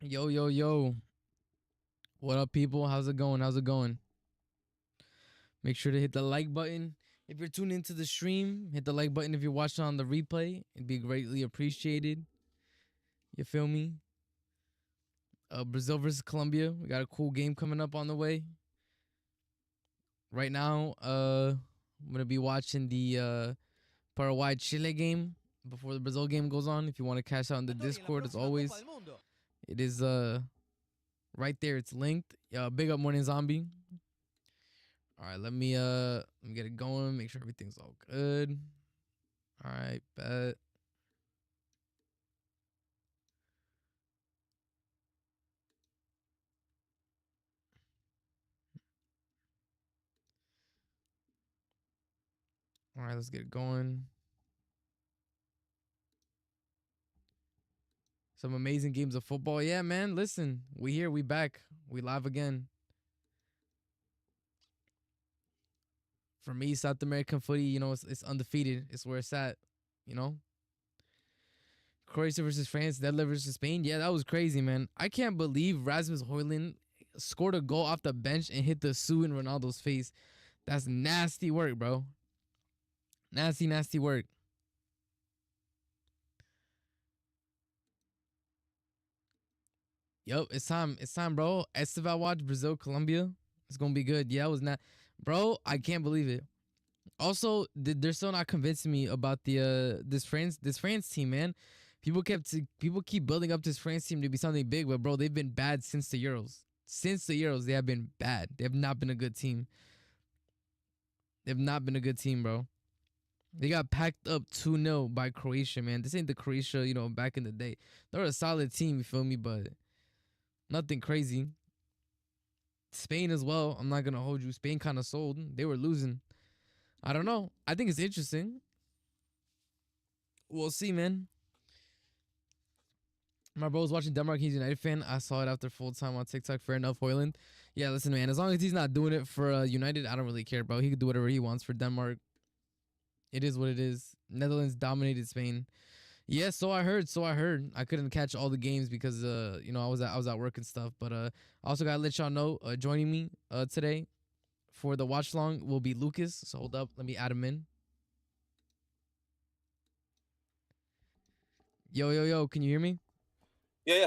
Yo, yo, yo. What up, people? How's it going? How's it going? Make sure to hit the like button. If you're tuned into the stream, hit the like button. If you're watching on the replay, it'd be greatly appreciated. You feel me? Brazil versus Colombia. We got a cool game coming up on the way. Right now, I'm gonna be watching the Paraguay Chile game before the Brazil game goes on. If you want to cash out in the Discord, as always, it is right there. It's linked. Big up Morning Zombie. All right, let me get it going. Make sure everything's all good. All right, bet. All right, let's get it going. Some amazing games of football. Yeah, man. Listen, we here, we back, we live again. For me, South American footy, it's undefeated. It's where it's at. You know, Croatia versus France, Netherlands versus Spain. Yeah, that was crazy, man. I can't believe Rasmus Højlund scored a goal off the bench and hit the Sue in Ronaldo's face. That's nasty work, bro. Nasty, nasty work. Yup, it's time. It's time, bro. Estevao watch Brazil, Colombia. It's gonna be good. Yeah, it was not, bro. I can't believe it. Also, they're still not convincing me about the this France team, man. People keep building up this France team to be something big, but bro, they've been bad since the Euros. Since the Euros, they have been bad. They have not been a good team. They've not been a good team, bro. They got packed up 2-0 by Croatia, man. This ain't the Croatia, back in the day. They're a solid team, you feel me? But nothing crazy. Spain as well. I'm not gonna hold you. Spain kind of sold. They were losing. I don't know. I think it's interesting. We'll see, man. My bro was watching Denmark. He's a United fan. I saw it after full time on TikTok. Fair enough, Højlund. Yeah, listen, man. As long as he's not doing it for United, I don't really care, bro. He could do whatever he wants for Denmark. It is what it is. Netherlands dominated Spain. Yeah, so I heard. So I heard. I couldn't catch all the games because I was at work and stuff. But I also gotta let y'all know. Joining me today for the watch long will be Lucas. So hold up, let me add him in. Yo, yo, yo, can you hear me? Yeah, yeah.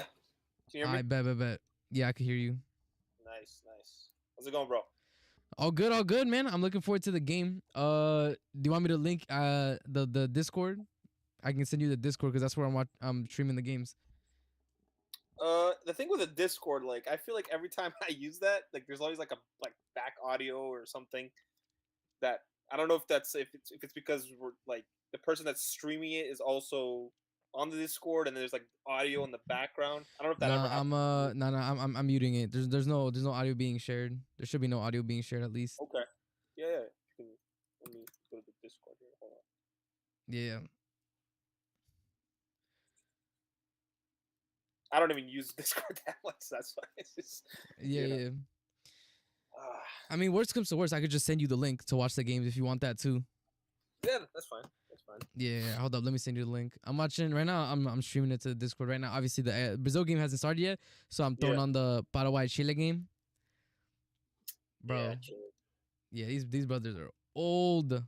Can you hear me? I bet. Yeah, I can hear you. Nice, nice. How's it going, bro? All good, man. I'm looking forward to the game. Do you want me to link the Discord? I can send you the Discord because that's where I'm streaming the games. The thing with the Discord, like, I feel like every time I use that, like, there's always like a back audio or something that I don't know if it's because we're like the person that's streaming it is also on the Discord and there's like audio in the background. I don't know if that ever Nah, happens. I'm muting it. There's no audio being shared. There should be no audio being shared at least. Okay. Yeah, yeah. You can, let me go to the Discord here. Hold on. Yeah. I don't even use Discord that much. That's why it's just Yeah, you know. yeah. Uh, I mean, worst comes to worst, I could just send you the link to watch the games if you want that too. yeah, that's fine. That's fine. Yeah, hold up. Let me send you the link. I'm watching right now. I'm streaming it to the Discord right now. Obviously, the Brazil game hasn't started yet, so I'm throwing Yeah. on the Paraguay Chile game, Yeah, bro. chill. Yeah, these brothers are old.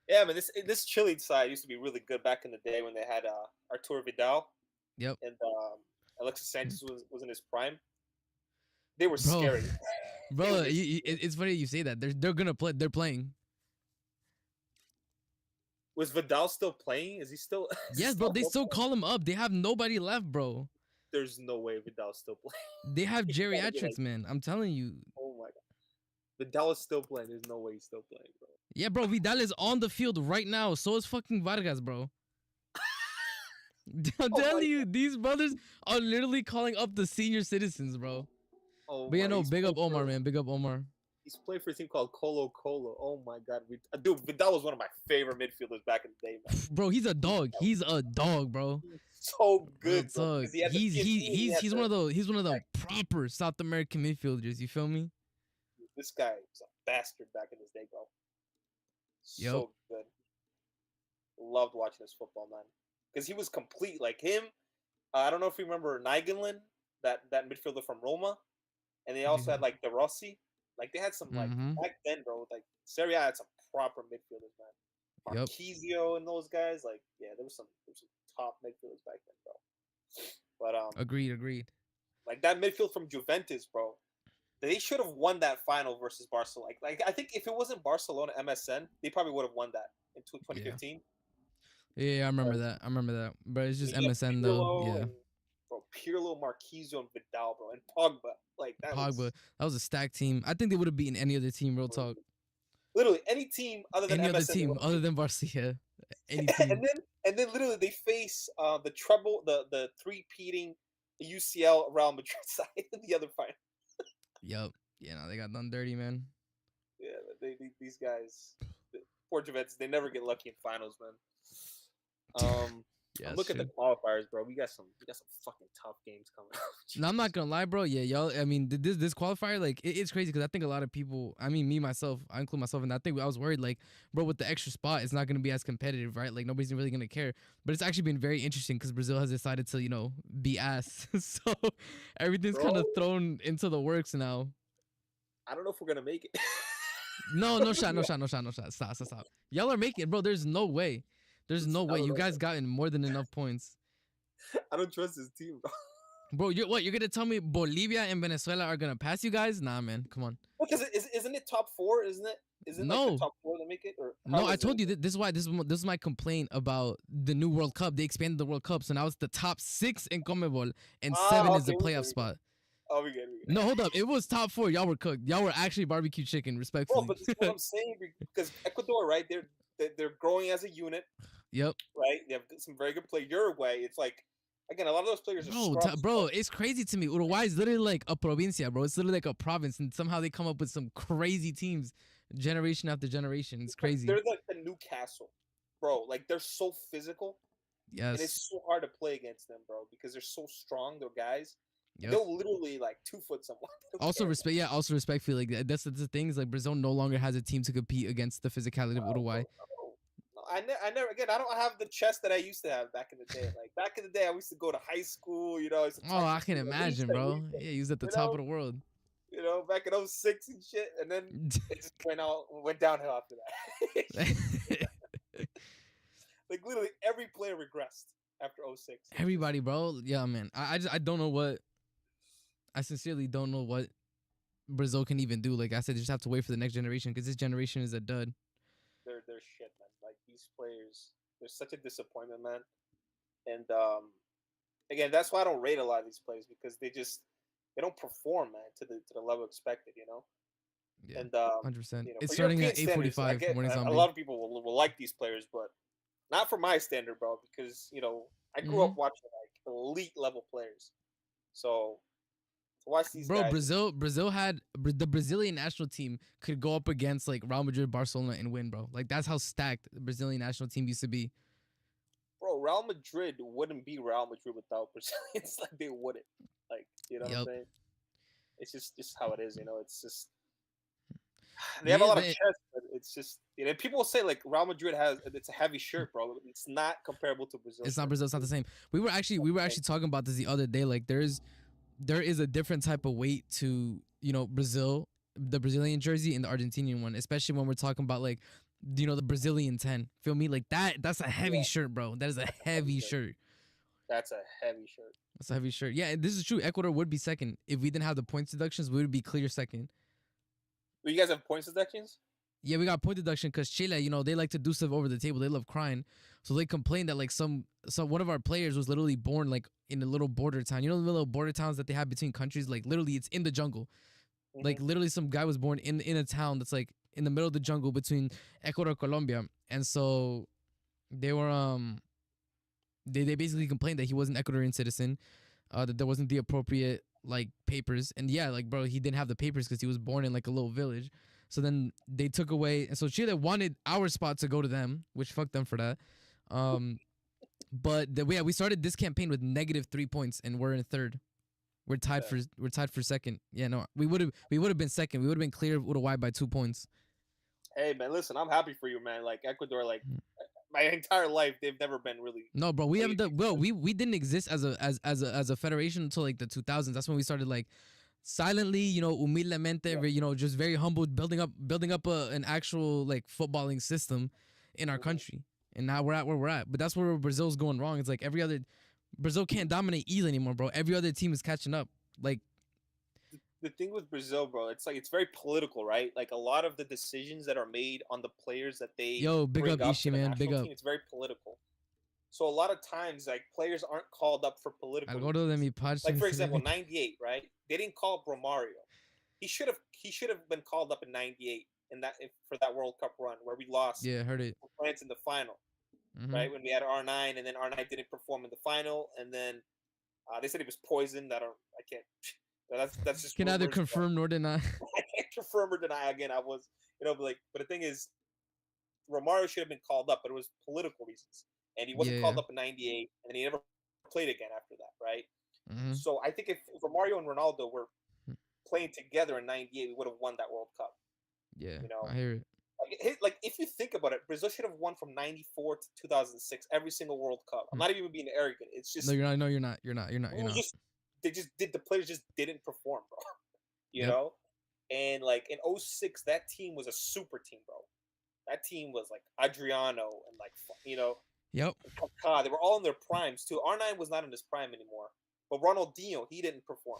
Yeah, man, this Chile side used to be really good back in the day when they had Arturo Vidal Yep, and Alexis Sanchez was in his prime. They were bro, scary. They bro. were It's funny you say that. They're gonna play. They're playing. Was Vidal still playing? Is he still? Is he Yes, bro. still They still football? call him up. They have nobody left, bro. There's no way Vidal's still playing. They have He's gotta be geriatrics, like, man. I'm telling you. oh my god, Vidal is still playing. There's no way he's still playing, bro. Yeah, bro. Vidal is on the field right now. So is fucking Vargas, bro. I'm Oh my, telling you, these brothers are literally calling up the senior citizens, bro. oh But yeah, my, no, big up Omar, man. Big up Omar. he's playing for a team called Colo Colo. Oh my god, dude, Vidal was one of my favorite midfielders back in the day, man. Bro, he's a dog. He's a dog, bro. He's so Real good, bro. talk. Because he had the He's PhD, he, he he's had he's the one of the proper South American midfielders. You feel me? This guy was a bastard back in his day, bro. Yep. So good. Loved watching his football, man. Because he was complete. Like him, I don't know if you remember Nigelin, that midfielder from Roma, and they also Yeah. had like De Rossi. Like they had some like Mm-hmm. back then, bro. Like Serie A had some proper midfielders, man. Yep. Marquisio and those guys, like yeah, there was some top midfielders back then, bro. But Agreed. Agreed. like that midfield from Juventus, bro. They should have won that final versus Barcelona. Like I think if it wasn't Barcelona MSN, they probably would have won that in Yeah. 2015. Yeah. I remember But that. I remember that. But it's just you have MSN though. Pirlo Yeah. and bro, Pirlo, Marquisio, and Vidal, bro, and Pogba. Like that Pogba. was That was a stacked team. I think they would have beaten any other team. Real talk. literally any team other than Any other MSN. They team would have other beat. than Barcia. Any team. And then literally they face the treble, the three-peating UCL Real Madrid side in the other final. Yep. Yeah. No, they got done dirty, man. Yeah, these guys, poor Juventus, they never get lucky in finals, man. Yeah. Look at the qualifiers, bro. We got some fucking tough games coming up. No, I'm not gonna lie, bro. Yeah, y'all. I mean, this qualifier, like, it's crazy because I think a lot of people. I mean, me myself, I include myself, and I think I was worried, like, bro, with the extra spot, it's not gonna be as competitive, right? Like, nobody's really gonna care. But it's actually been very interesting because Brazil has decided to, be ass. So everything's kind of Bro. thrown into the works now. I don't know if we're gonna make it. No shot. Stop. Y'all are making it, bro. There's no way. There's no way. You guys gotten more than enough points. I don't trust this team, bro. Bro, you're gonna tell me Bolivia and Venezuela are gonna pass you guys? Nah, man. Come on. Because isn't it top four? Isn't it? Isn't like No. the top four that make it? Or No, how I is told it? you this is why this is my complaint about the new World Cup. They expanded the World Cup, so now it's the top 6 in CONMEBOL and 7 is the okay, we playoff good. spot. Oh, we good. No, hold up. It was top 4. Y'all were cooked. Y'all were actually barbecue chicken, Bro, respectfully. but this is what I'm saying because Ecuador, right? They're growing as a unit, Yep. right? They have some very good play. Uruguay, it's like again, a lot of those players are Bro, scrubs. bro, it's crazy to me. Uruguay is literally like a provincia, bro. It's literally like a province, and somehow they come up with some crazy teams, generation after generation. It's crazy. They're like the Newcastle, bro. Like they're so physical, and Yes. it's so hard to play against them, bro, because they're so strong. They're guys. Yep. They'll literally like 2-foot someone. Also respect, yeah. Also respectfully, like that's the things. Like Brazil no longer has a team to compete against the physicality of Uruguay. No, I never. Again, I don't have the chest that I used to have back in the day. Like back in the day, I used to go to high school. I used to Oh, I can imagine, bro. Yeah, he was at the top of the world. Back in 06 and shit, and then it just went downhill after that. Like literally every player regressed after 06. Everybody, bro. Yeah, man. I don't know what. I sincerely don't know what Brazil can even do. Like I said, they just have to wait for the next generation because this generation is a dud. They're shit, man. Like these players, they're such a disappointment, man. And again, that's why I don't rate a lot of these players because they don't perform, man, to the level expected, Yeah, And 100%. for It's starting European at standards, 8:45. Morning a zombie. lot of people will like these players, but not for my standard, bro. Because I grew up watching like elite level players, so to watch these Bro, guys. Brazil had the Brazilian national team could go up against like Real Madrid, Barcelona, and win, bro. Like that's how stacked the Brazilian national team used to be. Bro, Real Madrid wouldn't be Real Madrid without Brazilians. Like they wouldn't. Like what I'm saying? It's just how it is. It's just they have a lot of chess, but it's just people will say like Real Madrid it's a heavy shirt, bro. It's not comparable to Brazil. It's not Brazil. It's not the same. We were actually talking about this the other day. Like there is a different type of weight to Brazil, the Brazilian jersey, and the Argentinian one, especially when we're talking about like the Brazilian 10. Feel me? Like that's a heavy shirt, bro. That is a heavy shirt. That's a heavy shirt. That's a heavy shirt. Yeah, and this is true. Ecuador would be second if we didn't have the points deductions. We would be clear second. You guys have points deductions? Yeah, we got point deduction because Chile, they like to do stuff over the table. They love crying, so they complained that like some one of our players was literally born like in a little border town. The little border towns that they have between countries. Like literally, it's in the jungle. Mm-hmm. Like literally, some guy was born in a town that's like in the middle of the jungle between Ecuador and Colombia, and so they were they basically complained that he was an Ecuadorian citizen, that there wasn't the appropriate like papers, and yeah, like bro, he didn't have the papers because he was born in like a little village. So then they took away, and so Chile wanted our spot to go to them, which fucked them for that. But we started this campaign with -3 points, and we're in third. We're tied for second. Yeah, no, we would have been second. We would have been clear of Uruguay by 2 points. Hey man, listen, I'm happy for you, man. Like Ecuador, like my entire life they've never been really. No, bro, we haven't played done well. We didn't exist as a federation until like the 2000s. That's when we started like silently, humildemente, Yeah. just very humble, building up an actual like footballing system in our Mhm. country. And now we're at where we're at. But that's where Brazil's going wrong. It's like Brazil can't dominate easily anymore, bro. Every other team is catching up. Like, The thing with Brazil, bro, it's like it's very political, right? Like a lot of the decisions that are made on the players that they yo, big up bring up to Ishi, the man, big national up. team, it's very political. So a lot of times, like players aren't called up for political Algordo de reasons. mi Like for example, parche. '98, right? They didn't call up Romario. He should have been called up in '98 in for that World Cup run where we lost Yeah, heard it. to France in the final, Mm-hmm. right? When we had R9 and then R9 didn't perform in the final, and then they said he was poisoned. I can't. That's just Can neither rumors. confirm nor deny. I can't confirm or deny. Again, but the thing is, Romario should have been called up, but it was political reasons, and he wasn't Yeah. called up in '98, and he never played again after that, right? Mm-hmm. So I think if Romario and Ronaldo were playing together in '98, we would have won that World Cup. Yeah, You know, I hear it. like if you think about it, Brazil should have won from '94 to 2006 every single World Cup. I'm not even being arrogant. It's just No, you're not. No, you're not. You're not. You're not. it You're was not. just the players just didn't perform, bro. You Yep. know, and like in '06, that team was a super team, bro. That team was like Adriano and like Yep. Kaká. They were all in their primes too. R9 was not in his prime anymore, but Ronaldinho, he didn't perform.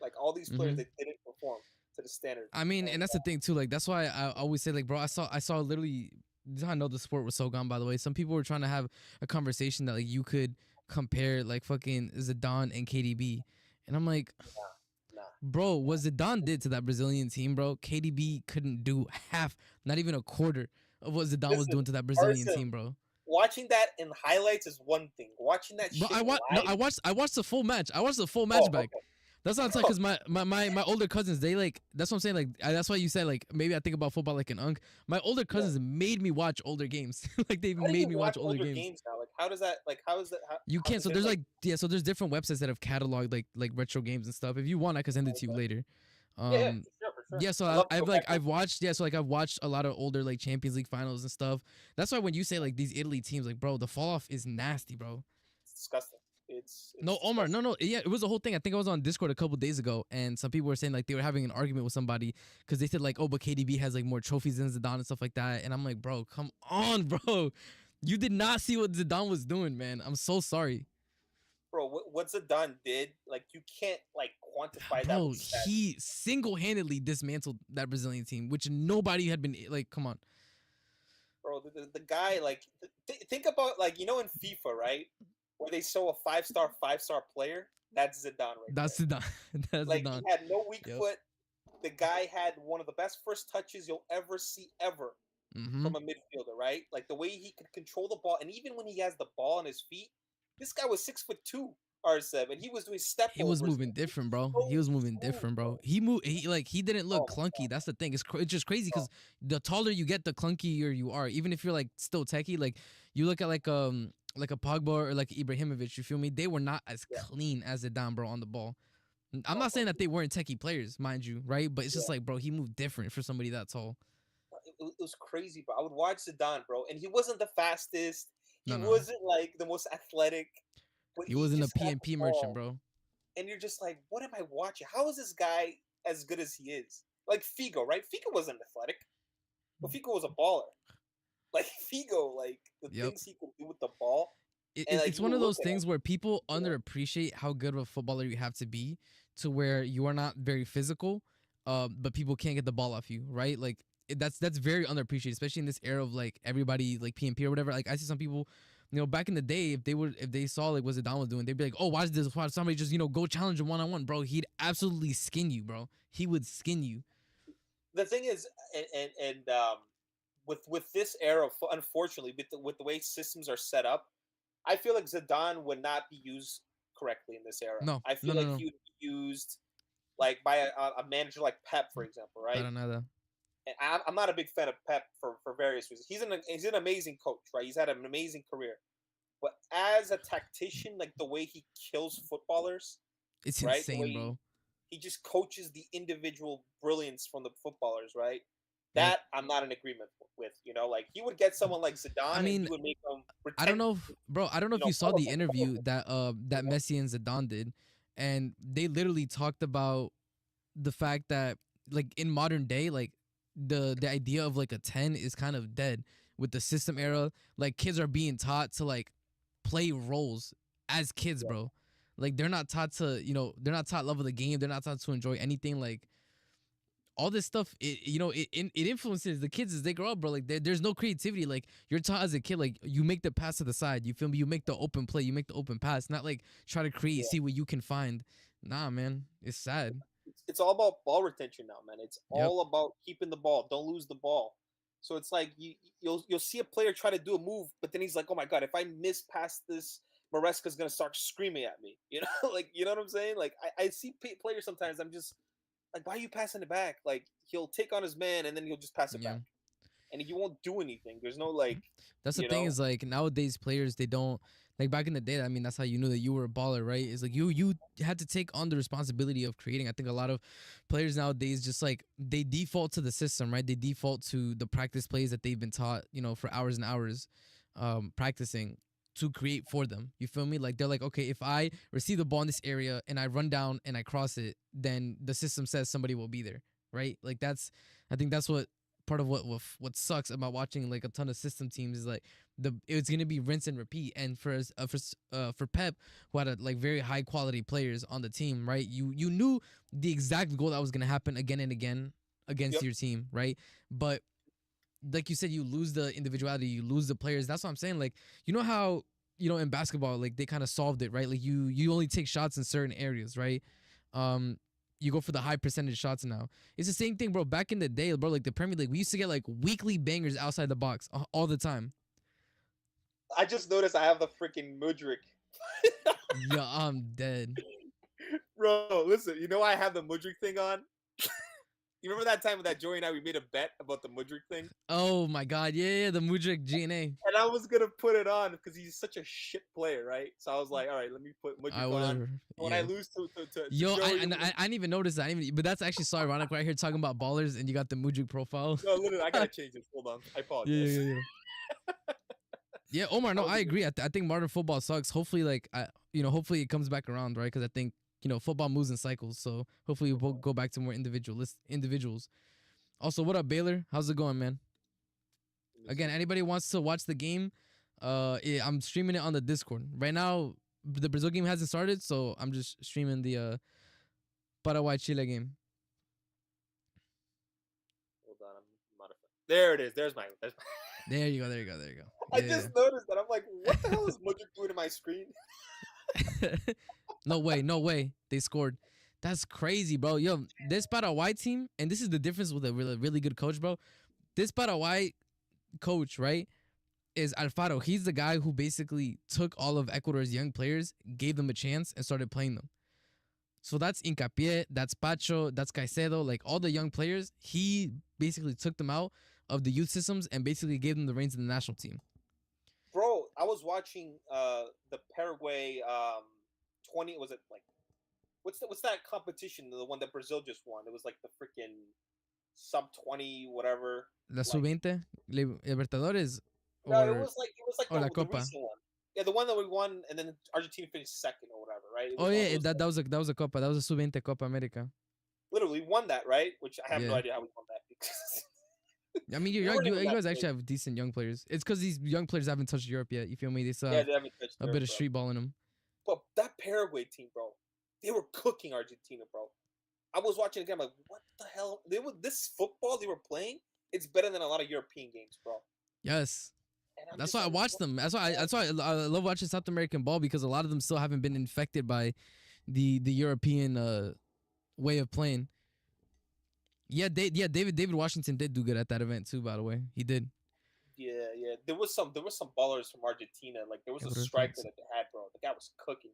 Like all these players, Mm-hmm. they didn't perform to the standard. I mean, And and that's the thing too. Like that's why I always say, like, bro, I saw literally. This is how I know the sport was so gone. By the way, some people were trying to have a conversation that like you could compare like fucking Zidane and KDB, and I'm like, nah, bro, what Zidane did to that Brazilian team, bro, KDB couldn't do half, not even a quarter of what Zidane was listen, doing to that Brazilian Arson, team, bro. watching that in highlights is one thing. Watching that Bro, shit no, live. I watched the full match. I watched the full match Oh, back. okay. That's not because my older cousins, they like, that's what I'm saying, like that's why you said like maybe I think about football like an unk. My older Yeah. cousins made me watch older games. Like they How do made you me watch watch older games. now? Like, how does that? Like, how is that? You how can't. is So there, there's like, so there's different websites that have cataloged like retro games and stuff. If you want, I can send it to you later. yeah, for sure. Yeah, so I love to I've go like back and I've watched so like I've watched a lot of older like Champions League finals and stuff. That's why when you say like these Italy teams, like bro, the fall off is nasty, bro. it's disgusting. It's No, Omar, disgusting. no, yeah, it was a whole thing. I think I was on Discord a couple days ago, and some people were saying like they were having an argument with somebody because they said like, oh, but KDB has like more trophies than Zidane and stuff like that, and I'm like, bro, come on, bro, you did not see what Zidane was doing, man. I'm so sorry, Bro, what Zidane did, like you can't like quantify that bro. with stats. He single-handedly dismantled that Brazilian team, which nobody had been like. Come on, Bro, the guy like think about like in FIFA, right? Where they show a five-star player, that's Zidane right that's there. Zidane. That's Like Zidane. he had no weak Yep. foot. The guy had one of the best first touches you'll ever see ever Mm-hmm. from a midfielder, right? Like the way he could control the ball, and even when he has the ball on his feet, this guy was 6'2", R7. He was doing step He was overs. moving different, bro. So He was moving smooth, different, bro. He moved. He didn't look Oh my clunky. That's the thing. It's just crazy God. because the taller you get, the clunkier you are. Even if you're like still techie, like you look at like a Pogba or like Ibrahimovic. You feel me? They were not as Yeah. clean as Zidane, bro, on the ball. I'm No, not bro. saying that they weren't techie players, mind you, right? But it's just Yeah. like, bro, he moved different for somebody that tall. It was crazy, bro. I would watch Zidane, bro, and he wasn't the fastest. He No. wasn't like the most athletic, but He wasn't a just had the PNP merchant, ball. bro. And you're just like, what am I watching? How is this guy as good as he is? Like Figo, right? Figo wasn't athletic, but Figo was a baller. Like Figo, like the Yep. things he could do with the ball. It, And, like, it's you one of look those at things where people Yeah. underappreciate how good of a footballer you have to be to where you are not very physical, but people can't get the ball off you, right? Like that's very underappreciated, especially in this era of like everybody like PNP or whatever. Like I see some people, back in the day, if they saw like what Zidane was doing, they'd be like, oh, why does somebody just go challenge him 1-on-1, bro? He'd absolutely skin you, bro. He would skin you. The thing is, and with this era, unfortunately, with the way systems are set up, I feel like Zidane would not be used correctly in this era. No, I feel no, like no. he would be used like by a manager like Pep, for example, right? I don't know that. And I'm not a big fan of Pep for various reasons. He's an amazing coach, right? He's had an amazing career, but as a tactician, like the way he kills footballers, It's right? The way insane, bro. he just coaches the individual brilliance from the footballers, right? Yep. That I'm not in agreement with. You know, like he would get someone like I Zidane and he mean, would make them I don't pretend, know, bro. I don't know if you saw the colorful, interview colorful. that You know? Messi and Zidane did, and they literally talked about the fact that like in modern day, like the idea of like a 10 is kind of dead with the system era. Like kids are being taught to like play roles as kids, Yeah, bro. Like they're not taught to, they're not taught love of the game. They're not taught to enjoy anything. Like all this stuff, it influences the kids as they grow up, bro. Like there's no creativity. Like you're taught as a kid, like you make the pass to the side. You feel me? You make the open play. You make the open pass. Not like try to create, yeah. see what you can find. Nah, man, it's sad. It's all about ball retention now, man. It's Yep. all about keeping the ball. Don't lose the ball. So it's like you'll see a player try to do a move, but then he's like, oh my god, if I miss past this, Maresca's gonna start screaming at me. You know, like you know what I'm saying? Like I see players sometimes. I'm just like, why are you passing it back? Like he'll take on his man and then he'll just pass it Yeah. back, and he won't do anything. There's no like, That's the you thing know, is like nowadays players they don't like back in the day. I mean that's how you knew that you were a baller, right? Is like you had to take on the responsibility of creating. I think a lot of players nowadays just like they default to the system, right? They default to the practice plays that they've been taught, for hours and hours, practicing to create for them. You feel me? Like they're like, okay, if I receive the ball in this area and I run down and I cross it, then the system says somebody will be there, right? Like I think that's what part of what sucks about watching like a ton of system teams is like it's gonna be rinse and repeat. And for Pep, who had like very high quality players on the team, right? You knew the exact goal that was gonna happen again and again against yep, your team, right? But like you said, you lose the individuality, you lose the players. That's what I'm saying. Like you know how in basketball, like they kind of solved it, right? Like you only take shots in certain areas, right? Um, you go for the high percentage shots now. It's the same thing, bro. Back in the day, bro, like the Premier League, we used to get like weekly bangers outside the box all the time. I just noticed I have the freaking Mudrik. Yeah, I'm dead. Bro, listen, you know I have the Mudrik thing on. You remember that time that Joey and I we made a bet about the Mudrik thing, Oh my god, yeah, the Mudrik GNA. and I was gonna put it on because he's such a shit player, right? So I was like, all right, let me put I Mudrik on. whatever. When I Yeah. lose to Yo, Joey, I didn't even notice that. But that's actually so ironic right here talking about ballers and you got the Mudrik profile. no, literally, I gotta change this. Hold on, I Yeah, apologize. yeah, yeah. Yeah, Omar. I No, was I agree. I think modern football sucks. Hopefully, like, hopefully it comes back around, right? Because I think football moves in cycles. So hopefully we'll go back to more individuals. Also, what up, Baylor? How's it going, man? let me Again, see. anybody wants to watch the game? I'm streaming it on the Discord right now. The Brazil game hasn't started, so I'm just streaming the Paraguay Chile game. Hold on, I'm modifying. There it is. There's my. There you go. There you go. There you go. I Yeah. just noticed that. I'm like, what the hell is Mudrik doing to my screen? No way, no way. They scored. That's crazy, bro. Yo, this Paraguay team, and this is the difference with a really, really good coach, bro. This Paraguay coach, right, is Alfaro. He's the guy who basically took all of Ecuador's young players, gave them a chance, and started playing them. So that's Incapié, that's Pacho, that's Caicedo, like all the young players. He basically took them out of the youth systems and basically gave them the reins of the national team. Bro, I was watching the Paraguay 20. Was it like what's that competition? The one that Brazil just won. It was like the freaking sub 20 whatever. La Like Sub-20, Libertadores, no, it or was like La the Copa. recent one. Yeah, the one that we won, and then Argentina finished second or whatever, right? It Oh was one of yeah, those. that was a Copa. That was a Sub-20 Copa America. Literally won that, right? Which I have no Yeah. idea how we won that because I mean, we weren't you even that guys good. actually have decent young players. It's because these young players haven't touched Europe yet. You feel me? They still Yeah, have they haven't touched a Europe, bit of bro. street ball in them. But that Paraguay team, bro, they were cooking Argentina, bro. I was watching again, I'm like, what the hell? This football they were playing. It's better than a lot of European games, bro. Yes. And I'm That's just why I like, watch what them. the hell? That's why I love watching South American ball because a lot of them still haven't been infected by the European way of playing. Yeah, David Washington did do good at that event too. By the way, he did. Yeah. There was some ballers from Argentina. Like there was a striker that they had, bro. The guy was cooking.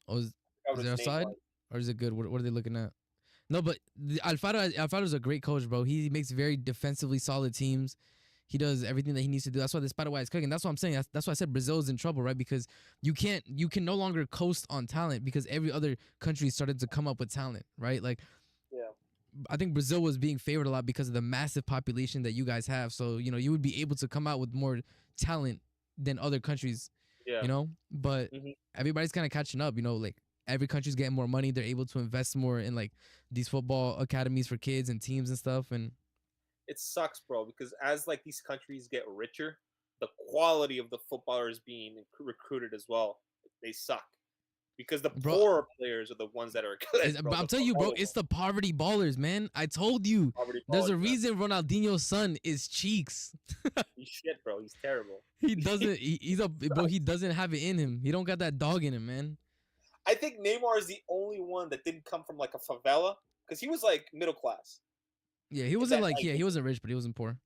Oh, I forgot is what there a his name side was. or is it good? What are they looking at? No, but Alfaro's a great coach, bro. He makes very defensively solid teams. He does everything that he needs to do. That's why this Paraguay is cooking. That's what I'm saying. That's why I said Brazil is in trouble, right? Because you can no longer coast on talent because every other country started to come up with talent, right? Like Yeah. I think Brazil was being favored a lot because of the massive population that you guys have. So you would be able to come out with more talent than other countries. Yeah. But Hmm. everybody's kind of catching up. Like every country's getting more money. They're able to invest more in like these football academies for kids and teams and stuff. And It sucks, bro, because as like these countries get richer, the quality of the footballers being recruited as well, they suck. Because the bro, poorer players are the ones that are good, bro. but I'm The telling you, bro, favela it's the poverty ballers, man. I told you. poverty There's a ballers, man. reason Ronaldinho's son is Cheeks. He's shit, bro. He's terrible. He doesn't. He's a bro. He doesn't have it in him. He don't got that dog in him, man. I think Neymar is the only one that didn't come from like a favela because he was like middle class. Yeah, he wasn't like he wasn't rich, but he wasn't poor.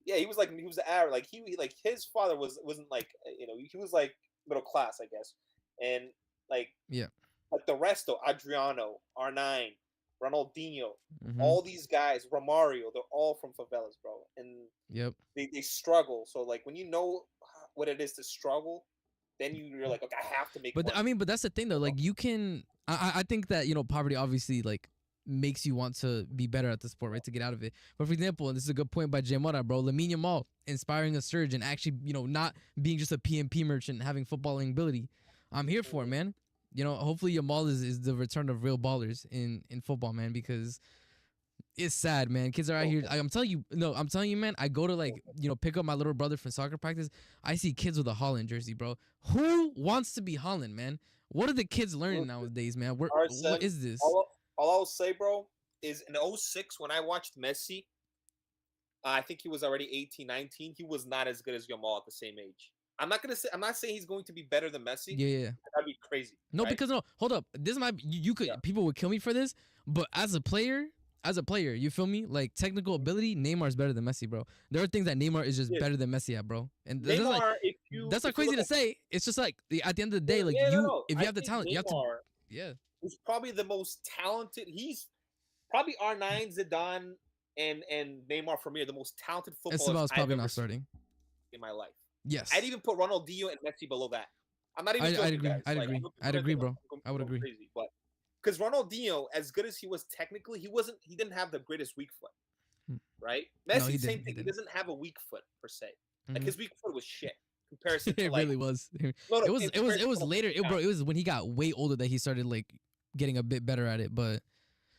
Yeah, he was average. Like he like his father wasn't like he was like middle class, I guess, and like Yeah. Like the rest though, Adriano, R9, Ronaldinho, Mm-hmm. all these guys, Romario, they're all from favelas, bro, and Yep. they struggle. So like when you know what it is to struggle, then you're like, okay, I have to make. But money. but that's the thing though. Like you can, I think that poverty obviously like makes you want to be better at the sport, right? To get out of it. But for example, and this is a good point by Jay Mora, bro. Lamine Yamal inspiring a surge and actually not being just a PMP merchant, having footballing ability. I'm here for it, man. Hopefully Yamal is the return of real ballers in football, man, because it's sad, man. Kids are out here. I'm telling you, man. I go to like, pick up my little brother from soccer practice. I see kids with a Holland jersey, bro. Who wants to be Holland, man? What are the kids learning nowadays, man? What is this? All I'll say, bro, is in 06 when I watched Messi, I think he was already 18, 19. He was not as good as Yamal at the same age. I'm not saying he's going to be better than Messi. Yeah. That'd be crazy. No, right? because hold up. This might you could people would kill me for this, but as a player, you feel me? Like technical ability, Neymar's better than Messi, bro. There are things that Neymar is just better than Messi at, bro. And Neymar, that's not crazy to say. It's just like at the end of the day, like if you have the talent, you have to. Yeah. He's probably the most talented. He's probably R9, Zidane, and Neymar for me are the most talented footballers Estevao's probably not starting in my life. Yes. I'd even put Ronaldinho and Messi below that. I'm not even joking, I'd agree. guys. I'd agree, bro. I would agree. Crazy, but because Ronaldinho, as good as he was technically, he didn't have the greatest weak foot, right? Messi, same thing. He doesn't have a weak foot per se. Like his weak foot was shit. Comparison to it really was. It was later, bro. It was when he got way older that he started like getting a bit better at it. But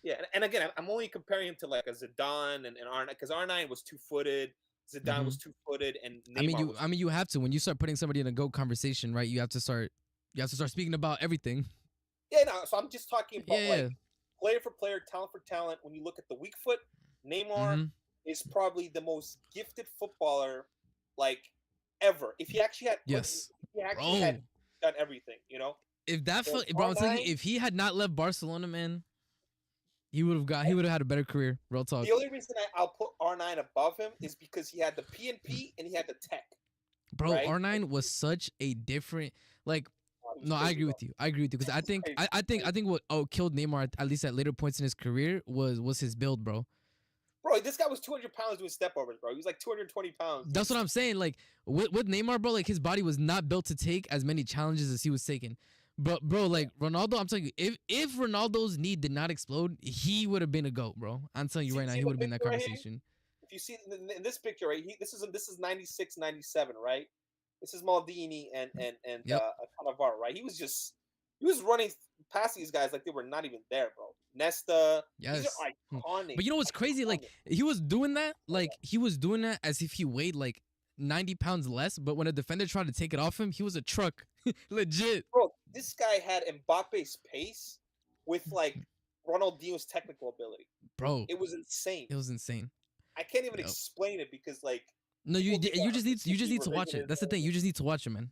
yeah, and again, I'm only comparing him to like a Zidane and R9 because R9 was 2-footed. Zidane was 2-footed, and Neymar you have to when you start putting somebody in a GOAT conversation, right? You have to start speaking about everything. Yeah, no. So I'm just talking about like player for player, talent for talent. When you look at the weak foot, Neymar is probably the most gifted footballer like ever. If he actually had, had done everything, If that, bro, I'm telling you, if he had not left Barcelona, man. He would have had a better career. Real talk. The only reason I'll put R9 above him is because he had the PNP and he had the tech. Bro, right? R9 was such a different like. No, I agree with you. Because I think what killed Neymar at least at later points in his career was his build, bro. Bro, this guy was 200 pounds doing step overs, bro. He was like 220 pounds. That's what I'm saying. Like with Neymar, bro, like his body was not built to take as many challenges as he was taking. But bro, like Ronaldo, I'm telling you, if Ronaldo's knee did not explode, he would have been a GOAT, bro. I'm telling you right now, he would have been that conversation. If you see in this picture, right, this is 96, 97, right? This is Maldini and Cannavaro, right? He was running past these guys like they were not even there, bro. Nesta, yes. These are iconic. But you know what's crazy? Like he was doing that as if he weighed like 90 pounds less, but when a defender tried to take it off him, he was a truck. Legit. Bro, this guy had Mbappe's pace with like Ronaldinho's technical ability. Bro. It was insane. I can't even explain it because like no, you just need to watch it. That's the thing. You just need to watch it, man.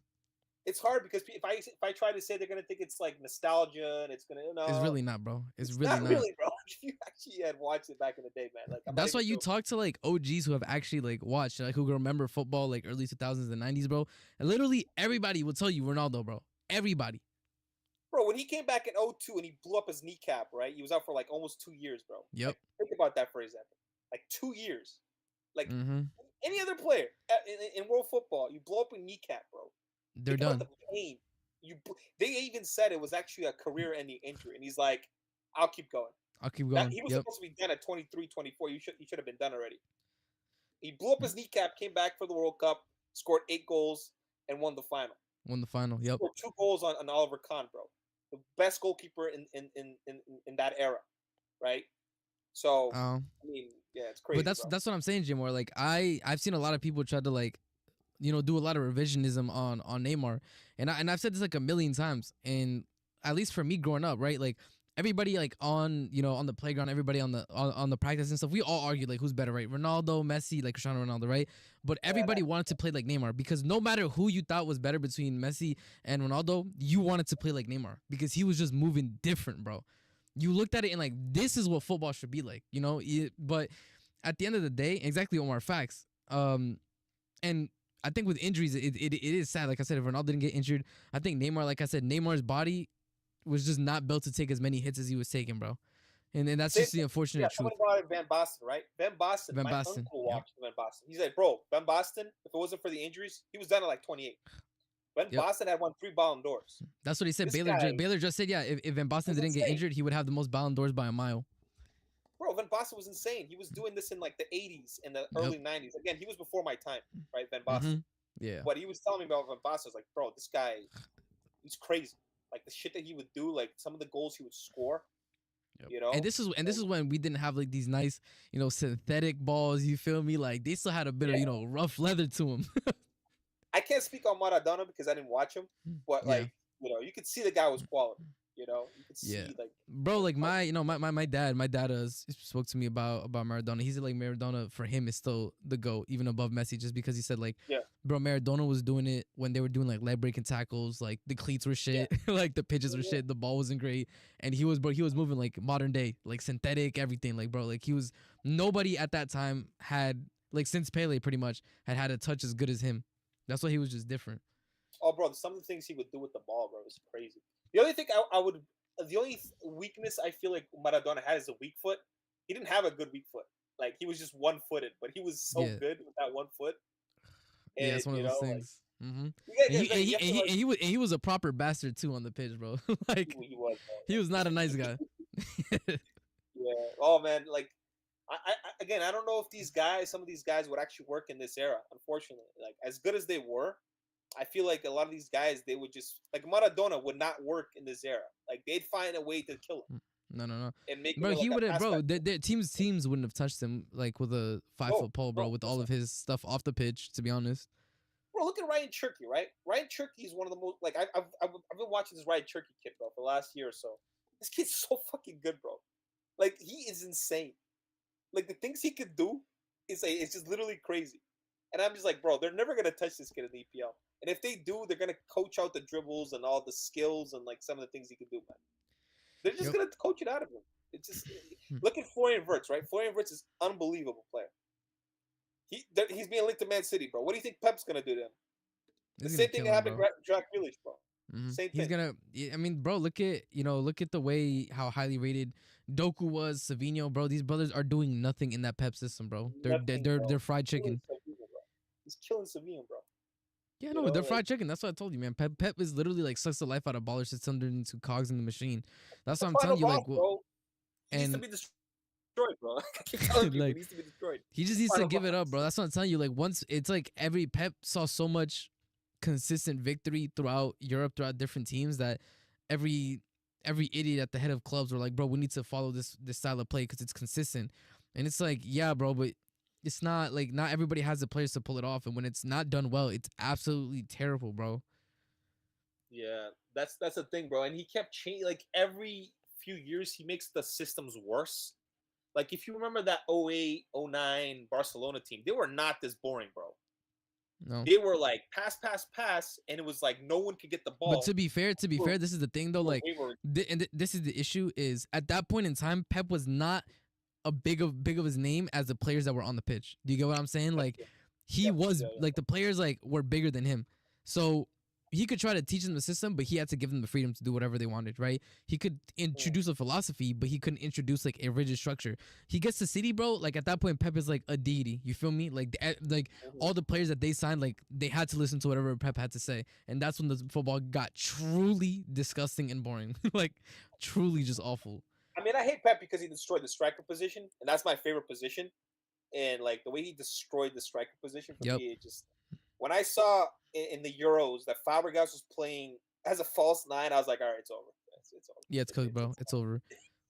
It's hard because if I try to say they're gonna think it's like nostalgia and it's gonna It's really not, bro. It's really not. Really, bro. You actually had watched it back in the day, man. Like that's why you talk to like OGs who have actually like watched, like who remember football like early 2000s and 90s, bro. And literally everybody will tell you Ronaldo, bro. Everybody. Bro, when he came back in 02 and he blew up his kneecap, right? He was out for like almost 2 years, bro. Yep. Like, think about that for example. Like 2 years. Like any other player in world football, you blow up a kneecap, bro. They're done. The pain. They even said it was actually a career-ending injury, and he's like, "I'll keep going." I'll keep That going. he was Yep. supposed to be done at 23, 24. He should have been done already. He blew up his kneecap, came back for the World Cup, scored 8 goals, and won the final. Won the final. He Yep. scored 2 goals on Oliver Kahn, bro. The best goalkeeper in that era, right? So I mean, yeah, it's crazy. But that's bro. that's what I'm saying, Jim. Or like I've seen a lot of people try to like, do a lot of revisionism on Neymar, and I've said this like a million times, and at least for me growing up, right, like everybody like on on the playground, everybody on the practice and stuff, we all argued like who's better, right? Ronaldo, Messi, like Cristiano Ronaldo, right? But everybody wanted to play like Neymar because no matter who you thought was better between Messi and Ronaldo, you wanted to play like Neymar because he was just moving different, bro. You looked at it and like this is what football should be like, but at the end of the day, exactly, Omar, facts. And I think with injuries, it is sad. Like I said, if Ronaldo didn't get injured, I think Neymar, like I said, Neymar's body was just not built to take as many hits as he was taking, bro. And that's just the unfortunate truth. Somebody brought Van Basten, right? Van Basten, my uncle watched Van Basten. He's like, bro, Van Basten, if it wasn't for the injuries, he was done at like 28. Van Basten had won 3 Ballon d'Ors. That's what he said. Baylor just said, yeah, if Van Basten didn't get injured, he would have the most Ballon d'Ors by a mile. Bro, Van Basten was insane. He was doing this in like the 80s and the early 90s. Again, he was before my time, right? Van Basten. Yeah. But he was telling me about Van Basten. I was like, bro, this guy, he's crazy. Like the shit that he would do, like some of the goals he would score. And this is when we didn't have like these nice, synthetic balls. You feel me? Like they still had a bit of rough leather to them. I can't speak on Maradona because I didn't watch him, but like you could see the guy was quality. You could see like bro, like my dad spoke to me about Maradona. He said like Maradona for him is still the GOAT, even above Messi, just because he said like bro, Maradona was doing it when they were doing like leg breaking tackles, like the cleats were shit, like the pitches were shit, the ball wasn't great, and he was moving like modern day, like synthetic, everything, like bro, like nobody at that time had, like, since Pele pretty much had a touch as good as him. That's why he was just different. Oh, bro, some of the things he would do with the ball, bro, is crazy. The only thing the only weakness I feel like Maradona had is a weak foot. He didn't have a good weak foot. Like, he was just one-footed, but he was so good with that one foot. And, yeah, it's one of those things. He was a proper bastard too on the pitch, bro. Like he was not a nice guy. Yeah. Oh man, like I don't know if some of these guys would actually work in this era. Unfortunately, like as good as they were, I feel like a lot of these guys, they would just, like Maradona would not work in this era. Like they'd find a way to kill him. No. And make bro, him he like wouldn't, bro. Their teams wouldn't have touched him like with a 5-foot pole, bro. With all of his stuff off the pitch, to be honest. Bro, look at Ryan Cherky, right? Ryan Cherky is one of the most, like I've been watching this Ryan Cherky kid, bro, for the last year or so. This kid's so fucking good, bro. Like he is insane. Like the things he could do it's just literally crazy. And I'm just like, bro, they're never gonna touch this kid in the EPL. And if they do, they're gonna coach out the dribbles and all the skills and like some of the things he could do, man. They're just gonna coach it out of him. It's just look at Florian Wirtz, right? Florian Wirtz is an unbelievable player. He's being linked to Man City, bro. What do you think Pep's gonna do to him? The same thing that happened to Jack Grealish, bro. Same thing. He's gonna. I mean, bro, look at the way how highly rated Doku was, Savić, bro. These brothers are doing nothing in that Pep system, bro. They're fried chicken. He's killing Savić, bro. Yeah, no, they're fried chicken. That's what I told you, man. Pep is literally like sucks the life out of ballers, sits under into cogs in the machine. That's what I'm telling you, like, bro. He needs to be destroyed, bro. Like, he needs to be destroyed. He just needs to give it up, bro. That's what I'm telling you. Like, once it's like every Pep saw so much consistent victory throughout Europe, throughout different teams, that every idiot at the head of clubs were like, bro, we need to follow this style of play because it's consistent. And it's like, yeah, bro, but it's not like not everybody has the players to pull it off, and when it's not done well, it's absolutely terrible, bro. Yeah, that's the thing, bro. And he kept changing. Like every few years, he makes the systems worse. Like if you remember that 08, 09 Barcelona team, they were not this boring, bro. No, they were like pass, and it was like no one could get the ball. But to be fair, this is the thing though. Like, this is the issue: is at that point in time, Pep was not a big of his name as the players that were on the pitch. Do you get what I'm saying? Like he was like the players like were bigger than him. So he could try to teach them the system, but he had to give them the freedom to do whatever they wanted, right? He could introduce a philosophy, but he couldn't introduce like a rigid structure. He gets to City, bro. Like at that point, Pep is like a deity. You feel me? Like all the players that they signed, like they had to listen to whatever Pep had to say, and that's when the football got truly disgusting and boring. Like truly just awful. I mean, I hate Pep because he destroyed the striker position, and that's my favorite position. And like the way he destroyed the striker position for Yep. me, it just when I saw in the Euros that Fabregas was playing as a false nine, I was like, all right, it's over. It's over. Yeah, it's cooked, bro. It's over.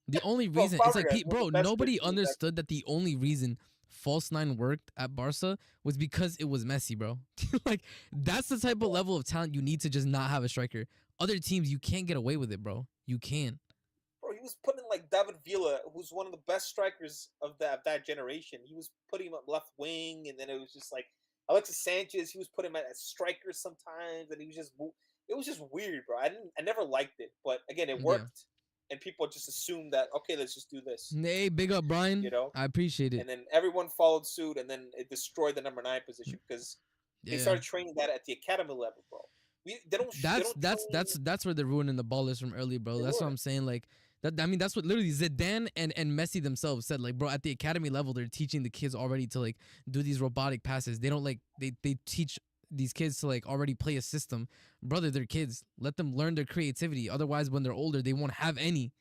The only Bro, reason it's like, Fabregas, one of bro, the best nobody midfielders ever. understood that the only reason false nine worked at Barca was because it was Messi, bro. Like that's the type of level of talent you need to just not have a striker. Other teams, you can't get away with it, bro. You can. Bro, he was putting like David Villa, who's one of the best strikers of that generation. He was putting him up left wing, and then it was just like Alexis Sanchez. He was putting him as striker sometimes, and he was just it was just weird, bro. I never liked it, but again, it Yeah. worked, and people just assumed that okay, let's just do this, Hey, big up, Brian. you know. I appreciate it. And then everyone followed suit, and then it destroyed the number 9 position because they Yeah. started training that at the academy level, bro. They don't. That's where they're ruining the ballers from early, bro. That's what I'm saying. Like that. I mean, that's what literally Zidane and Messi themselves said. Like, bro, at the academy level, they're teaching the kids already to like do these robotic passes. They don't like they teach these kids to like already play a system. Brother, they're kids. Let them learn their creativity. Otherwise, when they're older, they won't have any.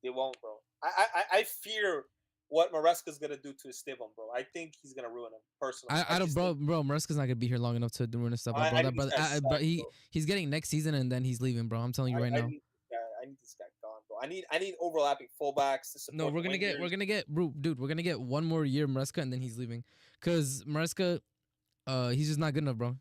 They won't, bro. I fear what Maresca's gonna do to Estevao, bro. I think he's gonna ruin him personally. I don't, bro. Maresca's not gonna be here long enough to ruin his stuff, bro. That brother, but he's getting next season and then he's leaving, bro. I'm telling you right now. I need this guy gone, bro. I need overlapping fullbacks to support. No, we're gonna get, dude. We're gonna get one more year Maresca and then he's leaving, cause Maresca, he's just not good enough, bro.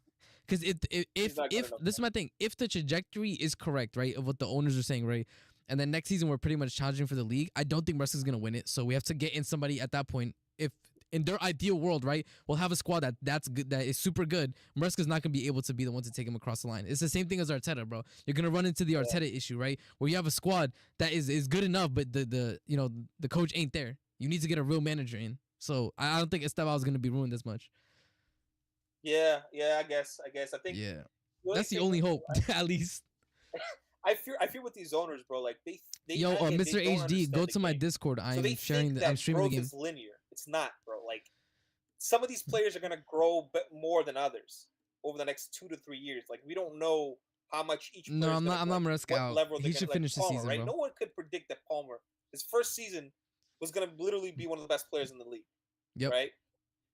Cause if this is my thing, if the trajectory is correct, right, of what the owners are saying, right, and then next season we're pretty much challenging for the league, I don't think Maresca's gonna win it. So we have to get in somebody at that point. If in their ideal world, right, we'll have a squad that's good, that is super good. Maresca's not gonna be able to be the one to take him across the line. It's the same thing as Arteta, bro. You're gonna run into the Arteta issue, right, where you have a squad that is good enough, but the coach ain't there. You need to get a real manager in. So I don't think Estevao is gonna be ruined as much. Yeah, I guess. I think that's the only hope, at least. I fear with these owners, bro. Like they Mr. HD, go to my Discord. I'm sharing. I'm streaming the game. Growth is linear. It's not, bro. Like some of these players are gonna grow more than others over the next 2 to 3 years. Like we don't know how much each. No, I'm not Maresca out. He should finish the season, right? bro. No one could predict that Palmer, his first season, was gonna literally be one of the best players in the league. Yep. Right.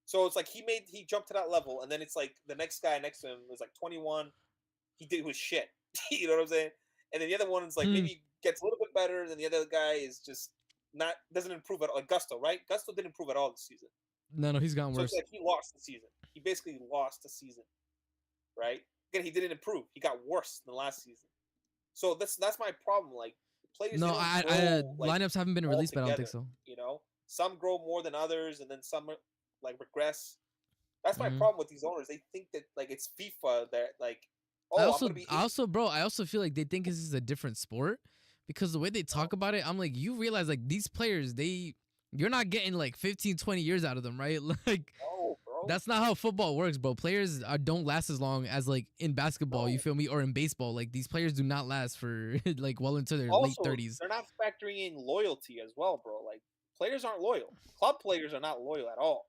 So it's like he jumped to that level, and then it's like the next guy next to him was like 21. He did his shit. You know what I'm saying? And then the other one's like maybe gets a little bit better, than the other guy is just doesn't improve at all. Like Gusto, right? Gusto didn't improve at all this season. No, he's gotten worse. So it's like he lost the season. He basically lost the season, right? Again, he didn't improve. He got worse than last season. So that's my problem. Like players. No, lineups haven't been released, but I don't think so. You know, some grow more than others, and then some like regress. That's my problem with these owners. They think that like it's FIFA that like. I also feel like they think this is a different sport because the way they talk about it, I'm like, you realize like these players, you're not getting like 15, 20 years out of them, right? Like, that's not how football works, bro. Players don't last as long as like in basketball, you feel me, or in baseball. Like these players do not last for like well into their late 30s. They're not factoring in loyalty as well, bro. Like players aren't loyal. Club players are not loyal at all.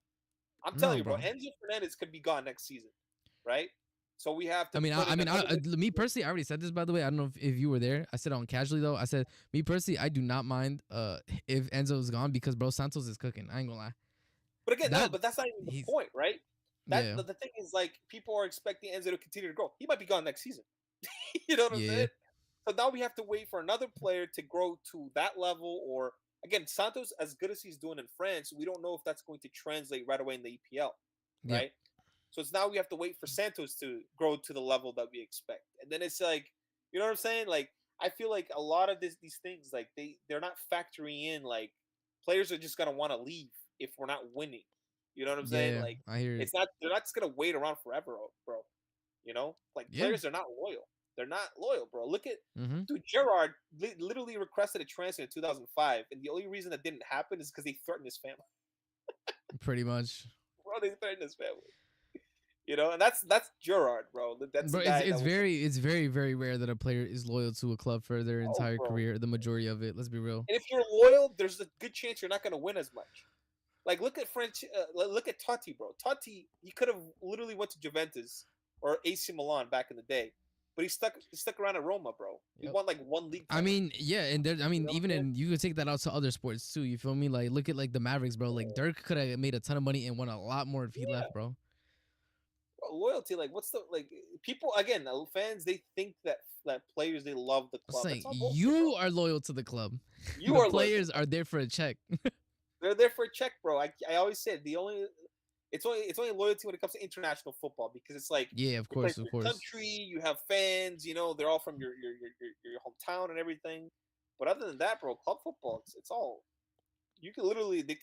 I'm telling you, bro. Enzo Fernandez could be gone next season, right? So we have to. Me personally, I already said this, by the way. I don't know if you were there. I said on casually though. I said me personally, I do not mind if Enzo is gone because bro, Santos is cooking. I ain't gonna lie. But again, but that's not even the point, right? The thing is like people are expecting Enzo to continue to grow. He might be gone next season. You know what I'm saying? So now we have to wait for another player to grow to that level, or again, Santos, as good as he's doing in France, we don't know if that's going to translate right away in the EPL, right? So it's now we have to wait for Santos to grow to the level that we expect. And then it's like, you know what I'm saying? Like, I feel like a lot of these things, like they're not factoring in, like players are just going to want to leave if we're not winning. You know what I'm saying? Like, I hear it's not, they're not just going to wait around forever, bro. You know, like players are not loyal. They're not loyal, bro. Look at, dude, Gerrard literally requested a transfer in 2005. And the only reason that didn't happen is because they threatened his family. Pretty much. Bro, they threatened his family. You know, and that's Gerrard, bro. That's it's very, very rare that a player is loyal to a club for their entire career. The majority of it. Let's be real. And if you're loyal, there's a good chance you're not going to win as much. Like look at look at Totti, bro. Totti, he could have literally went to Juventus or AC Milan back in the day, but he's stuck around at Roma, bro. He Yep. won like one league I title. mean, yeah, and there, I You mean, know what even I'm saying? in you could take that out to other sports too. You feel me? Like, look at like the Mavericks, bro. Like Dirk could have made a ton of money and won a lot more if he Yeah, left, bro. loyalty. Like, what's the like? People again, fans. They think that players they love the It's club. like That's all bullshit, bro. you are loyal to the club. You The are loyal. players are there for a check. They're there for a check, bro. I always said it's only loyalty when it comes to international football because it's like Yeah, of you play course, for of your course. country, you have fans, they're all from your hometown and everything. But other than that, bro, club football, it's all they can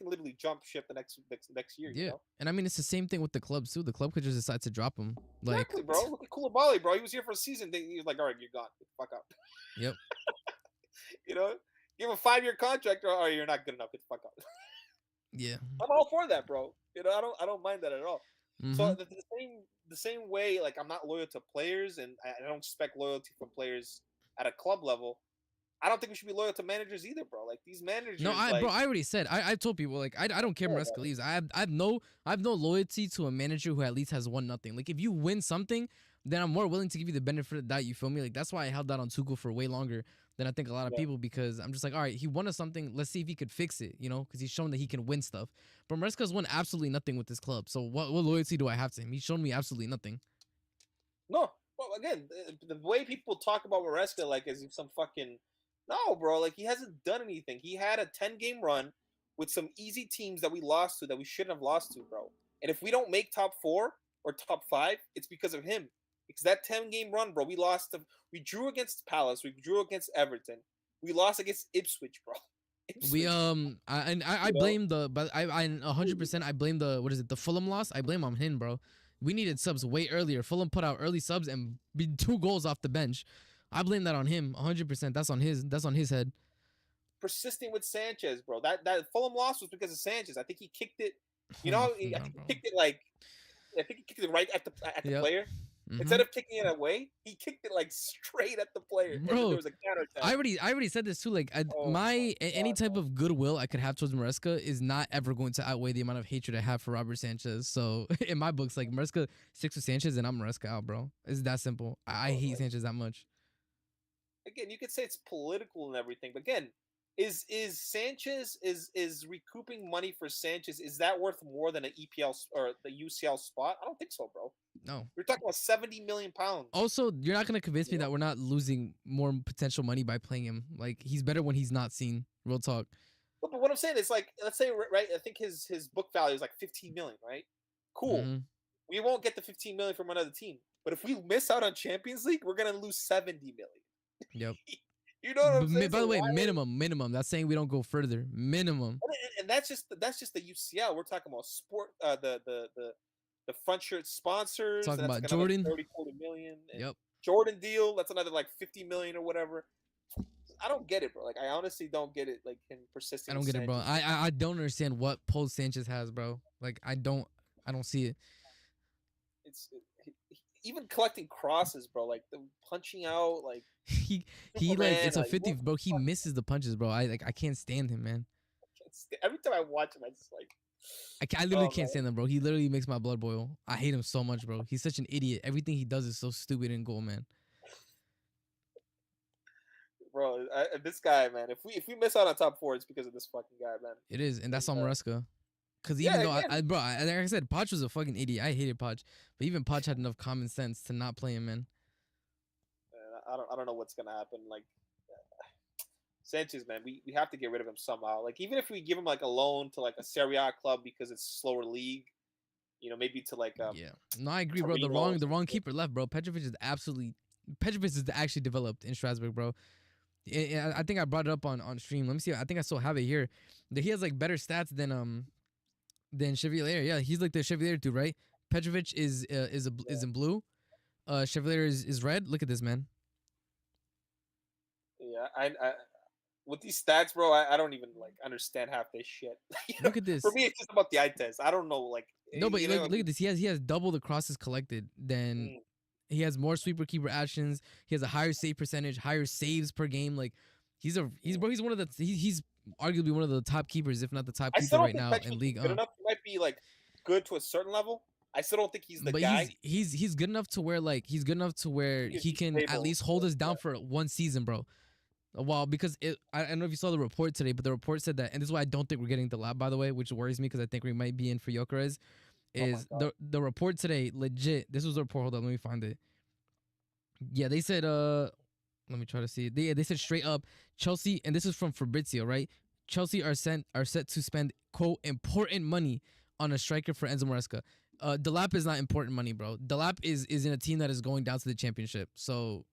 literally jump ship the next year, Yeah, and I mean it's the same thing with the clubs too. The club could just decide to drop him. Like, Exactly, bro. Look at Koulibaly, bro. He was here for a season. He was like, all right, you're gone. Get the fuck out. yep, you know, give him a 5-year contract, or you're not good enough. Get the fuck out. yeah. I'm all for that, bro. I don't mind that at all. Mm-hmm. So the same way, like I'm not loyal to players, and I don't expect loyalty from players at a club level. I don't think we should be loyal to managers either, bro. Like these managers, No, like I already said. I told people like I don't care if yeah, Maresca leaves. I have no loyalty to a manager who at least has won nothing. Like if you win something, then I'm more willing to give you the benefit of that. You feel me? Like that's why I held out on Tuchel for way longer than I think a lot of yeah. people because I'm just like, all right, he won us something. Let's see if he could fix it. Because he's shown that he can win stuff. But Maresca's won absolutely nothing with this club. So what loyalty do I have to him? He's shown me absolutely nothing. No, well, again, the way people talk about Maresca, like as if some fucking no, bro. Like he hasn't done anything. He had a 10-game run with some easy teams that we lost to that we shouldn't have lost to, bro. And if we don't make top 4 or top 5, it's because of him. Because that 10-game run, bro, we drew against Palace, we drew against Everton, we lost against Ipswich, bro. We Ipswich, I you know? blame but I 100% I blame the Fulham loss. I blame on him, bro. We needed subs way earlier. Fulham put out early subs and be 2 goals off the bench. I blame that on him 100%. That's on his head. Persisting with Sanchez, bro. That Fulham loss was because of Sanchez. I think he kicked it. Nah, I think bro. he kicked it like I think he kicked it right at the Yep. player. Mhm. Instead of kicking it away, he kicked it like straight at the player. And then Bro, there was a counter attack. I already said this too. Like Oh my any God, type of goodwill I could have towards Maresca is not ever going to outweigh the amount of hatred I have for Robert Sanchez. So in my books, like Maresca sticks with Sanchez and I'm Maresca out, bro. It's that simple. I hate Sanchez that much. Again, you could say it's political and everything, but again, is Sanchez is recouping money for Sanchez? Is that worth more than an EPL or the UCL spot? I don't think so, bro. No. You're talking about 70 million pounds. Also, you're not gonna convince me that we're not losing more potential money by playing him. Like he's better when he's not seen. Real talk. But what I'm saying is like, let's say right, I think his book value is like 15 million, right? Cool. Mhm. We won't get the 15 million from another team, but if we miss out on Champions League, we're gonna lose 70 million. Yep. You know what I'm saying? By the So way, why- minimum. That's saying we don't go further. Minimum. and that's just the UCL. We're talking about sport, the front shirt sponsors. Talking and that's about like another Jordan. 30-40 million. And Yep. Jordan deal. That's another like 50 million or whatever. I don't get it, bro. Like I honestly don't get it. Like him persisting. I don't with get it, bro. Sanchez. I don't understand what pulls Sanchez has, bro. Like I don't see it. It's even collecting crosses, bro. Like the punching out, like He Superman, like it's a like, 50, what bro. the He fuck? misses the punches, bro. I can't stand him, man. Every time I watch him, I just like. I literally Oh, can't man. stand him, bro. He literally makes my blood boil. I hate him so much, bro. He's such an idiot. Everything he does is so stupid in goal, man. Bro, this guy, man. If we miss out on top 4, it's because of this fucking guy, man. It is, and that's on Yeah. Maresca. Cause Yeah, even though again. like I said, Poch was a fucking idiot. I hated Poch, but even Poch had enough common sense to not play him, man. I don't know what's gonna happen. Like Sanchez, man, we have to get rid of him somehow. Like even if we give him like a loan to like a Serie A club because it's a slower league, maybe to like Yeah, no, I agree, bro. The Torino or wrong something. keeper left, bro. Petrovic is actually developed in Strasbourg, bro. I think I brought it up on stream. Let me see. I think I still have it here. That he has like better stats than Chevalier. Yeah, he's like the Chevalier dude, right? Petrovic is in blue. Chevalier is red. Look at this, man. Yeah, I with these stats, bro, I don't even like understand half this shit. Look at this. For me, it's just about the eye test. I don't know, like No, but you know, look at this. He has double the crosses collected than. Mm. He has more sweeper keeper actions. He has a higher save percentage, higher saves per game. Like he's one of the he's arguably one of the top keepers, if not the top I keeper still don't right think now Petrovic in is League. good enough. He might be like good to a certain level, I still don't think he's the But guy. he's good enough to where he's good enough to where he He's can at stable. least hold us Yeah. down for one season, bro. A while, because I don't know if you saw the report today, but the report said that, and this is why I don't think we're getting the lab, by the way, which worries me because I think we might be in for Gyökeres. Oh my Is god. the report today legit? This was a report. Hold on, let me find it. Yeah, they said let me try to see it. They said straight up Chelsea, and this is from Fabrizio, right? Chelsea are set to spend quote important money on a striker for Enzo Maresca. Delap is not important money, bro. Delap is in a team that is going down to the championship, so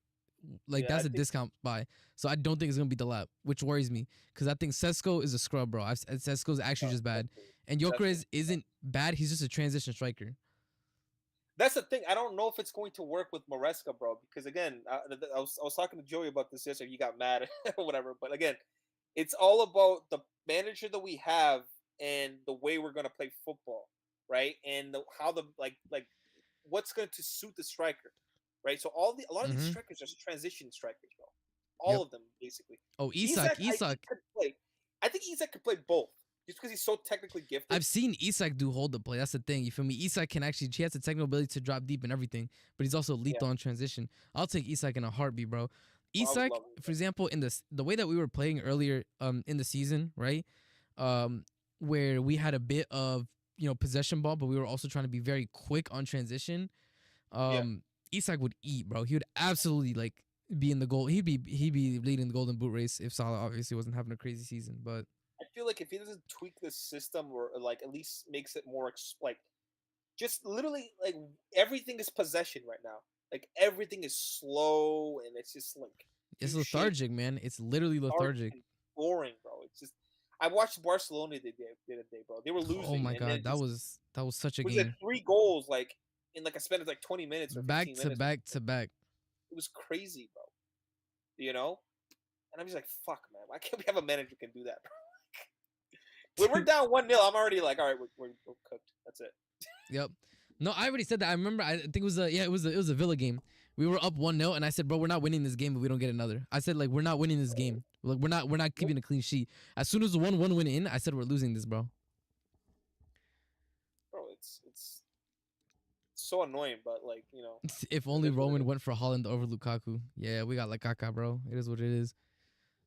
Yeah, I that's a think discount buy. So I don't think it's gonna be Delap, which worries me because I think Sesko is a scrub, bro. Sesko's actually just bad, and definitely. Gyökeres isn't bad. He's just a transition striker. That's the thing. I don't know if it's going to work with Maresca, bro. Because again, I was talking to Joey about this yesterday. He got mad or whatever. But again, it's all about the manager that we have and the way we're gonna play football, right? And how the what's going to suit the striker, right? So a lot of these Mm-hmm. strikers are transition strikers, bro. Yep. All of them basically. Oh, Isak, I Isak. think could play. I think Isak could play both, just because he's so technically gifted. I've seen Isak do hold the play. That's the thing. You feel me? Isak can actually, he has the technical ability to drop deep and everything, but he's also Yeah, lethal on transition. I'll take Isak in a heartbeat, bro. I would Isak, love for Isak. example, in the way that we were playing earlier in the season, right? Um, where we had a bit of possession ball, but we were also trying to be very quick on transition. Yeah. Isak would eat, bro. He would absolutely be in the goal. He'd be leading the golden boot race if Salah obviously wasn't having a crazy season. But I feel like if he doesn't tweak the system or like at least makes it more just literally everything is possession right now. Like everything is slow and it's just like it's U shaped, lethargic, man. It's literally lethargic. and boring, bro. It's just I watched Barcelona the other day, bro. They were Oh losing my and then god, that was such a was it game. 3 goals in like a span of like 20 minutes or Back 15 minutes. to back. It was crazy, bro. You know? And I'm just like, fuck, man. Why can't we have a manager who can do that, bro? When we're down 1-0, I'm already like, all right, we're cooked. That's it. Yep. No, I already said that. I remember. I think it was it was a Villa game. We were up 1-0 and I said, bro, we're not winning this game if we don't get another. I said we're not winning this game. Like we're not keeping a clean sheet. As soon as the 1-1 went in, I said we're losing this, bro. Bro, it's so annoying, but If it only is what it Roman is. went for Holland over Lukaku. Yeah, we got Kaka, bro. It is what it is.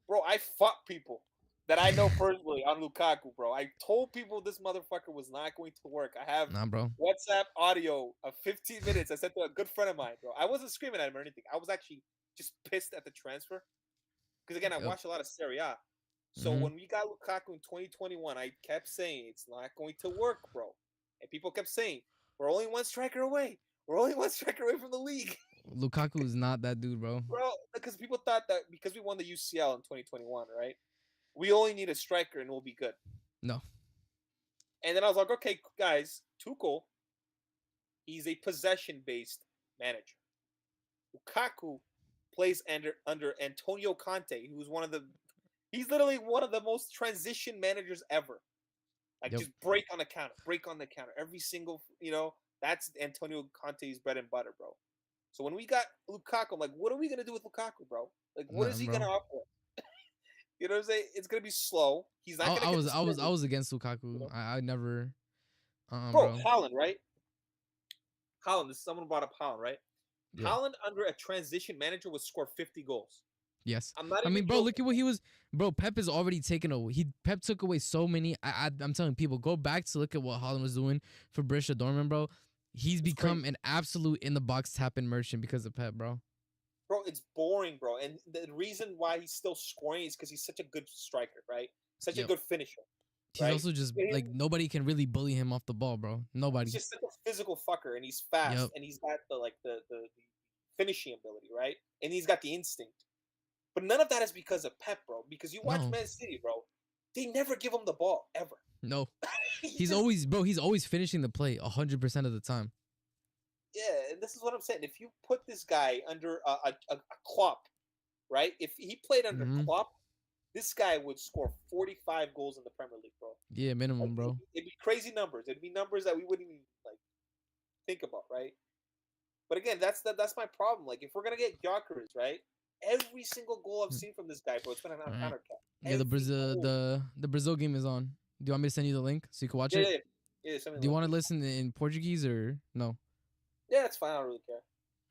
Bro, I fought people that I know personally on Lukaku, bro. I told people this motherfucker was not going to work. I have Nah, bro. WhatsApp audio of 15 minutes. I sent to a good friend of mine, bro. I wasn't screaming at him or anything. I was actually just pissed at the transfer. Because again, I Yep. watched a lot of Serie A. So Mm-hmm. when we got Lukaku in 2021, I kept saying it's not going to work, bro. And people kept saying, we're only one striker away. We're only one striker away from the league. Lukaku is not that dude, bro. Bro, because people thought that because we won the UCL in 2021, right? We only need a striker and we'll be good. No. And then I was like, okay, guys, Tuchel, he's a possession-based manager. Lukaku plays under Antonio Conte, who's he's literally one of the most transition managers ever. Like Yep. just break on the counter. Every single, that's Antonio Conte's bread and butter, bro. So when we got Lukaku, I'm like, what are we gonna do with Lukaku, bro? Like, what is Nothing, he bro. gonna offer? You know what I'm saying? It's gonna be slow. He's not gonna get the I spin. was against Lukaku. You know? I never Bro, bro. Holland, right? Holland. Someone brought up Holland, right? Yeah. Holland under a transition manager would score 50 goals. Yes. I'm not I even mean, bro, look joking. at what he was. Bro, Pep is already taken away. Pep took away so many. I'm telling people, go back to look at what Holland was doing for Borussia Dortmund, bro. He's It's become crazy. an absolute in the box tapping merchant because of Pep, bro. Bro, it's boring, bro. And the reason why he's still scoring is because he's such a good striker, right? Such a Yep. good finisher, He's right? also just nobody can really bully him off the ball, bro. He's Nobody. just such a physical fucker, and he's fast, Yep. and he's got the finishing ability, right? And he's got the instinct. But none of that is because of Pep, bro. Because you watch No. Man City, bro, they never give him the ball ever. No. He's always finishing the play 100% of the time. yeah, and this is what I'm saying. If you put this guy under a Klopp, right? If he played under Klopp, this guy would score 45 goals in the Premier League, bro. Yeah, minimum, bro. It'd be crazy numbers. It'd be numbers that we wouldn't even think about, right? But again, that's my problem. Like, if we're gonna get Gyökeres, right? Every single goal I've seen from this guy, bro, it's been on Alright. counter attack. Yeah, the Brazil game is on. Do you want me to send you the link so you can watch Yeah, it? yeah, Yeah, something Do you like want to this. listen in Portuguese or no? Yeah, it's fine. I don't really care.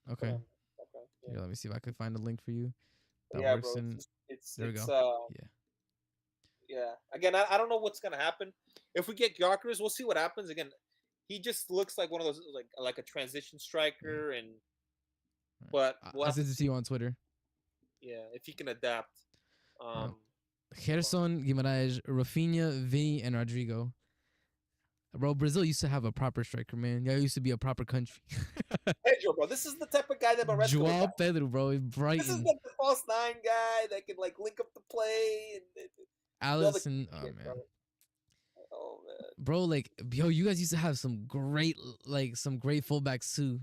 Put Okay. on background. Yeah. Here, let me see if I can find a link for you that Yeah, works bro. in. There we It's go. Yeah. yeah. Again, I don't know what's gonna happen. If we get Gyökeres, we'll see what happens. Again, he just looks like one of those like a transition Yeah. striker, and All right. but we'll I have to sent it to you see. on Twitter. Yeah, if he can adapt. Bro. Hold on. Gerson, Guimaraes, Rafinha, Vini, and Rodrigo. Bro, Brazil used to have a proper striker, man. Y'all used to be a proper country. Pedro, bro. This is the type of guy that Maresca would Joao have. Pedro, bro, in This is Brighton. like the false nine guy that can like link up the play and do all the Allison, oh shit, bro. man. Oh man, Bro, like, yo, you guys used to have some great, some great fullbacks too. I'm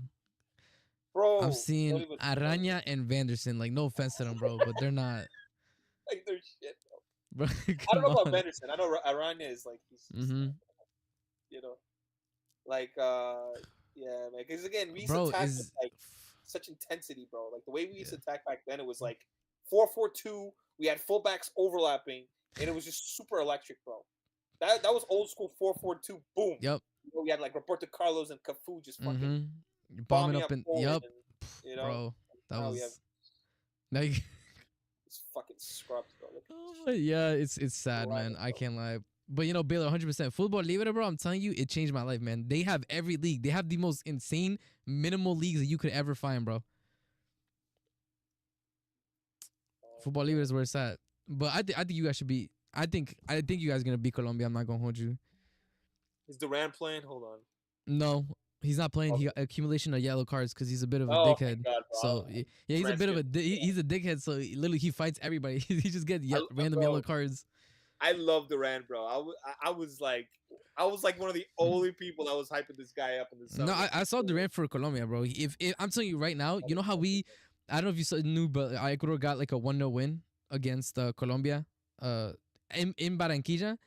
bro. Don't seeing even Aranya and Vanderson. Like, no offense to them, bro, but they're not. like their shit. Bro, I don't come know about on. Benderson. I know Aranya is like he's just Mm-hmm. you know like yeah man. Because again, we used to Bro, attack with is like such intensity, bro. Like the way we used yeah. to attack back then, it was like 4-4-2. We had fullbacks overlapping, and it was just super electric, bro. That was old school 4-4-2. Boom. Yep. You know, we had like Roberto Carlos and Cafu just fucking Mm-hmm. Bombing bombing up up in. forward, Yep. and you know Bro, that now we have was. Now you, these fucking scrubs, bro. Look at this oh, shit. yeah, it's sad, Love man. it, I bro. can't lie. But you know, Baylor, 100%. Football Libre, bro, I'm telling you, it changed my life, man. They have every league. They have the most insane minimal leagues that you could ever find, bro. Football Libre is where it's at. But I think you guys should be. I think you guys are gonna beat Colombia. I'm not gonna hold you. Is Duran playing? Hold on. No, he's not playing. He Okay. got accumulation of yellow cards because he's a bit of a Oh, thank dickhead. God, bro. So yeah, he's a bit of a Transcript. he's a dickhead. So literally, he fights everybody. He just gets random Bro, yellow cards. I love Duran, bro. I was like one of the only people that was hyping this guy up in the No, summer. I saw Durant for Colombia, bro. If I'm telling you right now, you know how I don't know if knew, but Ecuador got like a 1-0 win against Colombia, in Barranquilla,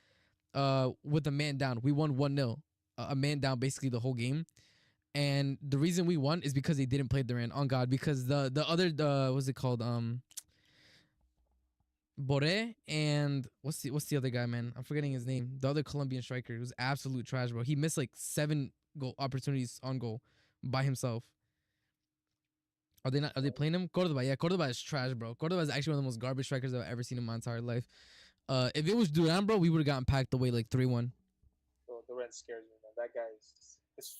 with a man down. We won 1-0, a man down basically the whole game. And the reason we won is because they didn't play Durant. On God, because the other what's it called Boré and what's the other guy, man? I'm forgetting his name. The other Colombian striker, it was absolute trash, bro. He missed like 7 goal opportunities on goal by himself. Are they not? Are they playing him? Cordoba, yeah, Cordoba is trash, bro. Cordoba is actually one of the most garbage strikers I've ever seen in my entire life. If it was Duran, bro, we would have gotten packed away like 3-1. Bro, Duran scares me, man. That guy is just,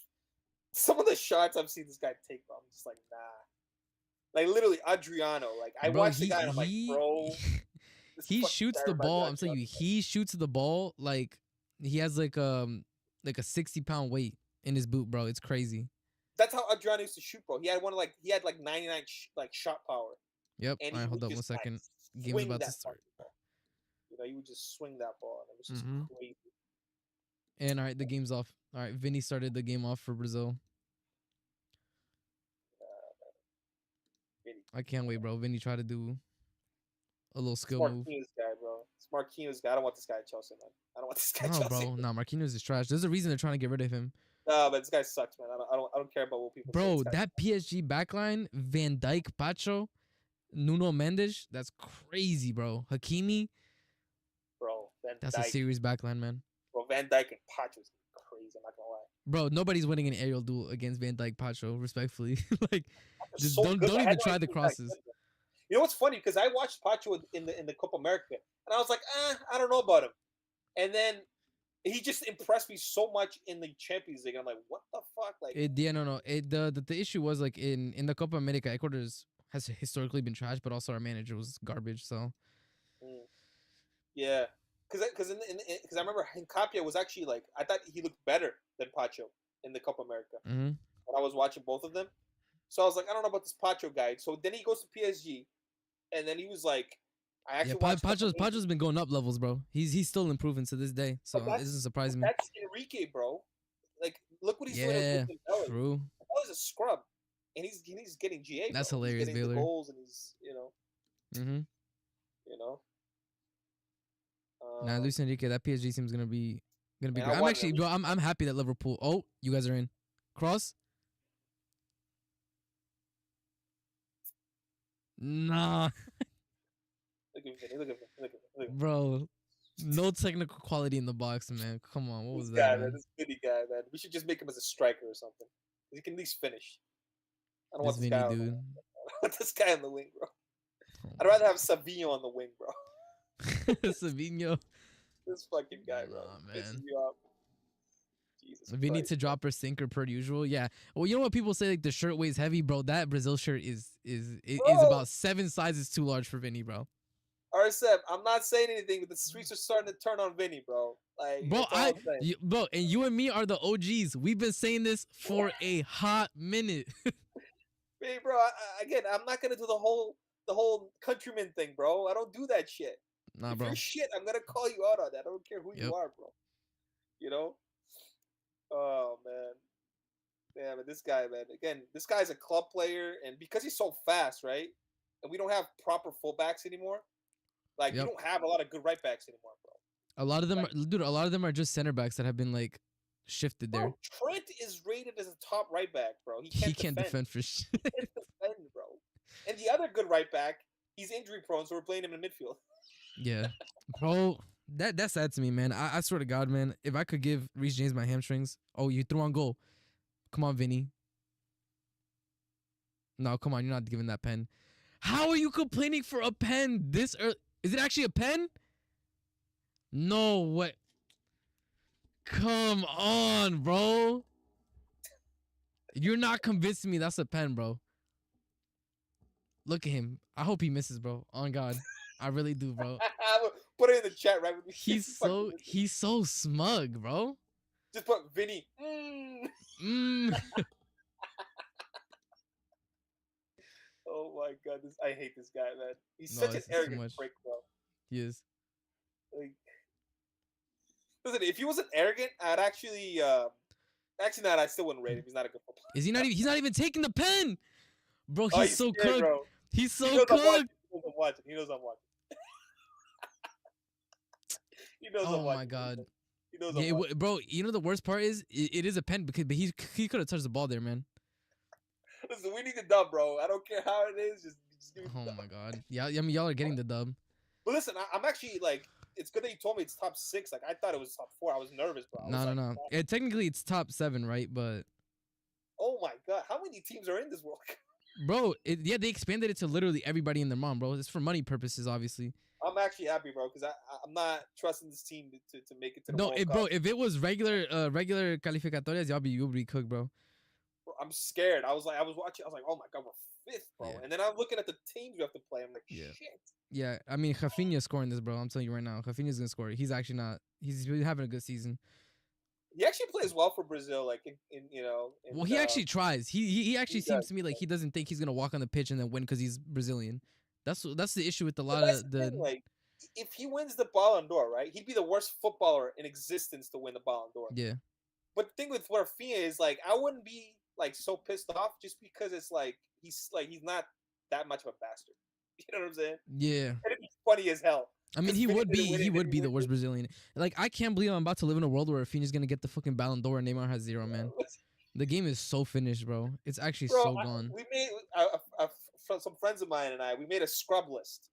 some of the shots I've seen this guy take, bro. I'm just like, nah. Like literally Adriano. Like I Bro, watched the guy and I'm like, bro, this he fucking shoots the terrified ball. guy. I'm telling you, he shoots the ball like he has like a 60-pound weight in his boot, bro. It's crazy. That's how Adriano used to shoot, bro. He had like 99 like shot power, Yep. and All he right, hold would up one just like second. Game's swing about to that start. fucking ball. You know, he would just swing that ball, and it was just Mm-hmm. crazy. And all right, the game's off. All right, Vinny started the game off for Brazil. Really. I can't wait, bro. Vinny tried to do a little It's skill move. Marquinhos guy, bro. It's Marquinhos guy. I don't want this guy at Chelsea, man. I don't want this guy at No, Chelsea. bro. No, Marquinhos is trash. There's a reason they're trying to get rid of him. No, but this guy sucks, man. I don't care about what people say. This Bro, guy that PSG backline, Van Dijk, Pacho, Nuno Mendes, that's crazy, bro. Hakimi, bro. Van that's Dijk. a serious backline, man. Bro, Van Dijk and Pacho's crazy. I'm not gonna lie. Bro, nobody's winning an aerial duel against Van Dijk, Pacho, respectfully. Like, Pacho's just so don't good, but I even had no try idea the he was that crosses. good, bro. You know what's funny? Because I watched Pacho in the Copa America, and I was like, I don't know about him. And then he just impressed me so much in the Champions League. I'm like, what the fuck? Like, No. The issue was like in the Copa America, Ecuador has historically been trash, but also our manager was garbage. So yeah, because I remember Hincapia was actually like, I thought he looked better than Pacho in the Copa America when I was watching both of them. So I was like, I don't know about this Pacho guy. So then he goes to PSG, and then he was like, I actually watched. Pacho's been going up levels, bro. He's still improving to this day, so it doesn't surprise me. That's Enrique, bro. Like, look what he's doing. Yeah, with true. That was a scrub, and he's getting GA. That's bro. hilarious, he's getting Baylor. the goals, and he's Mm-hmm. you know. Nah, Luis Enrique, that PSG team's gonna be great. I I'm want actually, bro. I'm happy that Liverpool. Oh, you guys are in. Cross. Nah, Look at me. bro. No technical quality in the box, man. Come on, what was This that, guy, man? this bitty guy. man. We should just make him as a striker or something. He can at least finish. I don't This want this guy Vinny on the dude. wing. I don't want this guy on the wing, bro. Oh I'd rather have Savić on the wing, bro. Savić. This fucking guy, bro. Nah, Pisses man. me off. Jesus Vinny Christ, to bro. drop her sinker per usual. Yeah. Well, you know what people say, like the shirt weighs heavy, bro. That Brazil shirt is Bro, about 7 sizes too large for Vinny, bro. RSM, I'm not saying anything, but the streets are starting to turn on Vinny, bro. Like, Bro, that's all I'm saying. bro, and you and me are the OGs. We've been saying this for a hot minute. Hey, bro, again, I'm not gonna do the whole countryman thing, bro. I don't do that shit. Nah, If bro. you're shit, I'm gonna call you out on that. I don't care who Yep. you are, bro. You know? Oh man. Yeah, but this guy, man. Again, this guy's a club player, and because he's so fast, right? And we don't have proper fullbacks anymore. Like, we Yep. don't have a lot of good right backs anymore, bro. A lot of them, Like, dude. A lot of them are just center backs that have been like shifted there. bro, Trent is rated as a top right back, bro. He He can't can't defend for shit. He can't defend, bro. And the other good right back, he's injury prone, so we're playing him in midfield. Yeah, bro. That's sad to me, man. I swear to God, man. If I could give Reece James my hamstrings, oh, you threw on goal. Come on, Vinny. No, come on. You're not giving that pen. How are you complaining for a pen this early? Is it actually a pen? No way. Come on, bro. You're not convincing me that's a pen, bro. Look at him. I hope he misses, bro. On God. I really do, bro. Put it in the chat, right? He's so smug, bro. Just put Vinny. Oh my God, I hate this guy, man. He's such an arrogant prick, bro. He is. Like, listen, if he wasn't arrogant, I'd actually not. I still wouldn't rate him. He's not a good football player. Is he not even? He's not even taking the pen, bro. He's so scared, cooked. bro. He's so cooked. He knows I'm watching. He knows I'm watching. Oh my God. He knows Yeah, I'm watching. bro. You know the worst part is it is a pen because but he could have touched the ball there, man. Listen, we need the dub, bro. I don't care how it is. Just give me the Oh dub. my God. Yeah, I mean y'all are getting the dub. But listen, I'm actually like, it's good that you told me it's top 6. Like, I thought it was top 4. I was nervous, bro. No. Yeah, technically it's top 7, right? But oh my God, how many teams are in this World Cup? bro, they expanded it to literally everybody in their mom, bro. It's for money purposes, obviously. I'm actually happy, bro, because I'm not trusting this team to make it to the World Cup. Bro, if it was regular calificatorias, you'll be cooked, bro. Bro, I'm scared. I was watching. I was like, oh my God, we're 5th, bro. Yeah. And then I'm looking at the teams we have to play. I'm like, Yeah. shit. Yeah, I mean, Rafinha's scoring this, bro. I'm telling you right now. Rafinha's going to score. He's actually not. He's really having a good season. He actually plays well for Brazil, like in Well, he actually tries. He actually seems does, to me like he doesn't think he's going to walk on the pitch and then win because he's Brazilian. That's the issue with a But lot that's of the the. thing, like, if he wins the Ballon d'Or, right, he'd be the worst footballer in existence to win the Ballon d'Or. Yeah. But the thing with Rafinha is, like, I wouldn't be like so pissed off just because it's like he's not that much of a bastard. You know what I'm saying? Yeah. And it'd be funny as hell. I mean, he would be the worst Brazilian. Brazilian. Like, I can't believe I'm about to live in a world where Rafinha's going to get the fucking Ballon d'Or and Neymar has 0, man. The game is so finished, bro. It's actually so gone. We made some friends of mine and we made a scrub list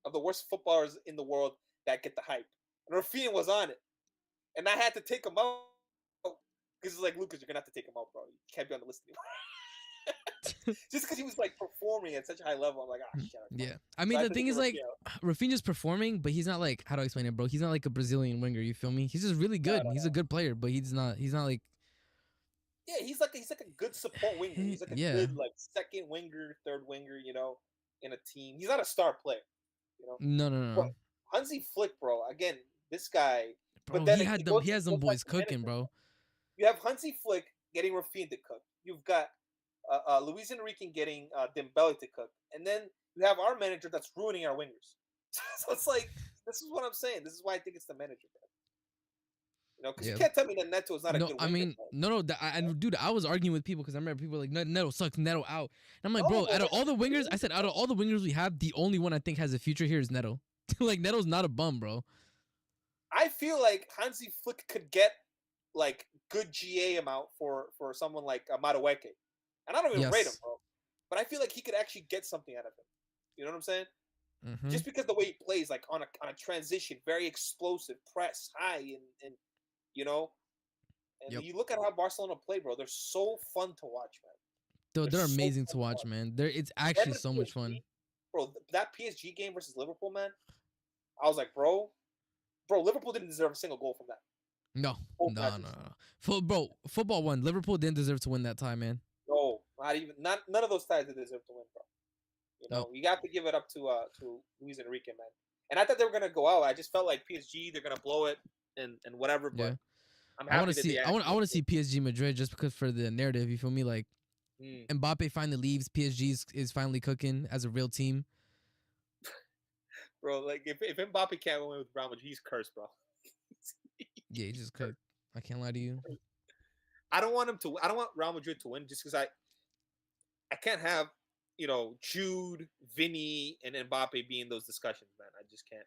of the worst footballers in the world that get the hype. And Rafinha was on it. And I had to take him out. Because it's like, Lucas, you're going to have to take him out, bro. You can't be on the list anymore. Just because he was like performing at such a high level, I'm like, shit. Yeah. I mean, the thing is, like, Rafinha's performing, but he's not like, how do I explain it, bro? He's not like a Brazilian winger, you feel me? He's just really good. He's a good player, but he's not like. Yeah, he's like a good support winger. He's like a good like second winger, third winger, you know, in a team. He's not a star player, you know. No. But Hansi Flick, bro. Again, this guy. Bro, but then he has them boys cooking, bro. You have Hansi Flick getting Rafinha to cook. You've got Luis Enrique getting Dembele to cook, and then you have our manager that's ruining our wingers. So it's like, this is what I'm saying. This is why I think it's the manager, man. You know, because you can't tell me that Neto is not a good winger. I mean, no. Dude, I was arguing with people because I remember people were like, Neto sucks, Neto out. And I'm like, bro, out of all the wingers, I said, out of all the wingers we have, the only one I think has a future here is Neto. Like, Neto's not a bum, bro. I feel like Hansi Flick could get like good GA amount for someone like Madueke. And I don't even rate him, bro. But I feel like he could actually get something out of him. You know what I'm saying? Mm-hmm. Just because the way he plays, like on a transition, very explosive, press high, and you know, And you look at how Barcelona play, bro. They're so fun to watch, man. They're So amazing fun to watch, man. It's actually so much fun. Bro, that PSG game versus Liverpool, man. I was like, bro, Liverpool didn't deserve a single goal from that. No. Football won. Liverpool didn't deserve to win that time, man. No, none of those ties did deserve to win, bro. You know, you got to give it up to Luis Enrique, man. And I thought they were gonna go out. I just felt like PSG, they're gonna blow it and whatever. But I'm happy I want to see PSG Madrid just because for the narrative. You feel me? Like Mbappe finally leaves. PSG is finally cooking as a real team. Bro, like if Mbappe can't win with Real Madrid, he's cursed, bro. Yeah, he just cooked. I can't lie to you. I don't want Real Madrid to win just because I can't have, Jude, Vinny, and Mbappe be in those discussions, man. I just can't.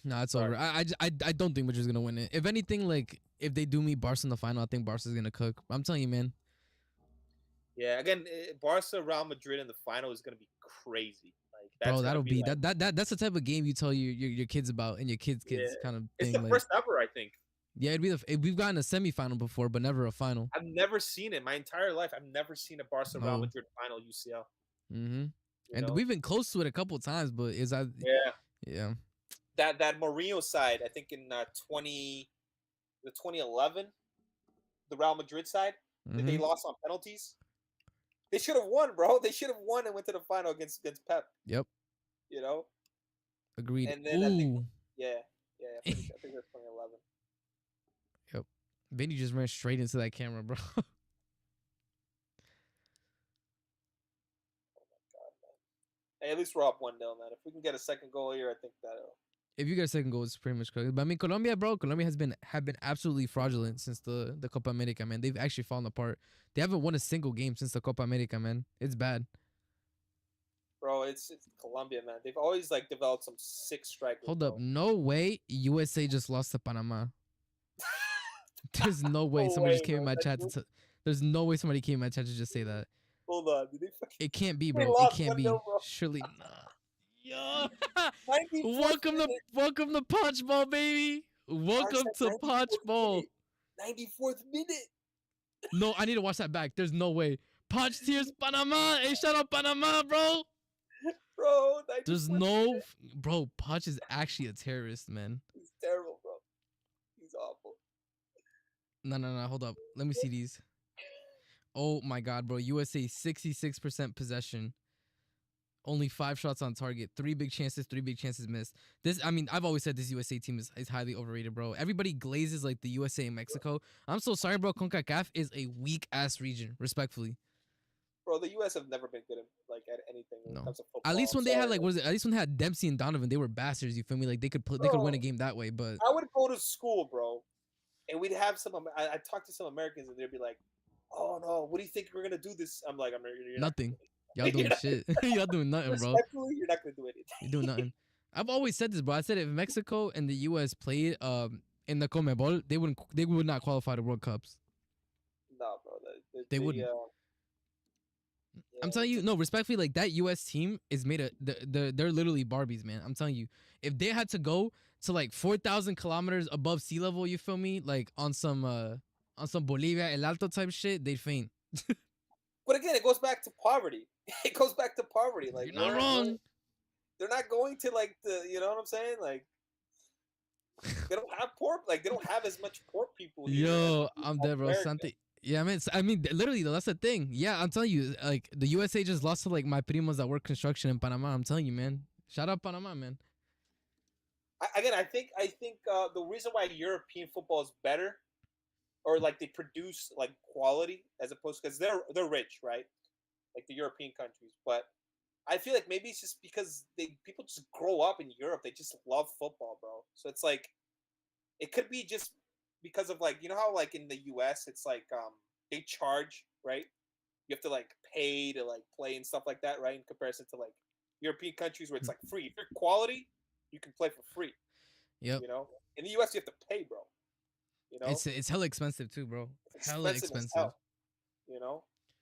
No, it's over. I don't think Madrid's gonna win it. If anything, like if they do meet Barca in the final, I think Barca's gonna cook. I'm telling you, man. Yeah, again, Barca Real Madrid in the final is gonna be crazy. Like bro, that'll be like, that's the type of game you tell your kids about and your kids kind of thing. It's the first ever, I think. Yeah, we've gotten a semifinal before, but never a final. I've never seen it my entire life. I've never seen a Barca Real Madrid final UCL. Mm-hmm. And we've been close to it a couple of times, but yeah. That Mourinho side, I think in 2011, the Real Madrid side, they lost on penalties. They should have won, bro. They should have won and went to the final against Pep. Yep. Agreed. And then I think, I think that's 2011. Yep. Vinny just ran straight into that camera, bro. Oh my god, man. Hey, at least we're up 1-0, man. If we can get a second goal here, I think that'll. If you get a second goal, it's pretty much correct. But I mean, Colombia have been absolutely fraudulent since the Copa America, man. They've actually fallen apart. They haven't won a single game since the Copa America, man. It's bad. Bro, it's Colombia, man. They've always like developed some sick strikers. Hold up, no way. USA just lost to Panama. There's no way somebody just came in my chat. There's no way somebody came in my chat to just say that. Hold on, did they fucking? It can't be, bro. It can't be. Surely not. Yo, welcome to Punch Bowl, baby. Welcome to Punch Bowl. 94th minute. No, I need to watch that back. There's no way. Punch Tears Panama. Hey, shout out Panama, bro. Bro, there's no bro. Punch is actually a terrorist, man. He's terrible, bro. He's awful. No. Hold up. Let me see these. Oh my god, bro. USA 66% possession. Only 5 shots on target. 3 big chances missed. I've always said this USA team is highly overrated, bro. Everybody glazes like the USA and Mexico. I'm so sorry, bro. CONCACAF is a weak-ass region, respectfully. Bro, the US have never been good at anything when it comes to football. At least when they had at least when they had Dempsey and Donovan, they were bastards, you feel me? Like they could win a game that way, but I would go to school, bro, and we'd have I talk to some Americans and they'd be like, "Oh no, what do you think we're going to do this?" I'm like, "You're nothing." Y'all doing shit. Y'all doing nothing, bro. You're not gonna do anything. You're doing nothing. I've always said this, bro. I said if Mexico and the US played in the CONMEBOL, they would not qualify to World Cups. No, bro. They wouldn't. I'm telling you, no, respectfully, like that US team is made they're literally Barbies, man. I'm telling you. If they had to go to like 4,000 kilometers above sea level, you feel me? Like on some Bolivia El Alto type shit, they'd faint. But again, it goes back to poverty. It goes back to poverty. Like you're not wrong. They're not going to like you know what I'm saying? Like they don't have poor, like they don't have as much poor people. Yo, I'm dead, bro. Something. Yeah, I mean, literally, though, that's the thing. Yeah, I'm telling you, like the USA just lost to like my primos that work construction in Panama. I'm telling you, man. Shout out Panama, man. I think the reason why European football is better, or like they produce like quality as opposed because they're rich, right? Like the European countries, but I feel like maybe it's just because people just grow up in Europe. They just love football, bro. So it's like it could be just because of like how like in the US it's like they charge, right? You have to like pay to like play and stuff like that, right? In comparison to like European countries where it's like free. If you're quality, you can play for free. Yep. In the US you have to pay, bro. It's hella expensive too, bro. Hella expensive. Hell,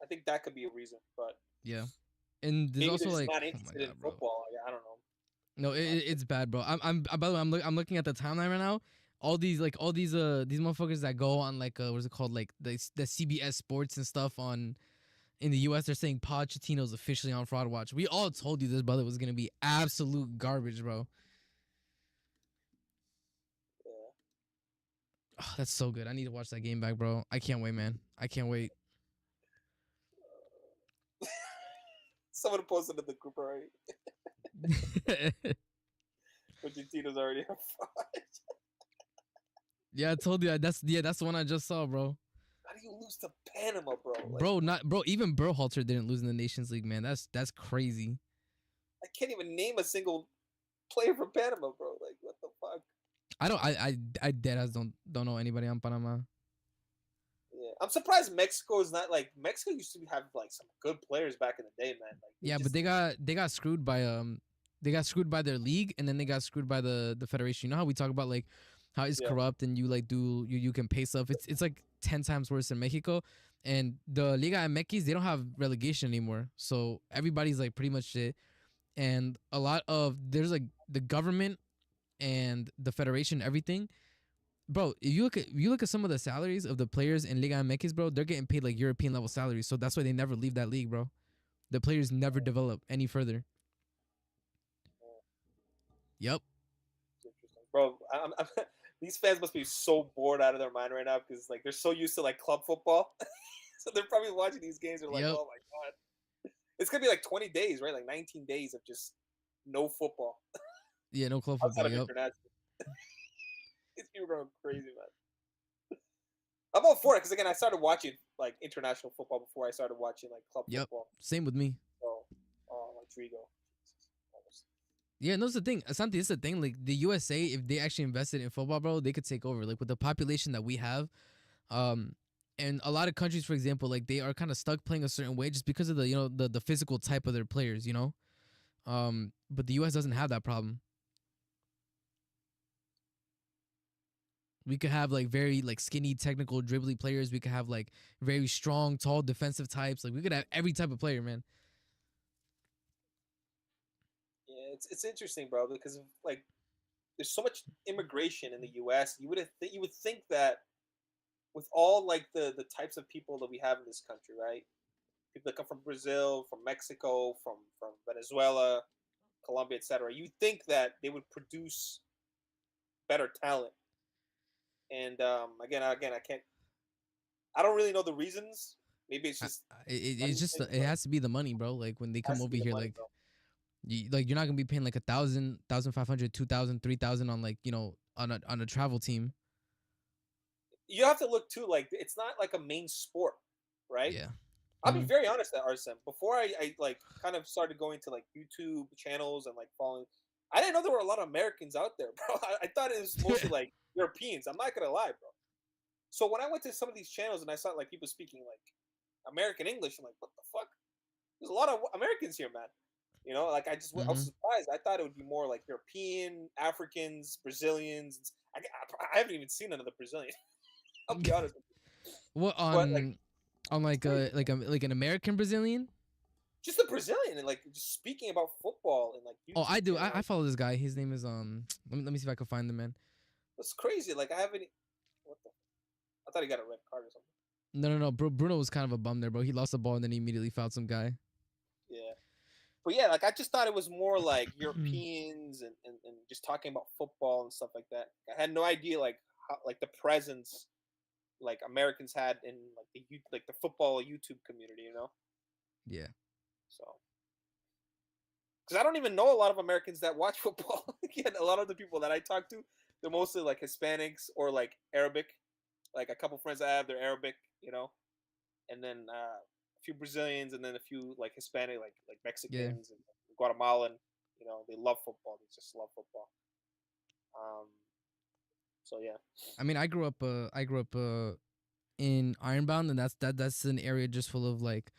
I think that could be a reason, but yeah. And there's also like not interested in football. I don't know. No, it's bad, bro. By the way, I'm looking at the timeline right now. These motherfuckers that go on like what's it called, like the CBS Sports and stuff on in the US, they're saying Pochettino's officially on fraud watch. We all told you this brother was gonna be absolute garbage, bro. Yeah. Oh, that's so good. I need to watch that game back, bro. I can't wait, man. I can't wait. Someone posted in the group already. Argentina's already on fraud. Yeah, I told you. That's the one I just saw, bro. How do you lose to Panama, bro? Like, Bro. Even Berhalter didn't lose in the Nations League, man. That's crazy. I can't even name a single player from Panama, bro. Like, what the fuck? I deadass don't know anybody on Panama. Yeah, I'm surprised Mexico is not like Mexico used to have like some good players back in the day, man. Like, Yeah, but they got screwed by their league, and then they got screwed by the federation. You know how we talk about like how it's corrupt and you like you can pay stuff. It's like 10 times worse than Mexico, and the Liga MX, they don't have relegation anymore, so everybody's like pretty much shit. And a lot of there's like the government and the federation, everything. Bro, if you look at some of the salaries of the players in Liga MX, bro, they're getting paid like European level salaries. So that's why they never leave that league, bro. The players never develop any further. Yep. Interesting, bro. These fans must be so bored out of their mind right now because like they're so used to like club football, so they're probably watching these games. And they're like, oh my god, it's gonna be like 20 days, right? Like 19 days of just no football. Yeah, no club football. Yep. These people are going crazy, man. I'm all for it because again, I started watching like international football before I started watching like club football. Same with me. So, like Trigo. Yeah, no, it's the thing. Asante, it's the thing. Like the USA, if they actually invested in football, bro, they could take over. Like with the population that we have, and a lot of countries, for example, like they are kind of stuck playing a certain way just because of the the physical type of their players, but the US doesn't have that problem. We could have like very like skinny, technical, dribbly players. We could have like very strong, tall, defensive types. Like we could have every type of player, man. Yeah, it's interesting, bro, because of, like there's so much immigration in the U.S. You would think that with all like the types of people that we have in this country, right? People that come from Brazil, from Mexico, from Venezuela, Colombia, etc. You think that they would produce better talent, and again, I can't. I don't really know the reasons. Maybe it's just it's just it has to be the money, bro. Like when they come over here, money, like you're not gonna be paying like 1,000, 1,500, 2,000, 3,000 on like on a travel team. You have to look too. Like it's not like a main sport, right? Yeah. I'll be very honest at Arsene. Before I like kind of started going to like YouTube channels and like following, I didn't know there were a lot of Americans out there, bro. I thought it was mostly like Europeans. I'm not gonna lie, bro. So when I went to some of these channels and I saw like people speaking like American English, I'm like, what the fuck? There's a lot of Americans here, man. Like I was surprised. I thought it would be more like European, Africans, Brazilians. I haven't even seen another Brazilian. I'll be honest with you. What on like an American Brazilian? Just a Brazilian and like just speaking about football and like. YouTube I do. I follow this guy. His name is Let me see if I can find the man. That's crazy. Like I haven't. What the? I thought he got a red card or something. No. Bruno was kind of a bum there, bro. He lost the ball and then he immediately fouled some guy. Yeah. But yeah, like I just thought it was more like Europeans and just talking about football and stuff like that. I had no idea like how like the presence like Americans had in like the football YouTube community, Yeah. So, because I don't even know a lot of Americans that watch football. Again, a lot of the people that I talk to, they're mostly like Hispanics or like Arabic. Like a couple friends I have, they're Arabic, and then a few Brazilians, and then a few like Hispanic, like Mexicans and Guatemalan. They love football. They just love football. So yeah. I mean, I grew up in Ironbound, and that's an area just full of like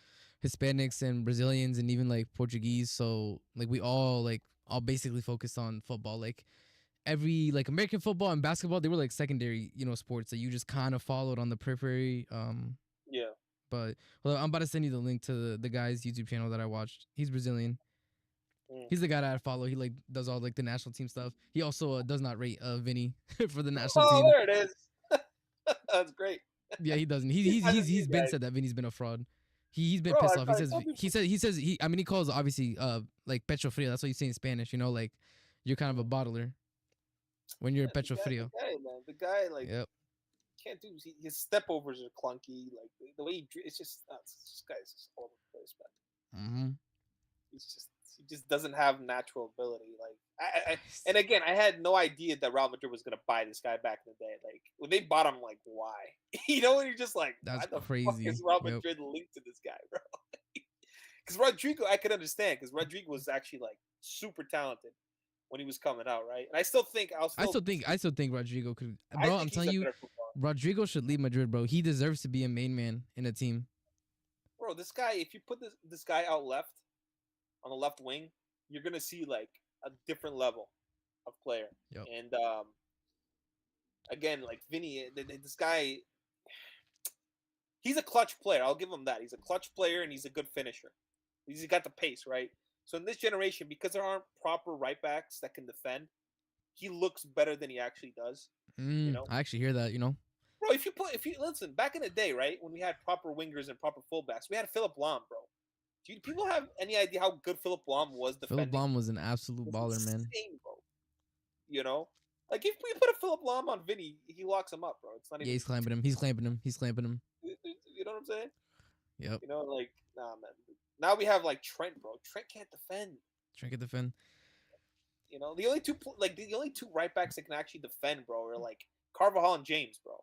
Hispanics and Brazilians and even like Portuguese. So like we all basically focused on football. Like every like American football and basketball, they were like secondary, sports that you just kind of followed on the periphery. Yeah. But I'm about to send you the link to the guy's YouTube channel that I watched. He's Brazilian. Mm. He's the guy that I follow. He like does all like the national team stuff. He also does not rate Vinny for the national Oh, team. there it is. That's great. Yeah, he doesn't. He's better than you He's been guys. said that Vinny's been a fraud. He's been Bro, pissed I off. probably told people. He says I mean he calls obviously like pecho frio. That's what you say in Spanish. You know, like you're kind of a bottler when you're Yeah, pecho frio. man. The guy, like, Yep. can't do. His step overs are clunky. Like the way it's just this guy's just all over the place, man. Mm-hmm. He just doesn't have natural ability. Like and again, I had no idea that Real Madrid was gonna buy this guy back in the day. Like when they bought him, like why? You know, and you're just like, That's why the crazy. fuck is Real Yep. Madrid linked to this guy, bro? Because Rodrigo, I could understand because Rodrigo was actually like super talented when he was coming out, right? And I still think I still think Rodrigo could. I Bro, think I'm he's telling a you, better footballer. Rodrigo should leave Madrid, bro. He deserves to be a main man in a team. Bro, this guy, if you put this guy out left on the left wing, you're gonna see like a different level of player. Yep. And again, like Vinny, this guy, he's a clutch player. I'll give him that. He's a clutch player and he's a good finisher. He's got the pace, right? So in this generation, because there aren't proper right backs that can defend, he looks better than he actually does. You know, I actually hear that. You know, bro. If you listen, back in the day, right, when we had proper wingers and proper fullbacks, we had Philip Lahm, bro. Do people have any idea how good Philip Lahm was defending? Philip Lahm was an absolute baller, insane, man. bro. You know, like if we put a Philip Lahm on Vinny, he locks him up, bro. It's not even. Yeah, he's clamping him. He's clamping him. He's clamping him. You know what I'm saying? Yep. You know, like nah, man. Now we have like Trent, bro. Trent can't defend. Trent can defend. You know, the only two right backs that can actually defend, bro, are like Carvajal and James, bro.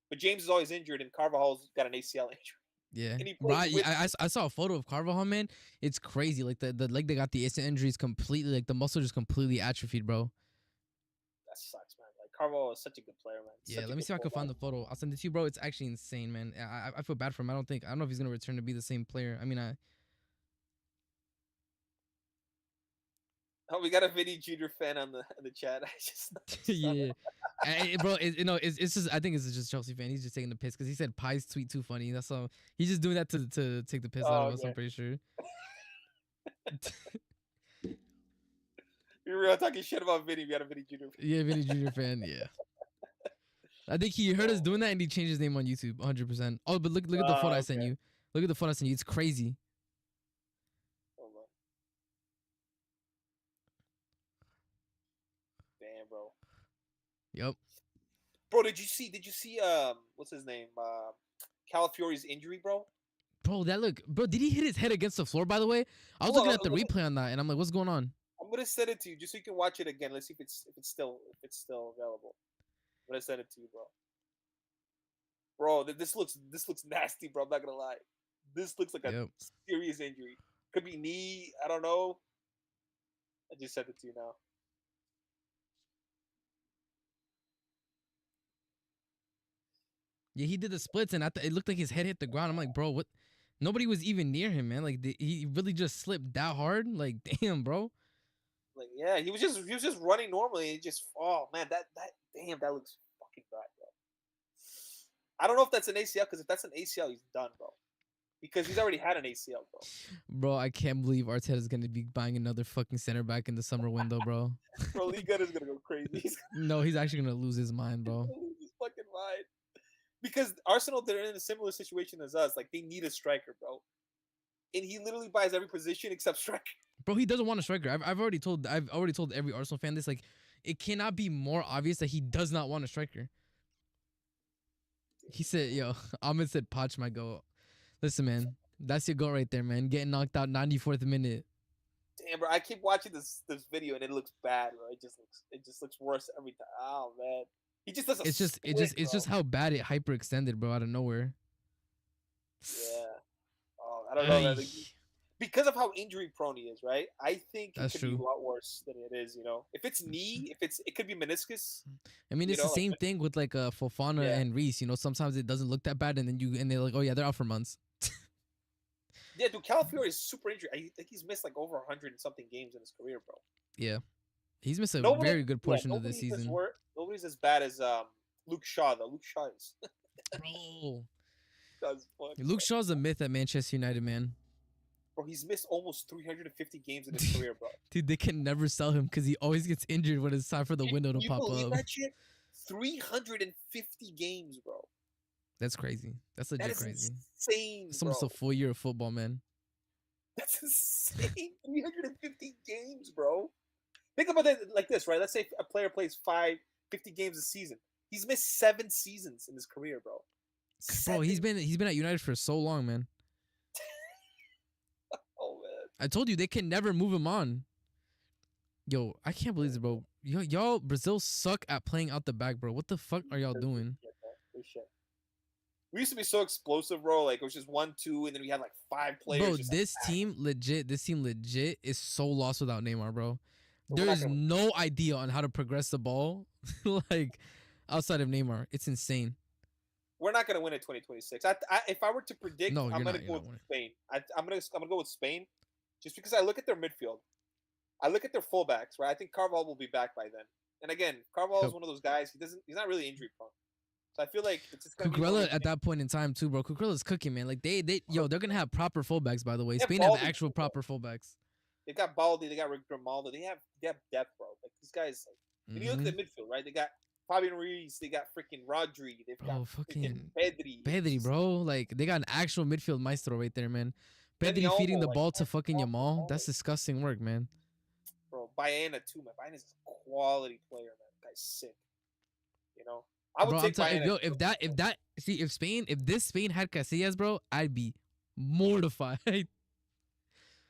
But James is always injured, and Carvajal's got an ACL injury. Yeah, And he right. with, I saw a photo of Carvajal, man. It's crazy. Like the leg that got the ACL injuries completely, like the muscle just completely atrophied, bro. That sucks, man. Like Carvajal is such a good player, man. Yeah, let me see if I can find the photo. I'll send it to you, bro. It's actually insane, man. I feel bad for him. I don't know if he's gonna return to be the same player. I mean, Oh, we got a Vinny Jr. fan on the chat. I just yeah, bro. It's just I think it's just Chelsea fan. He's just taking the piss because he said Pie's tweet too funny. That's all. He's just doing that to take the piss out of us. I'm pretty sure. We were talking shit about Vinny. We got a Vinny Jr. fan. Yeah, Vinny Jr. fan. Yeah. I think he heard us doing that and he changed his name on YouTube 100%. Oh, but look at the photo I sent you. Look at the photo I sent you. It's crazy. Hold on. Damn, bro. Yep. Bro, did you see what's his name? Calafiori's injury, bro? Bro, bro, did he hit his head against the floor, by the way? I was looking at the replay on that and I'm like, what's going on? I'm gonna send it to you just so you can watch it again. Let's see if it's still available. I'm gonna send it to you, bro. Bro, this looks nasty, bro. I'm not gonna lie. This looks like a serious injury. Could be knee. I don't know. I just sent it to you now. Yeah, he did the splits and it looked like his head hit the ground. I'm like, bro, what? Nobody was even near him, man. Like he really just slipped that hard. Like, damn, bro. Like, yeah, he was just running normally. And just man, that looks fucking bad, bro. I don't know if that's an ACL because if that's an ACL, he's done, bro. Because he's already had an ACL, bro. Bro, I can't believe Arteta's gonna be buying another fucking center back in the summer window, bro. Bro, Liga is gonna go crazy. No, he's actually gonna lose his mind, bro. Lose his fucking mind. Because Arsenal, they're in a similar situation as us. Like they need a striker, bro. And he literally buys every position except striker. Bro, he doesn't want a striker. I've already told every Arsenal fan this. Like, it cannot be more obvious that he does not want a striker. He said, "Yo, Ahmed said Poch might go." Listen, man, that's your goal right there, man. Getting knocked out 94th minute. Damn, bro, I keep watching this video and it looks bad, bro. It just looks worse every time. Oh man, he just doesn't. It's just how bad it hyperextended, bro, out of nowhere. Yeah. Oh, I don't know. That. Because of how injury prone he is, right? I think it could be a lot worse than it is. You know, if it's knee, it could be meniscus. I mean, it's the same thing with like Fofana and Reese. You know, sometimes it doesn't look that bad, and then they're like, oh yeah, they're out for months. Yeah, dude, Calafiori is super injured. I think he's missed like over 100 and something games in his career, bro. Yeah, he's missed a very good portion of the season. Nobody's as bad as Luke Shaw, though. Luke Shaw is. Bro, Luke Shaw's a myth at Manchester United, man. Bro, he's missed almost 350 games in his career, bro. Dude, they can never sell him because he always gets injured when it's time for the window to You pop believe up. that shit? 350 games, bro. That's crazy. That's That legit is crazy. insane, It's bro. almost a full year of football, man. That's insane. 350 games, bro. Think about it like this, right? Let's say a player plays 50 games a season. He's missed 7 seasons in his career, bro. Bro, he's been at United for so long, man. Oh man. I told you they can never move him on. Yo, I can't believe this, bro. Y'all Brazil suck at playing out the back, bro. What the fuck are y'all doing? We used to be so explosive, bro. Like it was just 1-2, and then we had like 5 players. Bro, just this team legit is so lost without Neymar, bro. But There we're not is gonna win. no idea on how to progress the ball, like outside of Neymar. It's insane. We're not gonna win in 2026. If I were to predict, No, I'm you're gonna not go with winning. Spain. I'm gonna go with Spain, just because I look at their midfield. I look at their fullbacks, right? I think Carvalho will be back by then. And again, Carvalho is one of those guys. He's not really injury prone. So I feel like it's just gonna be Cucurella at that point in time too, bro. Cucurella's cooking, man. Like they're gonna have proper fullbacks, by the way. They have Spain have Baldy actual too, bro. proper fullbacks. They got Baldi, they got Grimaldo, they have depth, bro. Like these guys. Like, and you look at the midfield, right? They got Fabian Ruiz, they got freaking Rodri, they've got Bro, fucking Pedri. Pedri, bro. Like they got an actual midfield maestro right there, man. Pedri Olmo, feeding the like, ball to fucking awesome Yamal. ball. That's disgusting work, man. Bro, Baena too, man. Baena's a quality player, man. That guy's sick. You know, I would Bro, take I'm Baena. if this Spain had Casillas, bro, I'd be mortified.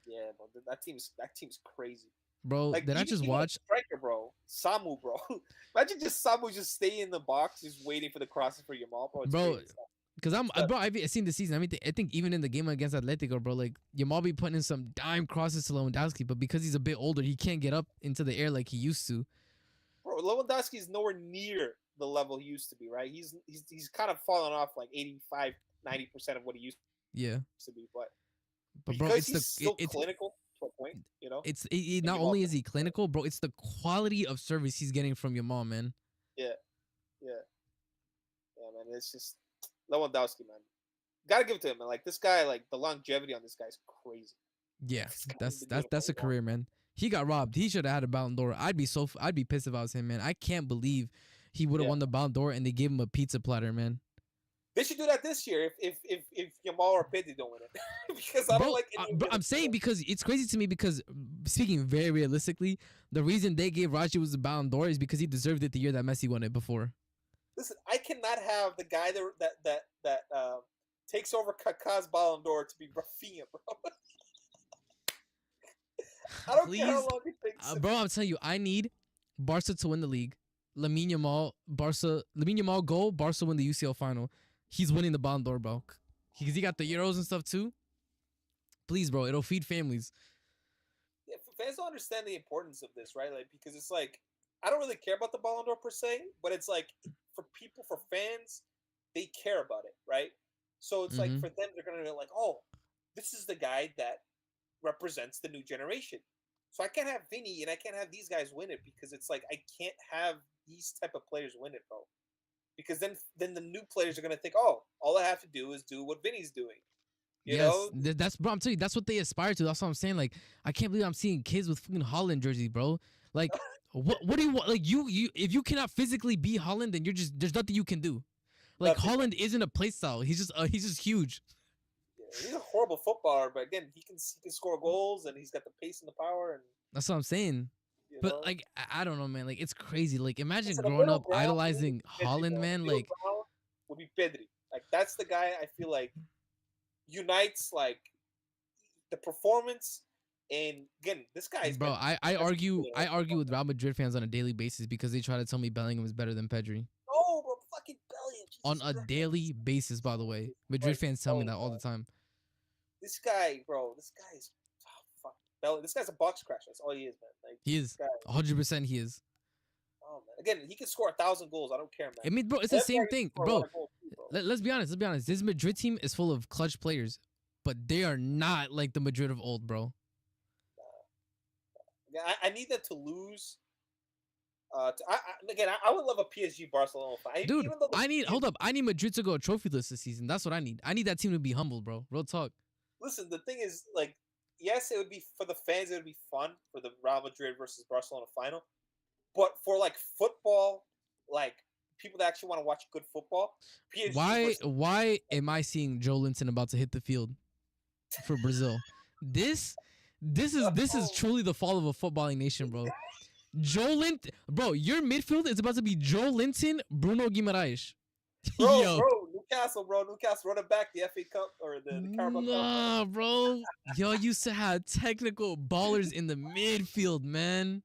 Yeah, bro, that team's crazy. Bro, Like, did I just watch? striker, bro? Samu, bro. Imagine just Samu just stay in the box, just waiting for the crosses for Yamal, bro. It's Bro, crazy stuff. Because I've seen the season. I mean, I think even in the game against Atletico, bro, like Yamal be putting in some dime crosses to Lewandowski, but because he's a bit older, he can't get up into the air like he used to. Bro, Lewandowski is nowhere near the level he used to be, right? He's kind of fallen off like 85, 90% of what he used Yeah, to be, but bro, because he's still clinical to a point, you know. Not only is he clinical, bro, it's the quality of service he's getting from Yamal, man. Yeah, man. It's just Lewandowski, man. Gotta give it to him, man. Like this guy, like the longevity on this guy is crazy. Yeah, This guy's been doing it that's for a career, man. He got robbed. He should have had a Ballon d'Or. I'd be pissed if I was him, man. I can't believe he would have won the Ballon d'Or and they gave him a pizza platter, man. They should do that this year if Yamal or Pedri don't win it, because I don't like. Bro, I'm saying because it's crazy to me because speaking very realistically, the reason they gave Raji was the Ballon d'Or is because he deserved it the year that Messi won it before. Listen, I cannot have the guy that takes over Kaká's Ballon d'Or to be Rafinha, bro. I don't care how long it takes. Bro, I'm telling you, I need Barca to win the league. Lamine Yamal goal, Barca win the UCL final. He's winning the Ballon d'Or, bro. Because he got the Euros and stuff too. Please, bro, it'll feed families. Yeah, fans don't understand the importance of this, right? Like, because it's like, I don't really care about the Ballon d'Or per se, but it's like, for fans, they care about it, right? So it's like, for them, they're going to be like, oh, this is the guy that represents the new generation. So I can't have Vinny and I can't have these guys win it because it's like, I can't have these type of players win it, bro. Because then the new players are going to think, oh, all I have to do is do what Vinny's doing. You know? That's, bro, I'm telling you, that's what they aspire to. That's what I'm saying. Like, I can't believe I'm seeing kids with fucking Holland jerseys, bro. Like, what do you want? Like, you if you cannot physically be Holland, then there's nothing you can do. Like, nothing. Holland isn't a play style. He's just huge. Yeah, he's a horrible footballer, but again, he can score goals and he's got the pace and the power. And that's what I'm saying. But know? Like, I don't know, man. Like, it's crazy. Like, imagine growing up idolizing Holland, man. Like, would be Pedri. Like, that's the guy I feel like unites like the performance. And again, this guy, bro. I argue with Real Madrid fans on a daily basis because they try to tell me Bellingham is better than Pedri. No, bro, fucking Bellingham. On a daily basis, by the way, Madrid fans tell me that all the time. This guy, bro. This guy is fuck. Bellingham. This guy's a box crash. That's all he is, man. Like, he is 100%. He is. Oh man. Again, he can score 1,000 goals. I don't care, man. I mean, bro, it's the same thing, bro. Let's be honest. This Madrid team is full of clutch players, but they are not like the Madrid of old, bro. I need them to lose. I would love a PSG Barcelona fight. Dude, I need Madrid to go trophyless this season. That's what I need. I need that team to be humble, bro. Real talk. Listen, the thing is, like, yes, it would be for the fans. It would be fun for the Real Madrid versus Barcelona final. But for like football, like people that actually want to watch good football, PSG Why versus why am I seeing Joe Linton about to hit the field for Brazil? This this is oh, truly the fall of a footballing nation, bro. Joe Linton, bro, your midfield is about to be Joe Linton, Bruno Guimaraes. Yo, Newcastle running back the FA Cup or the Carabao Cup. nah, bro. Y'all used to have technical ballers in the midfield, man.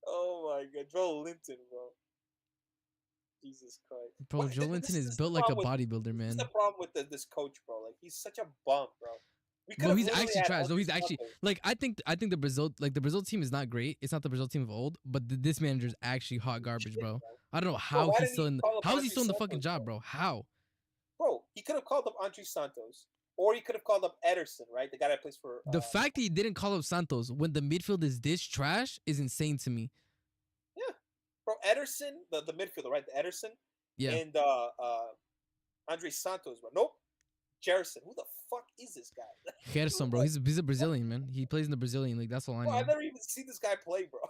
Oh my God, Joel Linton, bro. Jesus Christ. Bro, Joe Linton is This is the built like a problem with bodybuilder, this is the man. problem with this coach, bro. Like he's such a bum, bro. We could Bro, have he's literally actually had trash. No, Andre he's actually Santos. like I think the Brazil team is not great. It's not the Brazil team of old, but this manager's actually hot garbage, Shit, bro. bro. I don't know Bro, how why he's didn't still he in. call up How is he Andre still in the fucking Santos, job, bro? bro? How? Bro, he could have called up Andre Santos, or he could have called up Ederson, right? The guy that plays for. The fact that he didn't call up Santos when the midfield is this trash is insane to me. Yeah, bro, Ederson, the midfielder, right? The Ederson Yeah, and Andre Santos, bro. Nope, Jerison. Who the fuck is this guy? Gerson, bro. He's a Brazilian, man. He plays in the Brazilian league. That's all I Bro, know. I've never even seen this guy play, bro.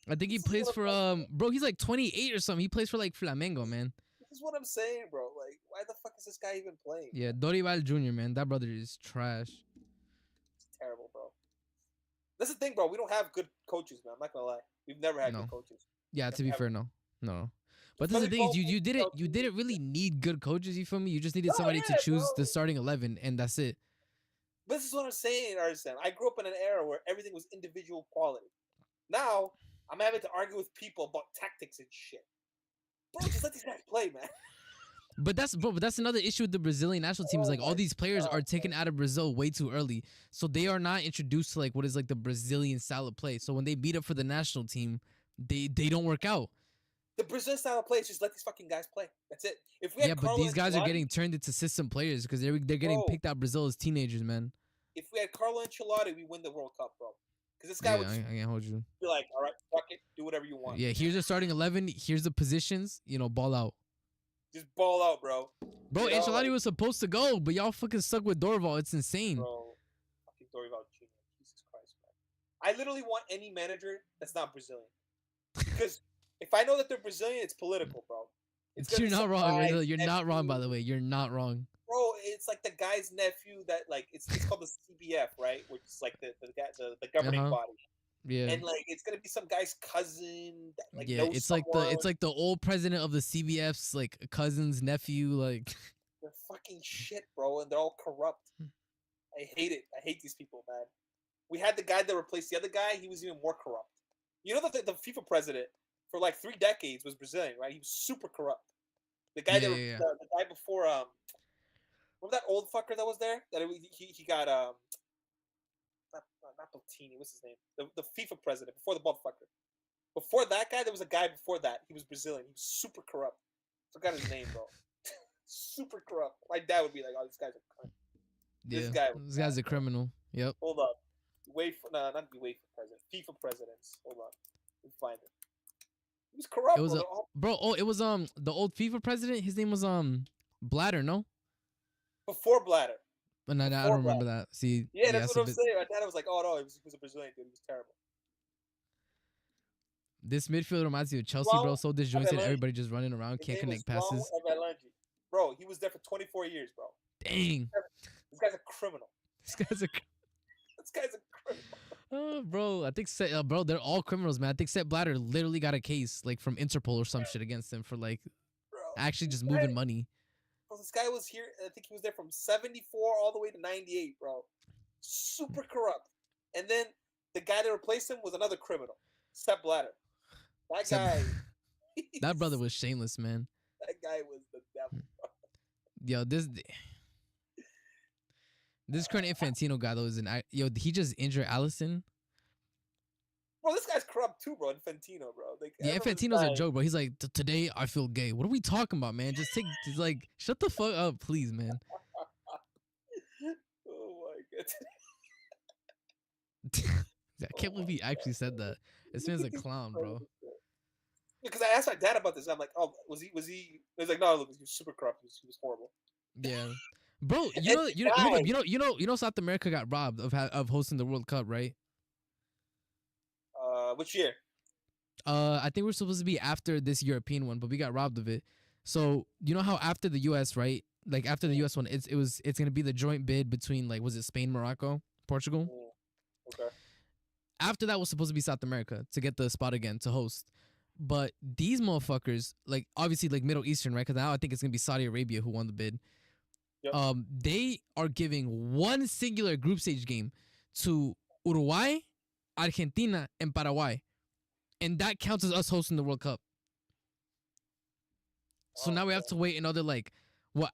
I think he This is plays what for I'm bro. He's like 28 or something. He plays for like Flamengo, man. This is what I'm saying, bro. Like, why the fuck is this guy even playing? Yeah, Dorival Jr., man. That brother is trash. It's terrible, bro. That's the thing, bro. We don't have good coaches, man. I'm not gonna lie. We've never had No. good coaches. Yeah, to be Ever. fair, no. But It's this is the thing is funny, you didn't really need good coaches. You feel me? You just needed No, somebody to yeah, choose the bro. starting 11, and that's it. This is what I'm saying, Arsene. I grew up in an era where everything was individual quality. Now I'm having to argue with people about tactics and shit. Bro, just let these guys play, man. But that's another issue with the Brazilian national team is Oh like all my these players God, are taken out of Brazil way too early, so they are not introduced to like what is like the Brazilian style of play. So when they beat up for the national team, they don't work out. The Brazilian style of play is just let these fucking guys play. That's it. If we had Yeah, but Carlo these guys are Ancelotti, getting turned into system players because they're getting bro, picked out Brazil as teenagers, man. if we had Carlo Ancelotti, we win the World Cup, bro. Because this guy Yeah, would I can't hold you. be like, all right, fuck it, do whatever you want. Yeah, here's the starting 11. Here's the positions. Ball out. Just ball out, bro. Bro, You know, Ancelotti like, was supposed to go, but y'all fucking stuck with Dorval. It's insane. bro, fucking Dorival Jr. Jesus Christ, man. I literally want any manager that's not Brazilian. Because if I know that they're Brazilian, it's political, bro. It's gonna You're be not some wrong. guy's You're not wrong, by nephew. the way. You're not wrong. Bro, it's like the guy's nephew that like it's called the CBF, right? Which is like the governing Uh-huh. body. Yeah. And like it's gonna be some guy's cousin that like Yeah, knows someone. it's like the old president of the CBF's like cousin's nephew, like They're fucking shit, bro, and they're all corrupt. I hate it. I hate these people, man. We had the guy that replaced the other guy. He was even more corrupt. You know that the FIFA president for like 3 decades was Brazilian, right? He was super corrupt. The guy yeah. the guy before remember that old fucker that was there? That he got not Platini. What's his name? The FIFA president before the bald fucker. Before that guy, there was a guy before that. He was Brazilian. He was super corrupt. Forgot his name, bro. Super corrupt. My dad would be like, "Oh, this guy's a cunt." Yeah. This guy's a criminal. Yep. Hold up. Not the UEFA president. FIFA presidents. Hold on. We find it. He was corrupt. It was bro. it was the old FIFA president. His name was Blatter, no? Before Blatter. But I don't remember that. See, Yeah, that's what I'm bit... saying. My dad was like, "Oh no, he was a Brazilian dude. He was terrible." This midfield reminds me of Chelsea, bro. So disjointed, everybody just running around, can't connect passes. Bro, he was there for 24 years, bro. Dang. This guy's a criminal. This guy's a criminal. Oh, bro, I think bro, they're all criminals, man. I think Sepp Blatter literally got a case like from Interpol or some shit against him for like actually just moving money. Bro, this guy was here. I think he was there from 74 all the way to 98, bro. Super corrupt. And then the guy that replaced him was another criminal, Sepp Blatter. That guy. That brother was shameless, man. That guy was the devil. Yo, this current Infantino guy though is he just injured Allison. Bro, this guy's corrupt too, bro. Infantino, bro. Like, yeah, Infantino's a joke, bro. He's like, today I feel gay. What are we talking about, man? Just shut the fuck up, please, man. Oh my god. I can't believe he actually said that. This man's a clown, bro. Because I asked my dad about this. I'm like, oh, was he? He was like, no, look, he was super corrupt. He was horrible. Yeah. Bro, And the guy, South America got robbed of hosting the World Cup, right? which year? I think we're supposed to be after this European one, but we got robbed of it. So you know how after the U.S. right, like after the Mm, U.S. one, it's gonna be the joint bid between like was it Spain, Morocco, Portugal. mm, okay. After that was supposed to be South America to get the spot again to host. But these motherfuckers, like obviously like Middle Eastern, right? Because now I think it's gonna be Saudi Arabia who won the bid. Yep. They are giving one singular group stage game to Uruguay, Argentina, and Paraguay, and that counts as us hosting the World Cup. So Oh, now we have to wait another like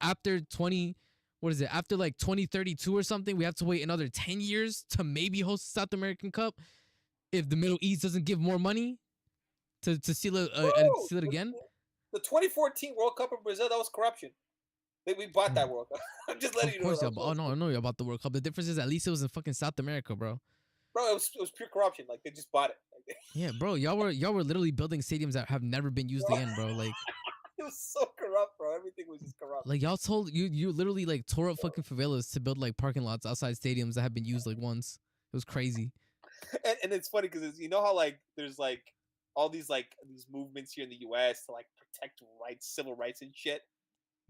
after 20, what is it, after like 2032 or something, we have to wait another 10 years to maybe host the South American Cup if the Middle East doesn't give more money to bro, seal it again. the 2014 World Cup in Brazil, that was corruption. We bought that World Cup. I'm just letting Of you know. course, yeah. Oh no, I know about the World Cup. The difference is at least it was in fucking South America, bro. Bro, it was pure corruption. Like they just bought it. Like, Yeah, bro. Y'all were literally building stadiums that have never been used bro, again, bro. it was so corrupt, bro. Everything was just corrupt. Like y'all told you literally like tore up fucking favelas to build like parking lots outside stadiums that have been used like once. It was crazy. And it's funny because you know how like there's like all these movements here in the U.S. to like protect rights, civil rights and shit.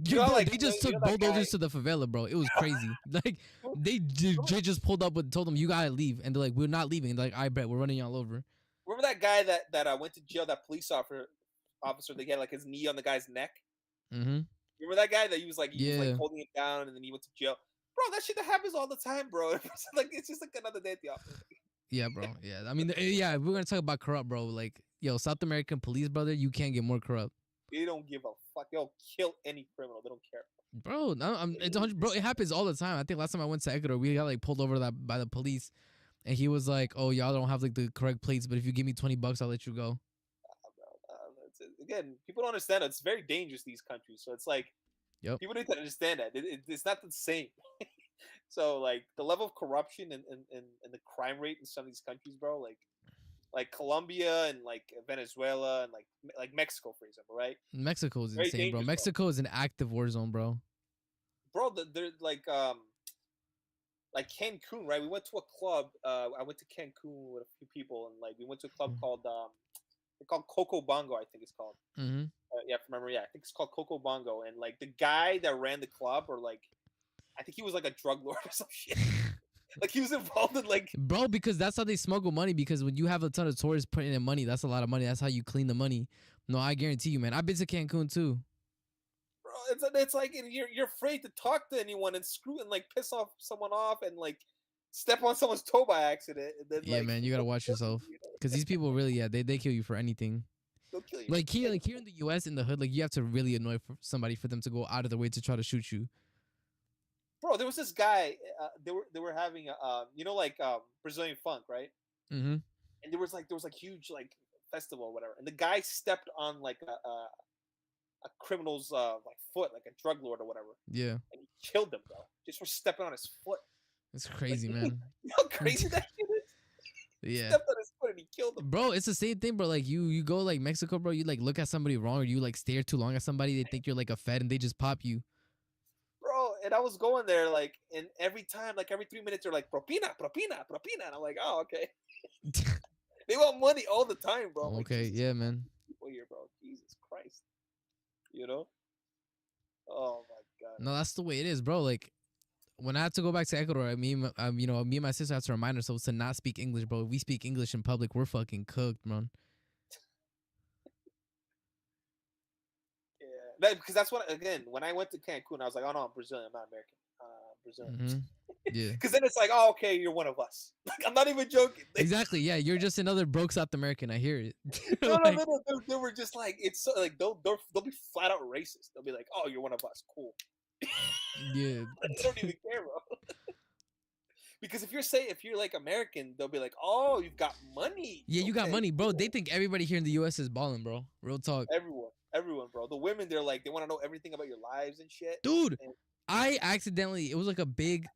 You know, Bro, like they just took that guy. bulldozers to the favela, bro. It was crazy. Like they just pulled up and told them you gotta leave, and they're like, we're not leaving. And they're like, I bet we're running y'all over. Remember that guy that went to jail? That police officer. They had like his knee on the guy's neck. Mm-hmm. Remember that guy that he was like Yeah. holding him down, and then he went to jail. Bro, that shit that happens all the time, bro. It's just like another day at the office. Yeah, bro. Yeah. I mean, yeah, we're gonna talk about corrupt, bro. Like, yo, South American police, brother, you can't get more corrupt. They don't give a fuck. They'll kill any criminal. They don't care. Bro, it's 100, bro. It happens all the time. I think last time I went to Ecuador, we got like pulled over by the police, and he was like, "Oh, y'all don't have like the correct plates, but if you give me $20, I'll let you go." Again, people don't understand that it's very dangerous these countries. So it's like, Yep. people need to understand that it's not the same. So like the level of corruption and the crime rate in some of these countries, bro, like Colombia and like Venezuela and like Mexico, for example, right? Mexico is Very insane, bro. dangerous, Mexico is an active war zone, bro. bro. They're like Cancun, right? We went to a club. I went to Cancun with a few people, and like we went to a club called they're called Coco Bongo, I think it's called. Mm-hmm. Yeah, remember? Yeah, I think it's called Coco Bongo, and like the guy that ran the club, or like, I think he was like a drug lord or some shit. Like he was involved in like, Bro, because that's how they smuggle money. Because when you have a ton of tourists putting in money, that's a lot of money. That's how you clean the money. No, I guarantee you, man. I've been to Cancun too. bro, it's like you're afraid to talk to anyone and screw and like piss off someone off and like step on someone's toe by accident. And then, Yeah, like, man, you gotta watch yourself. Because these people really, yeah, they kill you for anything. they'll kill you. Like here in the U.S. in the hood, like you have to really annoy somebody for them to go out of their way to try to shoot you. Bro, there was this guy. They were having Brazilian funk, right? Mm-hmm. And there was like huge like festival or whatever, and the guy stepped on like a criminal's like foot, like a drug lord or whatever, Yeah, and he killed him, bro, just for stepping on his foot. it's crazy, Like, man. you know how crazy that shit is? He Yeah, stepped on his foot and he killed him. bro, it's the same thing, bro. Like you go like Mexico, bro. You like look at somebody wrong, or you like stare too long at somebody. They think you're like a fed, and they just pop you. Bro, and I was going there like, and every time, like every 3 minutes, they're like propina, propina, propina, and I'm like, oh, okay. They want money all the time, bro. I'm like, Okay, Jesus yeah, Christ, man. people here, bro. Jesus Christ. You know? Oh my god. No, that's the way it is, bro. Like when I had to go back to Ecuador, me and my sister had to remind ourselves to not speak English, bro. If we speak English in public, we're fucking cooked, man. Yeah, because that's what, again, when I went to Cancun, I was like, oh no, I'm Brazilian, I'm not American. Brazilian. Mm-hmm. Yeah. Because then it's like, oh, okay, you're one of us. Like, I'm not even joking. Exactly. Yeah, you're just another broke South American. I hear it. No, Like, they were just like, it's so, like they'll be flat out racist. They'll be like, oh, you're one of us, cool. yeah. They don't even care, bro. Because if you're like American, they'll be like, oh, you've got money. Yeah, you got Okay, money, bro. cool. They think everybody here in the U.S. is balling, bro. Real talk. Everyone, bro. The women, they're like, they want to know everything about your lives and shit. Dude, And I accidentally, it was like a big,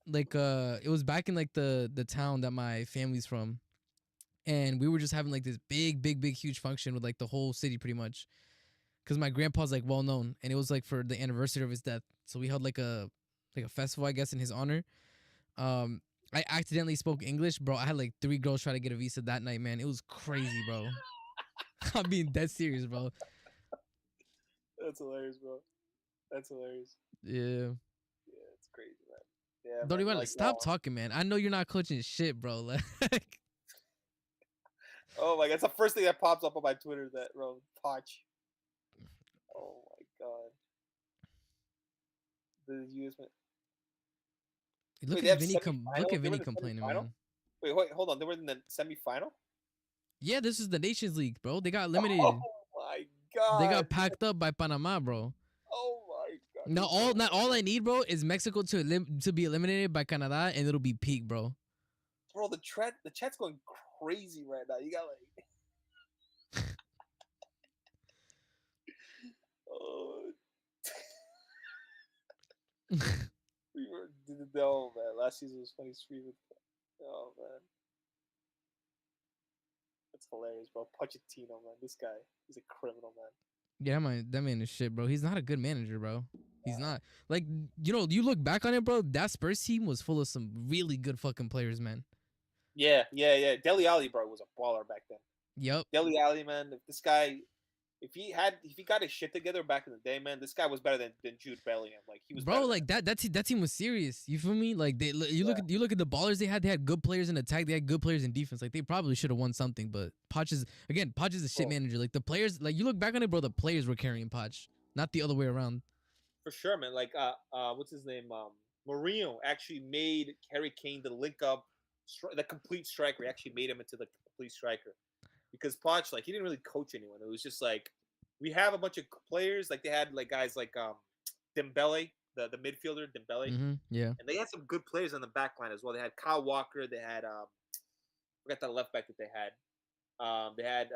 like, it was back in like the town that my family's from. And we were just having like this big, huge function with like the whole city pretty much. Because my grandpa's like well known. And it was like for the anniversary of his death. So we held like a like a festival, I guess, in his honor. I accidentally spoke English, bro. I had like 3 girls try to get a visa that night, man. It was crazy, bro. I'm being dead serious, bro. That's hilarious, bro. That's hilarious. Yeah. Yeah, it's crazy, man. Yeah, Don't man. even Like, stop talking, man. I know you're not coaching shit, bro. Like, oh my god, it's the first thing that pops up on my Twitter. That bro, Poch. Oh my god. The US man. look Wait, they at have Vinny look semifinal. at They were Vinny in the complaining, semifinal. man. Wait, hold on. They were in the semifinal. Yeah, this is the Nations League, bro. They got Oh eliminated. my They god. got packed up by Panama, bro. Oh my god. Not all I need, bro, is Mexico to be eliminated by Canada, and it'll be peak, bro. Bro, the chat's going crazy right now. You got like, oh, we were no man. Last season was funny street with, oh man, that's hilarious, bro. Pochettino, man, this guy, he's a criminal, man. Yeah, that man is shit, bro. He's not a good manager, bro. He's not. Like, you look back on it, bro. That Spurs team was full of some really good fucking players, man. Yeah. Dele Alli, bro, was a baller back then. Yep. Dele Alli, man. If this guy, if he got his shit together back in the day, man, this guy was better than Jude Bellingham. Like he was. Bro, like that team was serious. You feel me? Like you look at the ballers they had. They had good players in attack. They had good players in defense. Like they probably should have won something. But Poch is a shit manager. Like the players, like you look back on it, bro. The players were carrying Poch, not the other way around. For sure, man. Like what's his name? Mourinho actually made Harry Kane the link up, the complete striker. He actually made him into the complete striker because Poch, like he didn't really coach anyone. It was just like we have a bunch of players. Like they had like guys like Dembele, the midfielder Dembele, yeah, and they had some good players on the back line as well. They had Kyle Walker. They had forgot the left back that they had. They had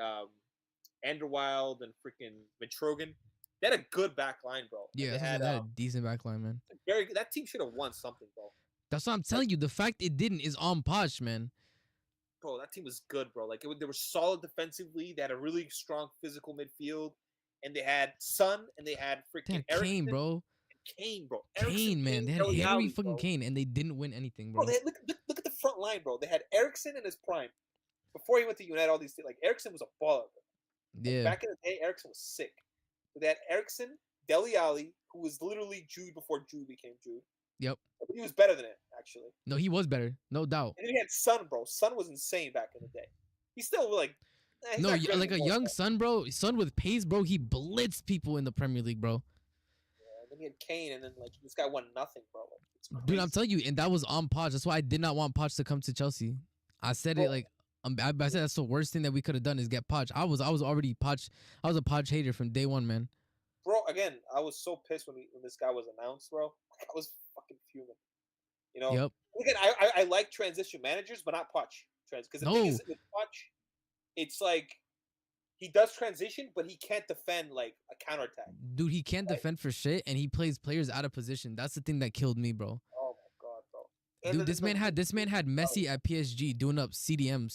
Anderwild and freaking Mitrogan. They had a good back line, bro. Yeah, they had a decent back line, man. That team should have won something, bro. That's what I'm telling you. The fact it didn't is on Poch, man. Bro, that team was good, bro. Like they were solid defensively. They had a really strong physical midfield, and they had Son and they had freaking Kane, bro. Kane, bro. Kane, man. They had Harry fucking Kane, and they didn't win anything, bro. Bro, look at the front line, bro. They had Eriksen in his prime before he went to United. All these things, like Eriksen was a baller. Bro. Yeah. Back in the day, Eriksen was sick. They had Eriksen, Dele Alli, who was literally Jude before Jude became Jude. Yep. But he was better than it, actually. No, he was better, no doubt. And then he had Son, bro. Son was insane back in the day. He's still like. No, like a young Son, bro. Son with pace, bro. He blitzed people in the Premier League, bro. Yeah, and then he had Kane, and then like this guy won nothing, bro. Like, dude, I'm telling you, and that was on Poch. That's why I did not want Poch to come to Chelsea. I said it like. I said that's the worst thing that we could have done is get Poch. I was already Poch. I was a Poch hater from day one, man. Bro, again, I was so pissed when this guy was announced, bro. I was fucking fuming. You know. Yep. Again, I like transition managers, but not Poch. Because the thing is with Poch, it's like he does transition, but he can't defend like a counterattack. Dude, he can't defend for shit, and he plays players out of position. That's the thing that killed me, bro. Oh my god, bro. Dude, this man had Messi at PSG doing up CDM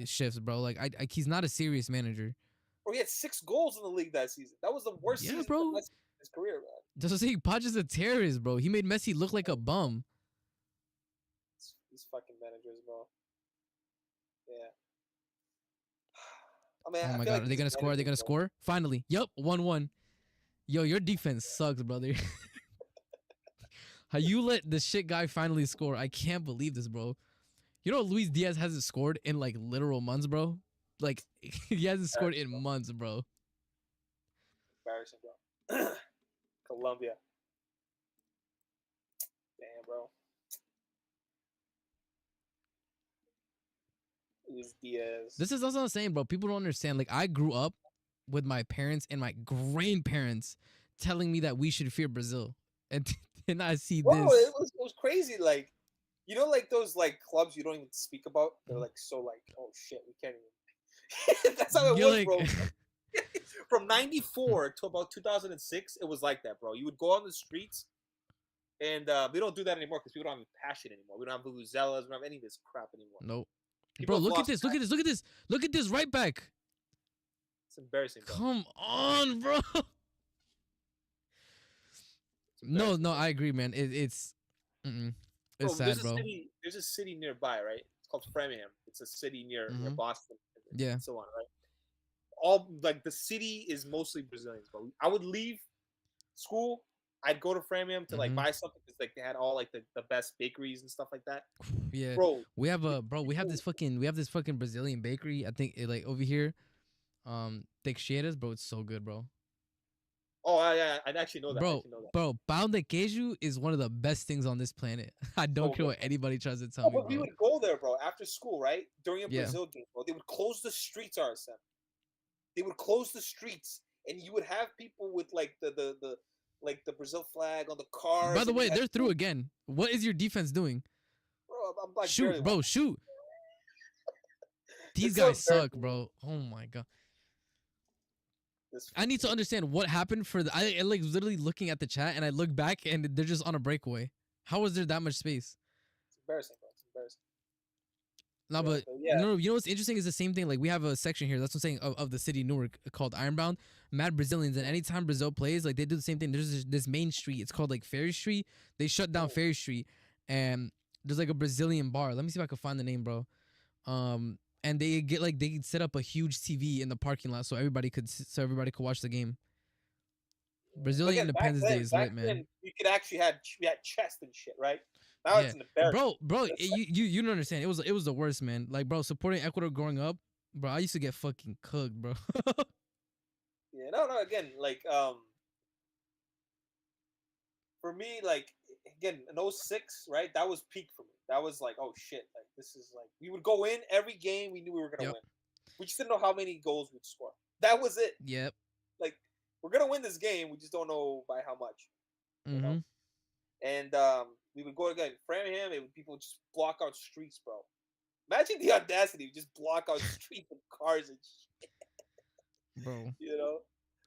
shifts, bro. Like he's not a serious manager. Bro, he had 6 goals in the league that season. That was the worst season bro. of Messi's his career, man. Just to say, Poch is a terrorist, bro. He made Messi look like a bum. These fucking managers, bro. Yeah. I mean, oh my god, are they gonna score? Are they gonna score? Finally. Yup, 1-1. Yo, your defense sucks, brother. How you let the shit guy finally score? I can't believe this, bro. You know Luis Diaz hasn't scored in like literal months, bro. Like he hasn't scored in months, bro. Embarrassing, bro. Colombia. Damn, bro. Luis Diaz. This is also the same, bro. People don't understand. Like I grew up with my parents and my grandparents telling me that we should fear Brazil, and then I see this. It was crazy. Like, you know, like those like clubs you don't even speak about. They're like so like, oh shit, we can't even. That's how it was, like... bro. From '94 to about 2006, it was like that, bro. You would go on the streets, and we don't do that anymore because people don't have passion anymore. We don't have vuvuzelas. We don't have any of this crap anymore. Nope. Bro, look at this. Look at this. Look at this. Look at this right back. It's embarrassing, bro. Come on, bro. No, I agree, man. It's Mm-mm. It's Bro, sad, bro. There's a city nearby, right? It's called Framingham. It's a city near Mm-hmm. Boston, Yeah. and so on, right? All like the city is mostly Brazilians, bro. I would leave school. I'd go to Framingham to like Mm-hmm. buy something because like they had all like the best bakeries and stuff like that. Yeah. Bro, We have the a bro. people. We have this fucking Brazilian bakery. I think like over here. Teixeiras, bro. It's so good, bro. Oh yeah, I actually know that. I Bro, actually know that. bro. Pão de queijo is one of the best things on this planet. I don't So care good. what anybody tries to tell Oh, me, but we bro. would go there, bro, after school, right? During a Yeah. Brazil game, bro. They would close the streets, RSM. They would close the streets, and you would have people with like the like the Brazil flag on the By cars, the and you way, had they're through again. What is your defense doing? bro. I'm like Shoot, barely bro. watching. Shoot. These It's so guys suck, embarrassing. bro. Oh my god. This I need to understand what happened for the. I like literally looking at the chat and I look back and they're just on a breakaway. How was there that much space? it's embarrassing, bro. It's embarrassing. No, but Yeah, you know what's interesting is the same thing. Like we have a section here. That's what I'm saying of the city Newark called Ironbound. Mad Brazilians, and anytime Brazil plays, like they do the same thing. There's this main street. It's called like Ferry Street. They shut down Ferry Street, and there's like a Brazilian bar. Let me see if I can find the name, bro. And they get like they set up a huge TV in the parking lot so everybody could watch the game. but Brazilian again, Independence Day is back lit, man. then, you could actually we had chest and shit, right? Now Yeah, it's an embarrassment. bro, you don't understand. It was the worst, man. Like, bro, supporting Ecuador growing up, bro, I used to get fucking cooked, bro. Yeah, no. Again, like for me, like again, in '06, right? That was peak for me. That was like, oh shit, like this is like we would go in every game. We knew we were gonna Yep. win. We just didn't know how many goals we'd score. That was it. Yep. Like we're gonna win this game. We just don't know by how much. You know. Mm-hmm. And we would go again. Framingham, people would just block out streets, bro. Imagine the audacity, just block out streets and cars and shit. Bro, You know,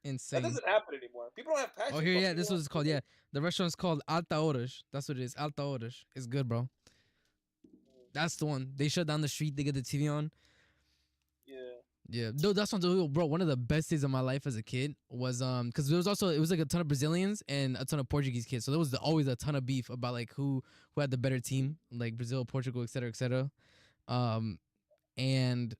that insane. doesn't happen anymore. People don't have passion. Oh, here, bro. yeah, People this don't was called. Yeah, the restaurant's called Alta Horas. That's what it is. Alta Horas. It's good, bro. That's the one. They shut down the street. They get the TV on. Yeah. Yeah, no, that's one, bro. One of the best days of my life as a kid was because there was also it was like a ton of Brazilians and a ton of Portuguese kids, so there was always a ton of beef about like who had the better team, like Brazil, Portugal, etc., etc. And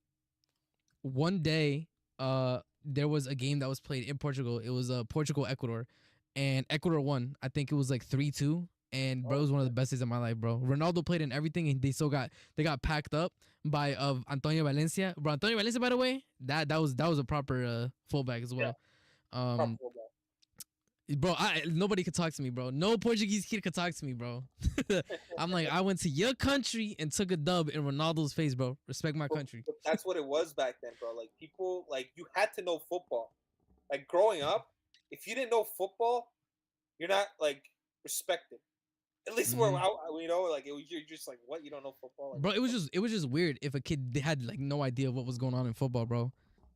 one day, there was a game that was played in Portugal. It was Portugal Ecuador, and Ecuador won. I think it was like 3-2. And bro, it was one of the best days of my life, bro. Ronaldo played in everything, and they got packed up by Antonio Valencia. Bro, Antonio Valencia, by the way, that was a proper fullback as well. Yeah. Bro, nobody could talk to me, bro. No Portuguese kid could talk to me, bro. I'm like, I went to your country and took a dub in Ronaldo's face, bro. Respect my country. But that's what it was back then, bro. Like people, like you had to know football. Like growing up, if you didn't know football, you're not like respected. At least where you know, like you're just like, what? You don't know football, like, Bro, it was just weird if a kid had like no idea what was going on in football, bro.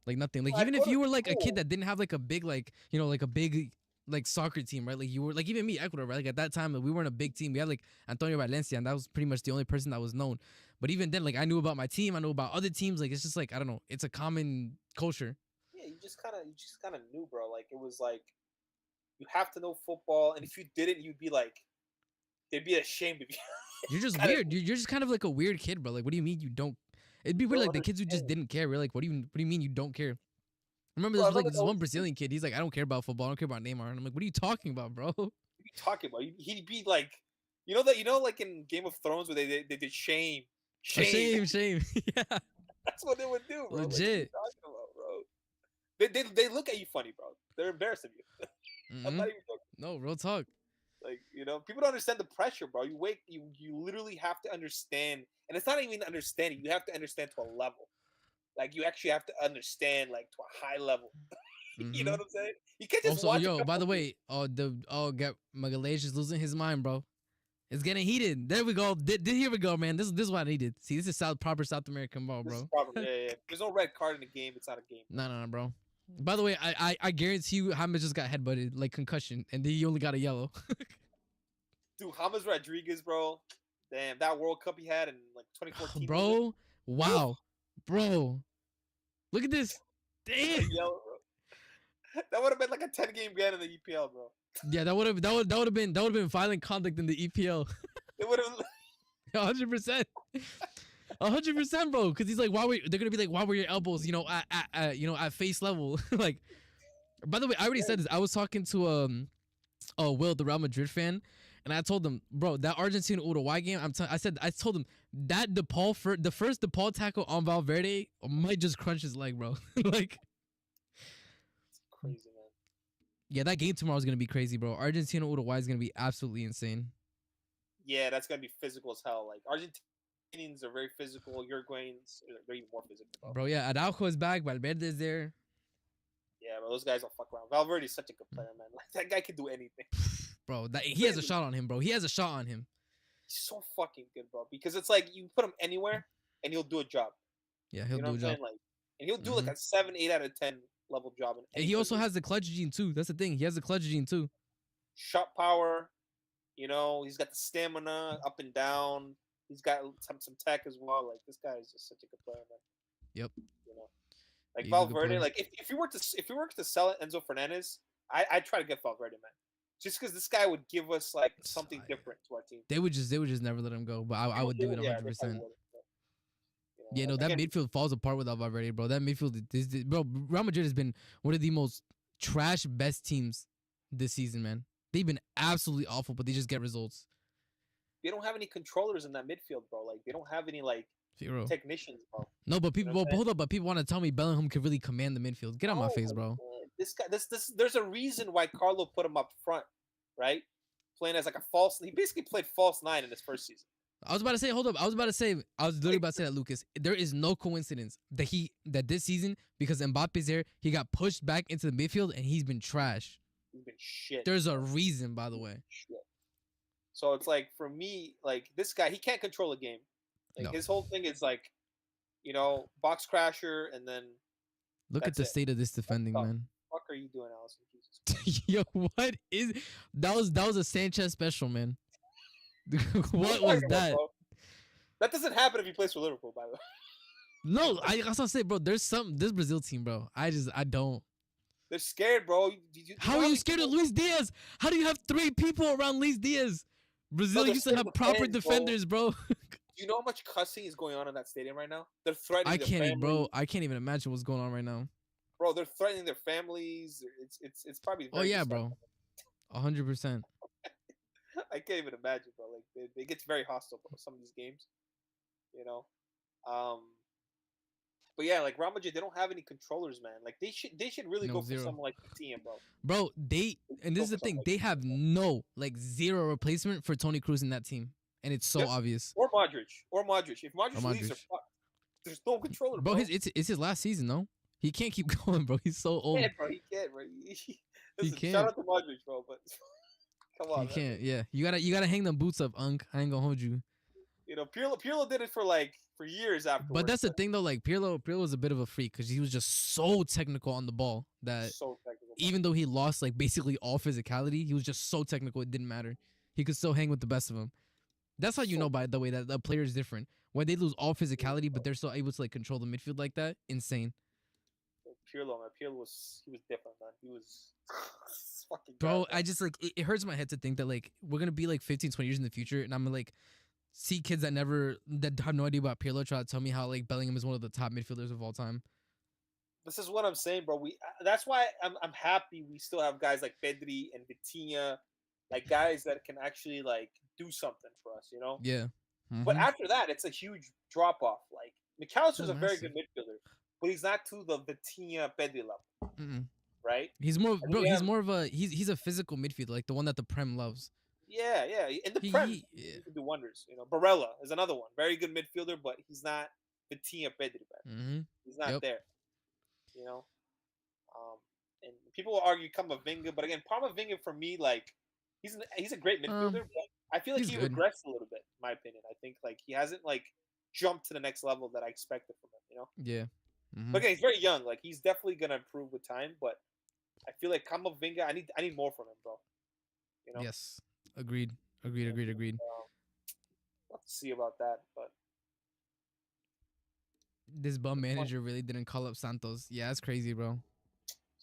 Like nothing. Like I'd even go if to you were like a school. kid that didn't have like a big like like a big like soccer team, right? Like you were like even me, Ecuador, right? Like at that time, like, we weren't a big team. We had like Antonio Valencia, and that was pretty much the only person that was known. But even then, like I knew about my team, I knew about other teams. Like it's just like I don't know, it's a common culture. Yeah, you just kind of knew, bro. Like it was like you have to know football, and if you didn't, you'd be like, they'd be ashamed of you. You're just Kinda- weird. You're just kind of like a weird kid, bro. Like what do you mean you don't? It'd be weird like the kids who just didn't care. We're like, what do you mean you don't care? Remember Bro, I there's like remember this one those- Brazilian kid. He's like, I don't care about football. I don't care about Neymar. And I'm like, what are you talking about, bro? What are you talking about? He'd be like, like in Game of Thrones where they did shame, Oh, shame. shame. Yeah, That's what they would do, bro. Like, what are you legit. talking about, bro? They look at you funny, bro. They're embarrassed of you. I'm Mhm. not even joking. No, real talk. Like people don't understand the pressure, bro. You literally have to understand, and it's not even understanding. You have to understand to a level. Like you actually have to understand, like to a high level. You know what I'm saying? You can't just Also, watch. yo, by the way, Magalhaes is losing his mind, bro. It's getting heated. There we go. Here we go, man. This is what I needed. See, this is proper South American ball, This is bro. problem. Yeah. There's no red card in the game. It's not a game. No, bro. By the way, I guarantee you, James just got headbutted, like concussion, and he only got a yellow. Dude, James Rodriguez, bro. Damn, that World Cup he had in like 2014. Bro, wow, bro. Look at this. Damn. Yellow, bro. That would have been like a 10-game ban in the EPL, bro. Yeah, that would have been violent conduct in the EPL. It would have. 100%. 100%, bro. Because he's like, why were they're gonna be like, why were your elbows, at face level? Like, by the way, I already said this. I was talking to Will, the Real Madrid fan, and I told him, bro, that Argentina Uruguay game. I told him that the first DePaul tackle on Valverde might just crunch his leg, bro. Like, It's crazy, man. yeah, that game tomorrow is gonna be crazy, bro. Argentina Uruguay is gonna be absolutely insane. Yeah, that's gonna be physical as hell. Like Argentinians are very physical. Uruguayans, they're even more physical, bro. Bro, yeah, Araujo is back. Valverde is there. Yeah, but those guys don't fuck around. Valverde is such a good player, man. Like that guy can do anything. Bro, he has a shot on him, bro. He has a shot on him. He's so fucking good, bro. Because it's like you put him anywhere and he'll do a job. Yeah, he'll do a job. Like, and he'll do like a 7, 8 out of 10 level job. And he also has the clutch gene too. That's the thing. He has the clutch gene too. Shot power. He's got the stamina up and down. He's got some tech as well. Like this guy is just such a good player, man. Yep. Like Valverde. Like if you were to sell Enzo Fernandez, I'd try to get Valverde, man. Just because this guy would give us like something different to our team. They would just never let him go. But I would do it 100%. Yeah, no, that midfield falls apart without Valverde, bro. That midfield, bro. Real Madrid has been one of the most trash best teams this season, man. They've been absolutely awful, but they just get results. They don't have any controllers in that midfield, bro. Like they don't have any like technicians, bro. No, but people, hold up, but people want to tell me Bellingham could really command the midfield. Get out my face, bro. This guy, there's a reason why Carlo put him up front, right? Playing as like a false. He basically played false 9 in his first season. I was about to say, hold up. I was literally about to say that, Lucas. There is no coincidence that this season, because Mbappe's there, he got pushed back into the midfield and he's been trash. He's been shit. There's a reason, by the way. Shit. So it's like, for me, like this guy, he can't control a game. Like his whole thing is like, box crasher, and then look at the state of this defending, man. What are you doing, Allison? Jesus. Yo, what is that was a Sanchez special, man. What was that? That doesn't happen if he plays for Liverpool, by the way. No, I also say, bro, this Brazil team, bro. I don't. They're scared, bro. How are you scared of Luis Diaz? How do you have 3 people around Luis Diaz? Brazil used to have proper defenders, bro. Do you know how much cussing is going on in that stadium right now? They're threatening I can't even imagine what's going on right now. Bro, they're threatening their families. It's probably very yeah, bro. 100%. I can't even imagine, bro. Like it gets very hostile, bro, some of these games. But yeah, like Real Madrid, they don't have any controllers, man. Like they should really go for someone like Coutinho, bro. Bro, and this is the thing, they have zero replacement for Toni Kroos in that team, and it's so obvious. Or Modric. If Modric leaves, there's no controller, bro. It's his last season, no? He can't keep going, bro. He's so old. He can't, bro. Listen, he can't. Shout out to Modric, bro, but come on. He can't. Yeah, you gotta hang them boots up, Unk. I ain't gonna hold you. Pirlo did it for years afterwards. But that's the thing, though. Like Pirlo was a bit of a freak because he was just so technical on the ball that even though he lost like basically all physicality, he was just so technical it didn't matter. He could still hang with the best of them. That's how you know, by the way, that the player is different when they lose all physicality, but they're still able to like control the midfield like that. Insane. Pirlo, man. He was different, man. He was fucking. Bro, I just like it hurts my head to think that like we're gonna be like 15, 20 years in the future, and I'm gonna like see kids that have no idea about Pirlo try to tell me how like Bellingham is one of the top midfielders of all time. This is what I'm saying, bro. That's why I'm happy we still have guys like Pedri and Vitinha, like guys that can actually like do something for us, Yeah. Mm-hmm. But after that, it's a huge drop off. Like McAllister's a very good midfielder, but he's not to the Vitinha Pedri level, right? He's more, bro. He's more of a he's a physical midfielder, like the one that the Prem loves. Yeah. In the Prem, he can do wonders. Barella is another one, very good midfielder, but he's not Vitinha Pedri. He's not there. And people will argue Camavinga, but again, Camavinga for me, like he's a great midfielder. But I feel like he regressed a little bit, in my opinion. I think like he hasn't like jumped to the next level that I expected from him. Yeah. Mm-hmm. But again, he's very young. Like he's definitely gonna improve with time. But I feel like Camavinga, I need more from him, bro. Yes. Agreed. Let's see about that, but this bum manager really didn't call up Santos. Yeah, that's crazy, bro.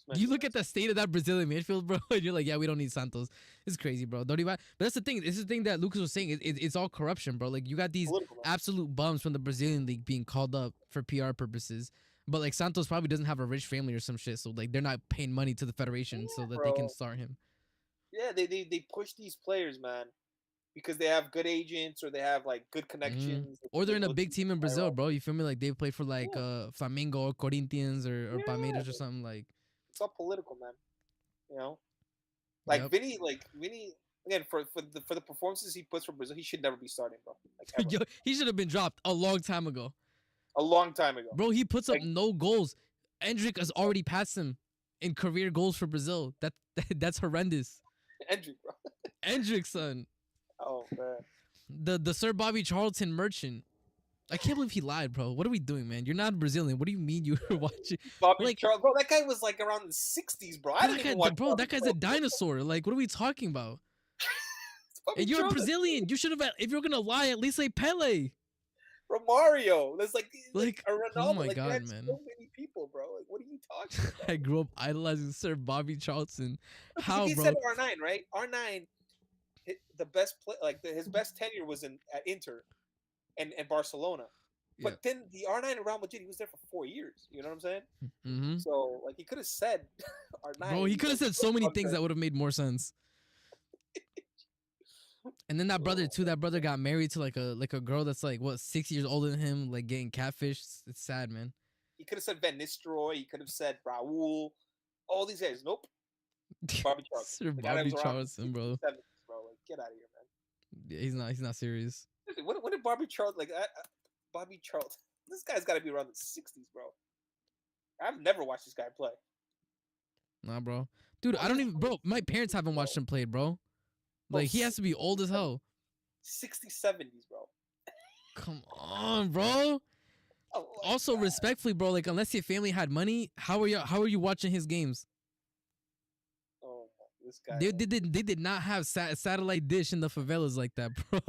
This You look at the state of that Brazilian midfield, bro, and you're like, yeah, we don't need Santos. It's crazy, bro. Don't even. But that's the thing. This is the thing that Lucas was saying. It's all corruption, bro. Like you got these absolute bums from the Brazilian league being called up for PR purposes. But like Santos probably doesn't have a rich family or some shit, so like they're not paying money to the federation so that they can start him. Yeah, they push these players, man, because they have good agents or they have like good connections. Or they're in a big team in Brazil, bro. You feel me? Like they play for like Flamengo or Corinthians or Palmeiras or something like. It's all political, man. You know, like Vinny, again for the performances he puts for Brazil, he should never be starting, bro. Like, Yo, he should have been dropped a long time ago. A long time ago, bro. He puts up no goals. Endrick has already passed him in career goals for Brazil. That's horrendous. Endrick, bro. Endrick, son. Oh man. The Sir Bobby Charlton merchant. I can't believe he lied, bro. What are we doing, man? You're not Brazilian. What do you mean you were watching? Bobby Charlton, bro. That guy was like around the 60s, bro. I didn't even watch. Bro, that guy's a dinosaur. Like, what are we talking about? And you're a Brazilian. You should have. If you're gonna lie, at least say Pele. Romario. There's like Ronaldo. Oh my god, man. So many people, bro. Like, what are you talking about? I grew up idolizing Sir Bobby Charlton. How, he bro? said R9, right? R9, the best play, his best tenure was at Inter, and Barcelona. But then the R9 in Real Madrid, he was there for 4 years. You know what I'm saying? Mm-hmm. So like he could have said R9. Bro, he could have said so many things that would have made more sense. And then that brother got married to like a girl that's like what 6 years older than him, like getting catfished. It's sad, man. He could have said Van Nistelrooy. He could have said Raul. All these guys, nope. Bobby Charlton. Sir Bobby Charlton, bro. Like, get out of here, man. Yeah, he's not serious. What did Bobby Charlton Bobby Charlton? This guy's got to be around the 60s, bro. I've never watched this guy play. Nah, bro. Dude, I don't even, bro. My parents haven't watched him play, bro. Like, he has to be old as hell. 60s, 70s, bro. Come on, bro. Oh, also, God. Respectfully, bro, like, unless your family had money, how are you watching his games? Oh, this guy. They did not have satellite dish in the favelas like that, bro.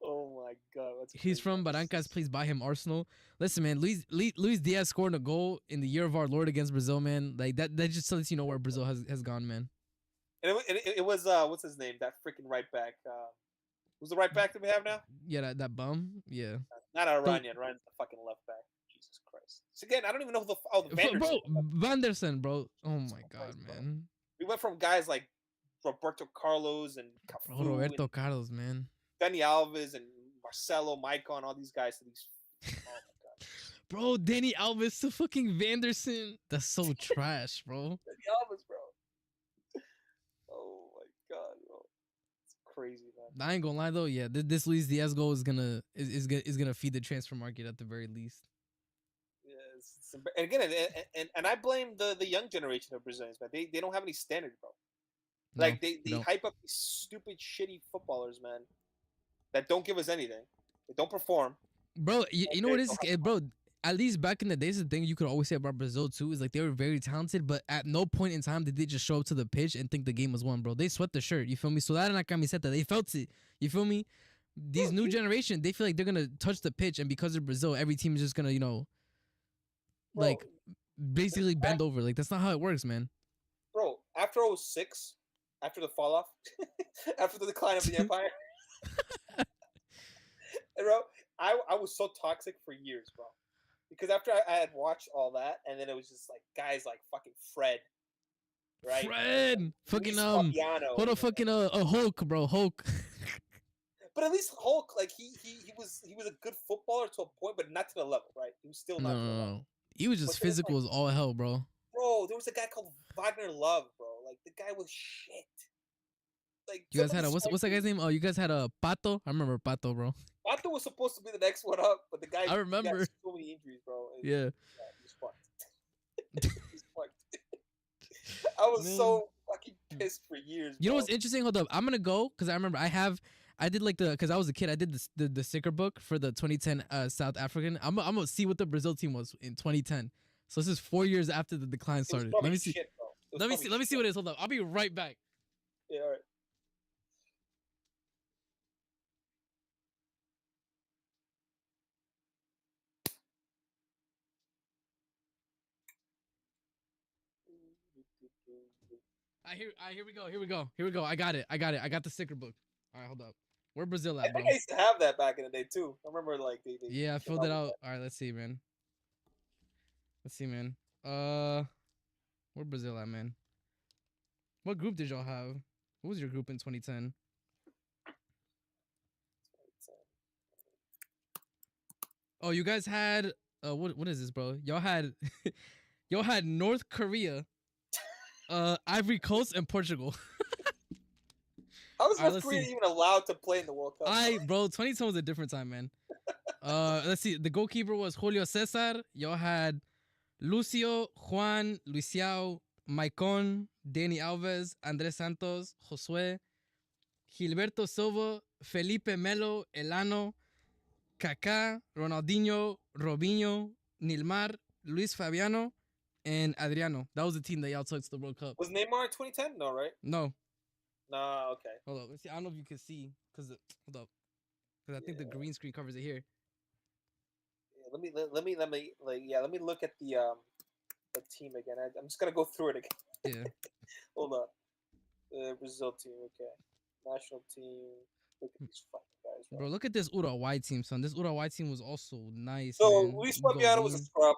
Oh my god, he's from Barrancas. Please buy him Arsenal. Listen, man, Luis Diaz scored a goal in the year of our Lord against Brazil, man. Like that just lets you know where Brazil has gone, man. And it was what's his name? That freaking right back. Who's the right back that we have now? Yeah, that bum. Yeah. Not Ryan. Ryan's the fucking left back. Jesus Christ. So again, I don't even know who the Vanderson, bro. Oh my god, man. We went from guys like Roberto Carlos and Cafu Roberto Carlos, man. Dani Alves and Marcelo, Maicon, all these guys. Oh my god, bro, Dani Alves to fucking Vanderson. That's so trash, bro. Dani Alves, bro. Oh my god, bro, it's crazy, man. I ain't gonna lie though. Yeah, this Luis Diaz goal is gonna feed the transfer market at the very least. Yeah, and again, and I blame the young generation of Brazilians, man. They don't have any standard, bro. Like they hype up these stupid, shitty footballers, man. That don't give us anything. They don't perform. Bro, you know what is, bro? At least back in the days, the thing you could always say about Brazil too is like they were very talented, but at no point in time did they just show up to the pitch and think the game was won, bro. They sweat the shirt. You feel me? So that and camiseta, they felt it. You feel me? These new generation, they feel like they're gonna touch the pitch, and because of Brazil, every team is just gonna, like basically bend over. Like that's not how it works, man. Bro, after 06, after the fall off, after the decline of the empire. Bro, I was so toxic for years, bro. Because after I had watched all that, and then it was just like guys like fucking Fred, right? Fred, fucking what a fucking a Hulk, bro, Hulk. But at least Hulk, like he was a good footballer to a point, but not to the level, right? He was still not. No. He was just physical as all hell, bro. Bro, there was a guy called Wagner Love, bro. Like the guy was shit. Like you guys had what's that guy's name? Oh, you guys had a Pato. I remember Pato, bro. Pato was supposed to be the next one up, but the guy I remember got so many injuries, bro. Yeah, he was fucked. He was fucked. I was so fucking pissed for years. You know what's interesting? Hold up, I'm gonna go because I remember I did like because I was a kid. I did the sticker book for the 2010 South African. I'm gonna see what the Brazil team was in 2010. So this is 4 years after the decline started. Let me see. Shit, let me see what it is. Hold up, I'll be right back. Yeah, all right. Here we go. Here we go. I got it. I got the sticker book. All right, hold up. Where Brazil I at, think bro? I used to have that back in the day too. I remember like they Yeah, I came filled out it with out. that. All right, let's see, man. Where Brazil at, man? What group did y'all have? What was your group in 2010? Oh, you guys had what is this, bro? Y'all had y'all had North Korea, Ivory Coast, and Portugal. How was All right, North let's Korea see. even allowed to play in the World Cup? Bro, 2010 was a different time, man. Let's see. The goalkeeper was Julio Cesar. Y'all had Lucio, Juan, Luisiao, Maicon, Danny Alves, Andres Santos, Josue, Gilberto Silva, Felipe Melo, Elano, Kaká, Ronaldinho, Robinho, Nilmar, Luis Fabiano, and Adriano. That was the team that y'all took to the World Cup. Was Neymar 2010? No, right? No. Nah, okay. Hold up. Let's see. I don't know if you can see. Hold up. Because I think the Yeah. green screen covers it here. Let me look at the team again. I'm just gonna go through it again. Yeah. Hold on. Brazil team, okay. National team. Look at these fucking guys, bro. Bro, look at this Uruguay team, son. This Uruguay team was also nice, So man. Luis Fabiano was a Godin. scrub.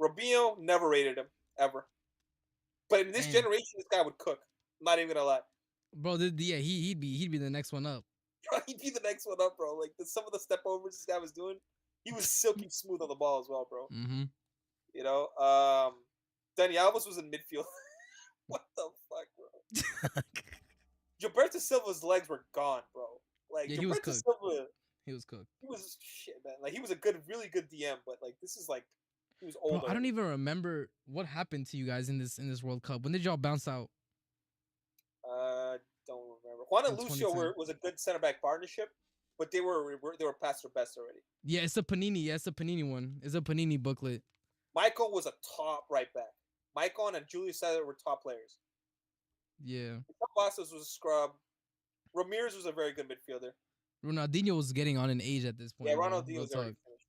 Robinho never rated him ever. But in this Damn. generation, this guy would cook. I'm not even gonna lie. Bro, yeah, he'd be the next one up. Bro, he'd be the next one up, bro. Like some of the step overs this guy was doing, he was silky smooth on the ball as well, bro. Mm-hmm. You know, Dani Alves was in midfield. What the fuck, bro? Gilberto Silva's legs were gone, bro. Like Yeah, he was Gilberto cooked. Silva, He was cooked. he was shit, man. Like he was a really good DM, but like this is like he was Bro, old. I don't even remember what happened to you guys in this World Cup. When did y'all bounce out? Don't remember. Juan In and Lucio 2010. was a good center back partnership, but they were past their best already. Yeah, it's a Panini. Yeah, it's a Panini one. It's a Panini booklet. Michael was a top right back. Michael and Julius Cesar were top players. Yeah. Bastos was a scrub. Ramirez was a very good midfielder. Ronaldinho was getting on in age at this point. Yeah, Bro. Ronaldinho was already finished.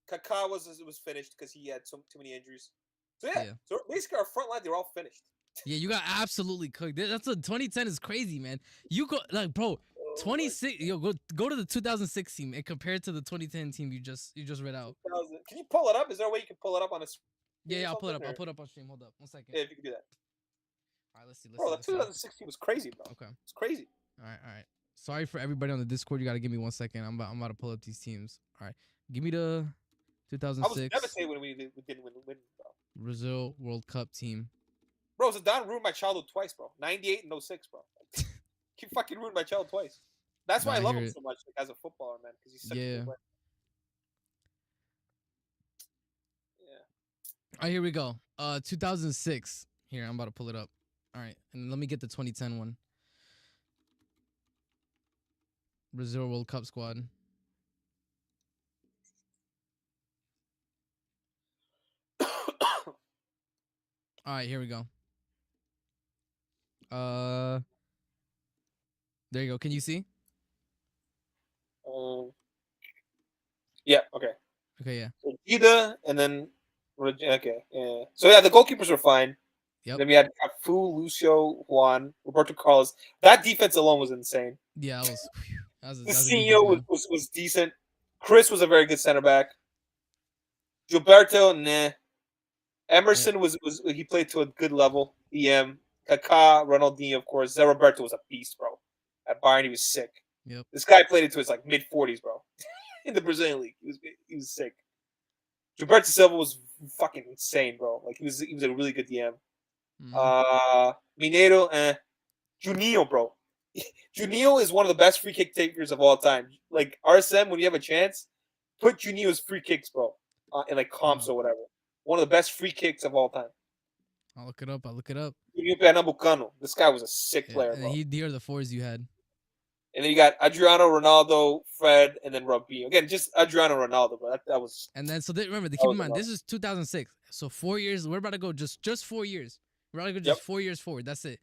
Kaká was finished because he had too many injuries. So yeah, so basically our front line, they were all finished. Yeah, you got absolutely cooked. That's what 2010 is crazy, man. You go like, bro, 26. Yo, go to the 2006 team and compare it to the 2010 team you just read out. Can you pull it up? Is there a way you can pull it up on a screen? Yeah, I'll pull it up. I'll put it up on stream. Hold up, 1 second. Yeah, if you can do that. All right, let's see. Bro, the 2016 was crazy, bro. Okay, it's crazy. All right. Sorry for everybody on the Discord. You gotta give me 1 second. I'm about to pull up these teams. All right, give me the 2006. I was devastated when we didn't win, bro. Brazil World Cup team. Bro, Zidane ruined my childhood twice, bro. 98 and 06, bro. He fucking ruined my childhood twice. That's why I love him so much, like, as a footballer, man, because he's such a good player. Yeah. All right, here we go. 2006. Here, I'm about to pull it up. All right, and let me get the 2010 one. Brazil World Cup squad. All right, here we go. There you go. Can you see? Yeah. Okay. Okay. Yeah. So Gita and then okay. Yeah. So yeah, the goalkeepers were fine. Yep. Then we had Cafu, Lucio, Juan, Roberto Carlos. That defense alone was insane. Yeah, that was the CEO was decent. Chris was a very good center back. Gilberto, nah. Emerson was he played to a good level. EM, Kaká, Ronaldinho, of course. Zé Roberto was a beast, bro. At Bayern, he was sick. Yep. This guy played into his like mid 40s, bro. In the Brazilian league, he was sick. Gilberto Silva was fucking insane, bro. Like he was a really good DM. Mineiro, Juninho, bro. Juninho is one of the best free kick takers of all time. Like RSM, when you have a chance, put Juninho's free kicks, bro, in like comps or whatever. One of the best free kicks of all time. I'll look it up. Juninho Pernambucano. This guy was a sick player, and bro. Here are the fours you had. And then you got Adriano, Ronaldo, Fred, and then Robinho. Again, just Adriano, Ronaldo, but that was. And then remember, keep in mind, this is 2006. So 4 years. We're about to go just 4 years. We're about to go just 4 years forward. That's it.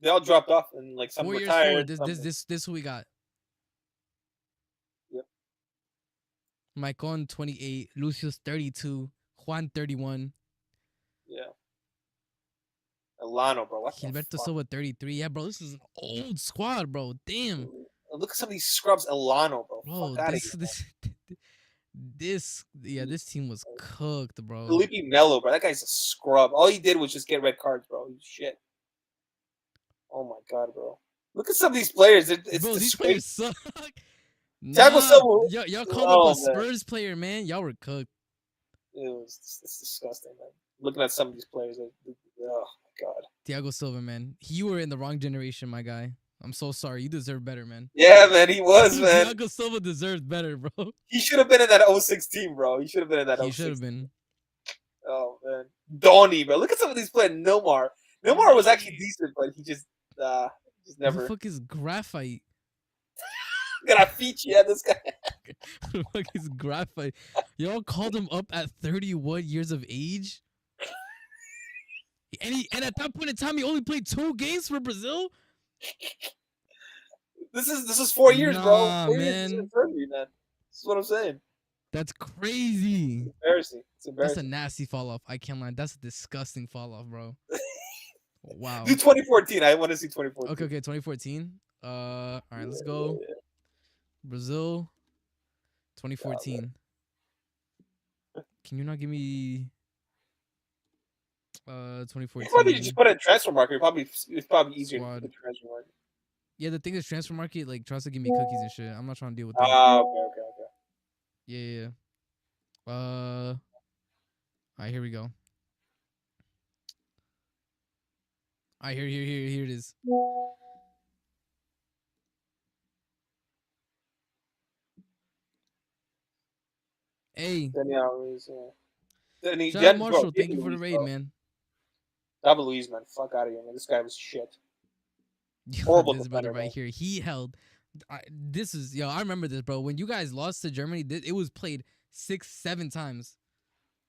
They all dropped off and like some 4 years retired. forward. This who we got. Yep. Maicon 28, Lucio's 32, Juan 31. Yeah. Milano, bro. What the Gilberto fuck? Silva 33. Yeah, bro, this is an old squad, bro. Damn. Look at some of these scrubs. Elano, bro. Bro, Fuck out of this here. this this team was cooked, bro. Felipe Melo, bro. That guy's a scrub. All he did was just get red cards, bro. He's shit. Oh my god, bro. Look at some of these players. It's Bro, these disgraceful. players suck. Thiago Nah, Silva. y'all called up Oh a man, Spurs player, man. Y'all were cooked. it's disgusting, man. Looking at some of these players, oh my god. Thiago Silva, man. You were in the wrong generation, my guy. I'm so sorry. You deserve better, man. Yeah, man, he was, man. Thiago Silva deserves better, bro. He should have been in that 06 team, bro. He should have been in that He 06 should have been. Oh man, Donny, bro. Look at some of these players. Nomar was actually decent, but he just never. Who the fuck is Graphite? Graffiti, yeah, this guy. Who the fuck is Graphite? Y'all called him up at 31 years of age? And at that point in time, he only played 2 games for Brazil? This is 4 years, bro. Nah, 4 man. years is eternity, man. This is what I'm saying. That's crazy. It's embarrassing. It's That's embarrassing. a nasty fall off. I can't lie. That's a disgusting fall off, bro. Wow. Do 2014. I want to see 2014. Okay, 2014. All right, let's go. Yeah. Brazil, 2014. Can you not give me 2014? You probably just put it in transfer market. It's probably easier Squad. to put transfer market. Yeah, the thing is, transfer market like tries to give me cookies and shit. I'm not trying to deal with that. Okay. Yeah. All right, here we go. All right, here it is. Hey, shout out Marshall. Thank you for the raid, man. David Luiz, man. Fuck out of here, man. This guy was shit. Horrible This brother defender, right man. here. He held. This is I remember this, bro. When you guys lost to Germany, it was played 6-7 times.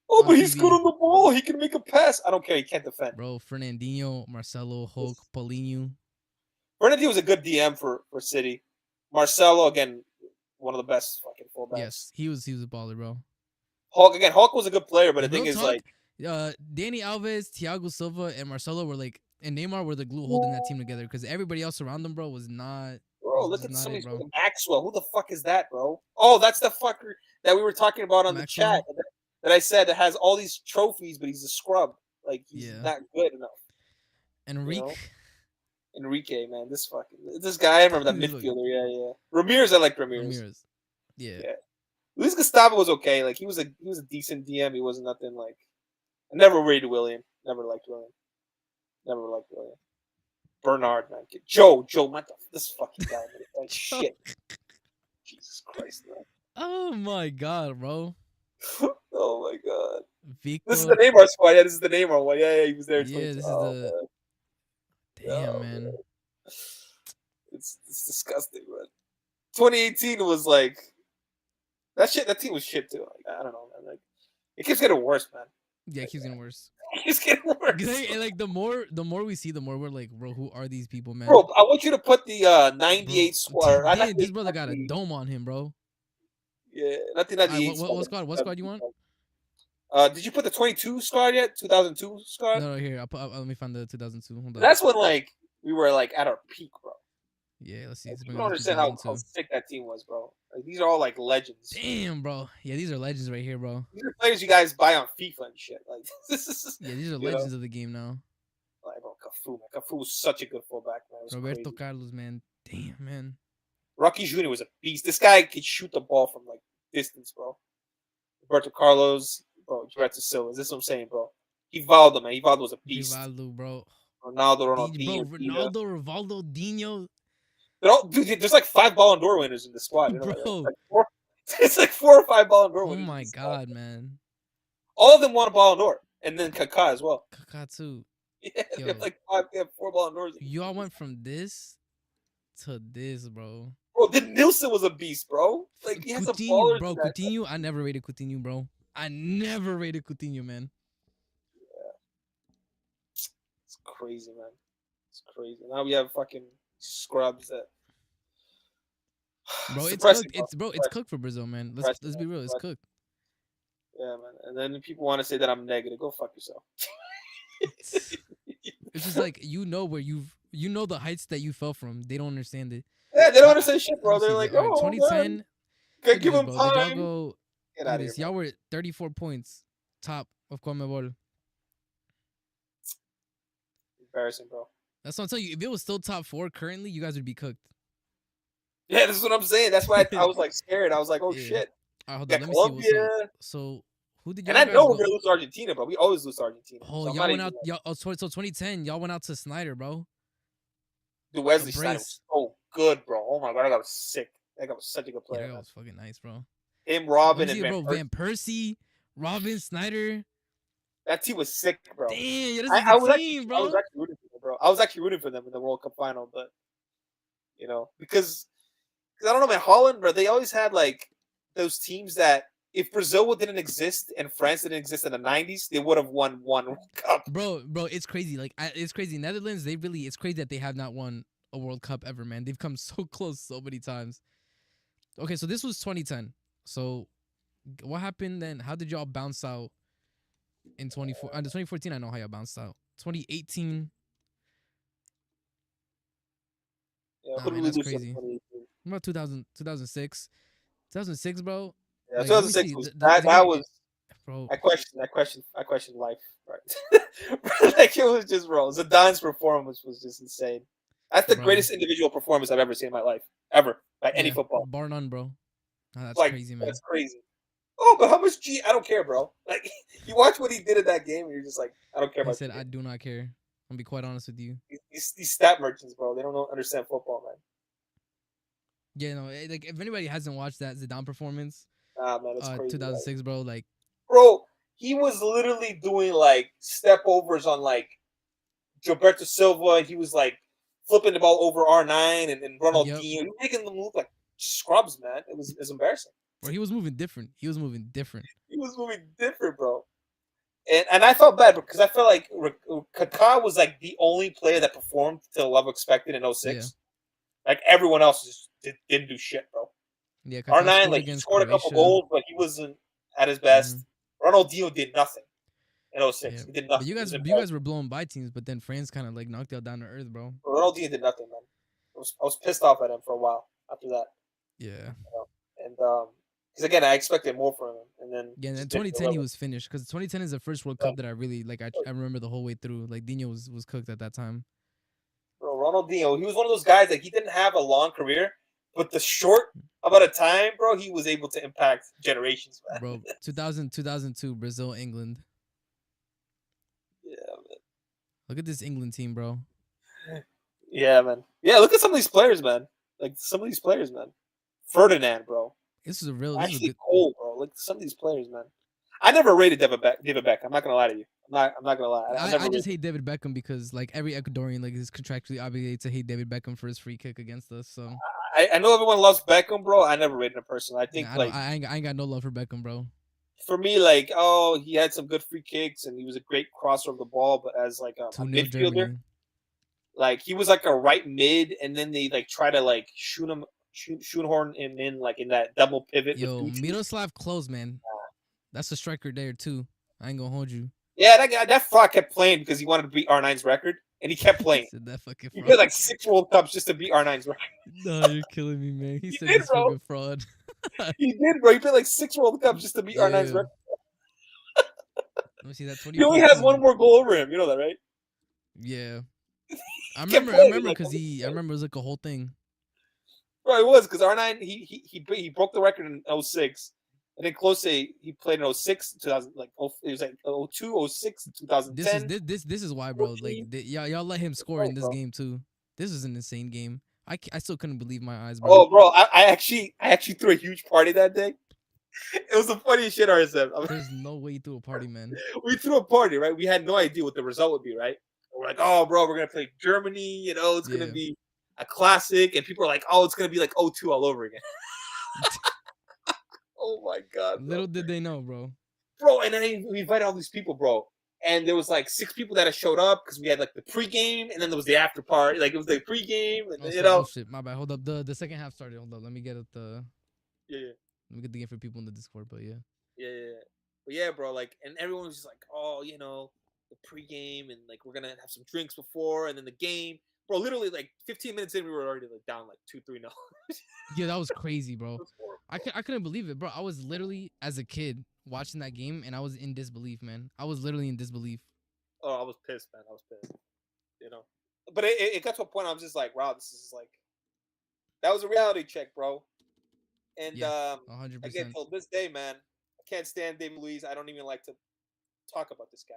Oh, but on he's TV. good on the ball. He can make a pass. I don't care. He can't defend. Bro, Fernandinho, Marcelo, Hulk, Paulinho. Fernandinho was a good DM for City. Marcelo, again, one of the best fucking fullbacks. Yes, he was a baller, bro. Hulk was a good player, but the Real thing is, talk, like, Dani Alves, Thiago Silva, and Marcelo were like, and Neymar were the glue holding that team together because everybody else around them, bro, was not. bro, was look just at not some of it, these. bro. Maxwell, who the fuck is that, bro? Oh, that's the fucker that we were talking about on Maxwell? the chat that I said that has all these trophies, but he's a scrub. Like, he's Yeah. not good enough. Enrique. You know? Enrique, man, this guy. I remember that midfielder. Yeah. Ramirez, I like Ramirez. Yeah. Luis Gustavo was okay. Like he was a decent DM. He wasn't nothing like. I never rated William. Never liked William. Bernard, man. Joe, this fucking guy, man. Like shit. Jesus Christ, man. Oh my god, bro. Oh my god. Vico. This is the Neymar squad. Yeah, this is the Neymar one. Yeah, he was there. Yeah, this is man. Damn, man. It's disgusting, man. 2018 was like that shit. That team was shit too. Like, I don't know, man. Like it keeps getting worse, man. Yeah, it keeps getting worse. It keeps getting worse. Like the more we see, the more we're like, bro, who are these people, man? Bro, I want you to put the 98 squad. Damn, this brother got a dome on him, bro. Yeah, not the 98 squad. What squad you want? Did you put the 22 squad yet? 2002 squad? No, here. Let me find the 2002. Hold on. That's when like we were like at our peak, bro. Yeah, let's see. Like, you don't understand how sick that team was, bro. Like, these are all like legends. Damn, bro. Yeah, these are legends right here, bro. These are players you guys buy on FIFA and shit. Like this is. Yeah, these are legends of the game now. Like, bro, Cafu, man. Cafu was such a good fullback, man. Roberto crazy. Carlos, man. Damn, man. Rocky Jr. was a beast. This guy could shoot the ball from like distance, bro. Roberto Carlos, bro. Gilberto Silva. This is what I'm saying, bro. Rivaldo, man. Rivaldo was a beast. Rivaldo, bro. Ronaldinho, Rivaldo, Dino. Dude, there's like 5 Ballon d'Or winners in the squad. You know, Bro. It's like 4 or 5 Ballon d'Or winners. Oh my god, man. All of them won a Ballon d'Or, and then Kaká as well. Kaká too. Yeah, they have like 5. They have 4 Ballon d'Ors. Y'all went from this to this, bro. Bro, then Nilsson was a beast, bro. Like he has a baller. Bro, Coutinho. I never rated Coutinho, bro. I never rated Coutinho, man. Yeah. It's crazy, man. It's crazy. Now we have fucking scrubs that. Bro, it's cooked. It's cooked for Brazil, man. Let's be real. It's cooked. Yeah, man. And then people want to say that I'm negative. Go fuck yourself. It's just like where you know the heights that you fell from. They don't understand it. Yeah, they don't I, understand shit, let me bro. They're see. like, All right, oh man, 2010. gotta Look at give this, him bro. Did y'all time. go? Get Look out at of here, this. man. Y'all were 34 points, top of Conmebol. Embarrassing, bro. That's what I'm telling you. If it was still top 4 currently, you guys would be cooked. Yeah, this is what I'm saying. That's why I was like scared. I was like, oh Yeah. shit. All right, hold Yeah, up. Let me see. Well, Colombia. so who did And y'all I guys know we're go? gonna lose to Argentina, but we always lose to Argentina. Oh, So I'm y'all not went even out. Y'all. Oh, so 2010, y'all went out to Snyder, bro. the A Wesley Snyder brace. was so good, bro. Oh my god, that guy was sick. That guy was such a good Yeah, player, that guy man. was fucking nice, bro. Him, Let me Robin, and see, Van bro. Persie. Van Persie, Robin, Snyder. That team was sick, bro. Damn, yeah, this is a I good was actually team, I was bro. actually rooting for them, bro. I was actually rooting for them in the World Cup final, but because I don't know, man. Holland, bro, they always had like those teams that if Brazil didn't exist and France didn't exist in the '90s, they would have won one World Cup. Bro, it's crazy. Like, it's crazy. Netherlands, it's crazy that they have not won a World Cup ever, man. They've come so close so many times. Okay, so this was 2010. So what happened then? How did y'all bounce out in 24? Under 2014, I know how y'all bounced out. 2018, Yeah, nah, who did man, we that's lose in crazy. 2018? What about 2006? 2006, bro. Yeah, Like, let me 2006 see. was Is that. it gonna, That was bro? I questioned life. Right, like it was just bro. Zidane's performance was just insane. That's the Bro, greatest individual performance I've ever seen in my life, ever by any yeah, football. bar none, bro. Nah, that's Like crazy, that's man. crazy. Oh, but how much G? I don't care, bro. Like you watch what he did in that game, and you're just like, I don't care He about said, you. "I do not care." I'm gonna be quite honest with you. These stat merchants, bro. They don't understand football, man. Yeah, no, like if anybody hasn't watched that Zidane performance, Ah, man, it's crazy. Right? 2006, bro, like, Bro, he was literally doing like step overs on like Gilberto Silva. He was like flipping the ball over R9 and Ronaldinho. yep, He was making them look like scrubs, man. It was embarrassing. bro, he was moving different. He was moving different. He was moving different, bro. And I felt bad because I felt like Kaká was like the only player that performed to the level expected in Yeah, '06. Like everyone else just didn't do shit, bro. yeah. Kaká R9, scored like he against scored a couple Croatia. goals, but he wasn't at his Hmm. best. Ronaldinho did nothing in Yeah, '06. He did but nothing. It was you guys embarrassing. were blown by teams, but then France kind of like knocked y'all down to earth, bro. Ronaldinho did nothing, man. I was pissed off at him for a while after that. Yeah, And because again, I expected more from him, and then yeah. And then just didn't 2010 he deliver. was finished because 2010 is the first World Cup that I really like. I remember the whole way through. Like Dino was cooked at that time, Bro, Ronaldinho, he was one of those guys that he didn't have a long career, but the short amount of time, bro, he was able to impact generations, man. bro. 2002 Brazil England. Yeah, Look at this England team, bro. yeah, man. Yeah, look at some of these players, man. Like some of these players, man. Ferdinand, bro. This is a Actually, good. Cole, bro. Like some of these players, man. I never rated David Beckham. I'm not gonna lie to you. I'm not gonna lie. I never I just rated. hate David Beckham because like every Ecuadorian like is contractually obligated to hate David Beckham for his free kick against us. So I know everyone loves Beckham, bro. I never rated him personally. I think nah, I don't. like I ain't got no love for Beckham, bro. for me, like oh, he had some good free kicks and he was a great crosser of the ball, but as like a 2-0 midfielder, Germany. like he was like a right mid, and then they like try to like shoehorn him in like in that double pivot with Yo, Gucci. Miroslav Klose, man. That's a striker there too. I ain't gonna hold you. Yeah, that guy, that fraud kept playing because he wanted to beat R9's record, and he kept He playing. said that fucking He fraud. played like 6 World Cups just to beat R9's record. Nah, you're killing me, man. He He said did, this bro. fucking fraud. He did, bro. He played like 6 World Cups just to beat R9's Damn. record. Let me see that He only has one 2014. more goal over him. You know that, right? Yeah. I He kept remember. I playing. remember Like, because he. I remember it was like a whole thing. bro, it was because R9 he broke the record in '06, and then Close he played in '06, 2000, like it was like '02, '06, This is 2010. this is why, bro. Like y'all let him score Oh, in this bro. game too. This is an insane game. I still couldn't believe my eyes, bro. Oh, bro, I actually threw a huge party that day. It was the funniest shit, RSM. There's no way you threw a party, man. We threw a party, right? We had no idea what the result would be, right? We're like, oh, bro, we're gonna play Germany. It's gonna Yeah. be a classic, and people are like, oh, it's gonna be like '02 all over again. Oh my god, bro. Little did they know, bro. Bro, and then we invited all these people, bro. And there was like 6 people that had showed up because we had like the pregame, and then there was the after party. Like it was the pregame, and Oh shit, my bad. Hold up. The second half started. Hold up. Let me get it. yeah, Let me get the game for people in the Discord. But yeah. yeah. But yeah, bro, like, and everyone was just like, oh, the pregame, and like we're gonna have some drinks before, and then the game. Bro, literally like 15 minutes in, we were already like down like 2-3-0. Yeah, that was crazy, bro. It was horrible. I couldn't believe it, bro. I was literally as a kid watching that game, and I was in disbelief, man. I was literally in disbelief. Oh, I was pissed, man. I was pissed. You know, but it got to a point. I was just like, wow, this is like that was a reality check, bro. And Yeah, again, 100%. till this day, man, I can't stand David Luiz. I don't even like to talk about this guy.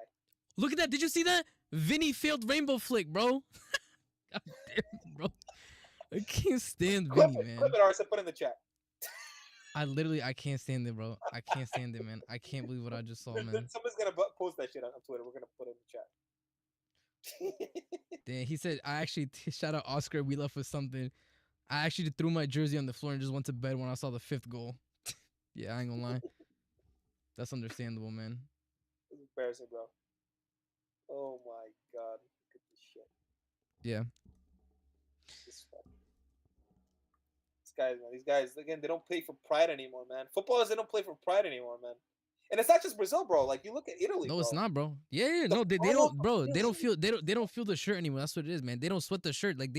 Look at that. Did you see that? Vinny failed rainbow flick, bro. God damn, bro. I can't stand Vinny, man. Clip it, Arsa. Put it in the chat. I can't stand it, bro. I can't stand it, man. I can't believe what I just saw, man. Somebody's gonna post that shit on Twitter. We're gonna put it in the chat. Damn, he said, I actually, shout out Oscar, we left with something. I actually threw my jersey on the floor and just went to bed when I saw the 5th goal. Yeah, I ain't gonna lie. That's understandable, man. It's embarrassing, bro. Oh my god. Look at this shit. Yeah. These guys, again, they don't play for pride anymore, man. Footballers, they don't play for pride anymore, man. And it's not just Brazil, bro. Like you look at Italy. No, bro. it's not, bro. Yeah, no, they don't, bro. They don't feel the shirt anymore. That's what it is, man. They don't sweat the shirt. Like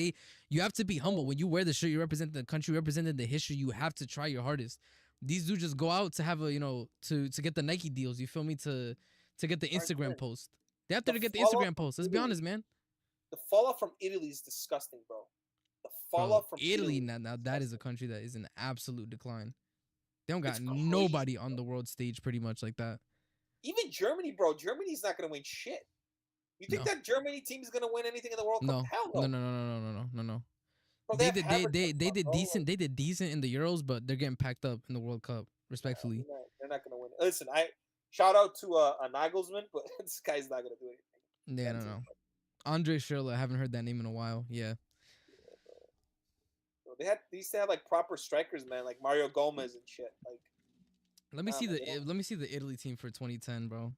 you have to be humble when you wear the shirt. You represent the country, represented the history. You have to try your hardest. These dudes just go out to have a, to get the Nike deals. You feel me? To get the Instagram post. They have to get the Instagram post. Let's be honest, man. The fallout from Italy is disgusting, bro. The fallout from Italy now that is a country that is in absolute decline. They don't got nobody on the world stage pretty much like that. Even Germany, bro. Germany's not gonna win shit. You think that Germany team is gonna win anything in the World Cup? No. Hell no. No. Bro, They did decent. They did decent in the Euros, but they're getting packed up in the World Cup. Respectfully, they're not gonna win. Listen, I shout out to a Nagelsmann, but this guy's not gonna do anything. Yeah, no. Andre Schürrle, I haven't heard that name in a while. Yeah. They used to have like proper strikers, man, like Mario Gomez and shit. Like, let me see the Italy team for 2010, bro.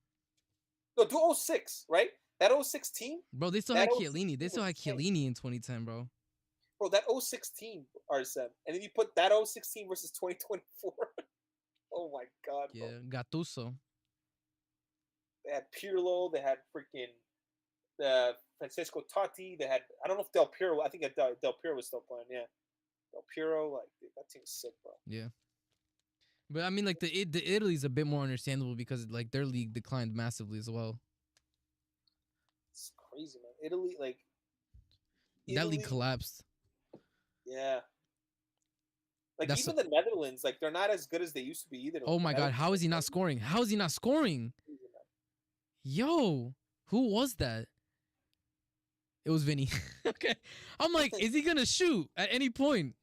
No, do 06, right? That 06 team, bro. They still had Chiellini. They still had Chiellini in 2010, bro. Bro, that 06 team, Arsene, and then you put that 06 team versus 2024. Oh my god, bro. Yeah, Gattuso. They had Pirlo. They had freaking Francesco Totti. They had, I don't know if Del Piero. I think Del Piero was still playing. Yeah. Del Piero, like that team's sick, bro. Yeah, but I mean, like the Italy's a bit more understandable because like their league declined massively as well. It's crazy, man. Italy, like that league collapsed. Yeah, like even the Netherlands, like they're not as good as they used to be either. Oh my god, how is he not scoring? How is he not scoring? Yo, who was that? It was Vinny. Okay, I'm like, is he gonna shoot at any point?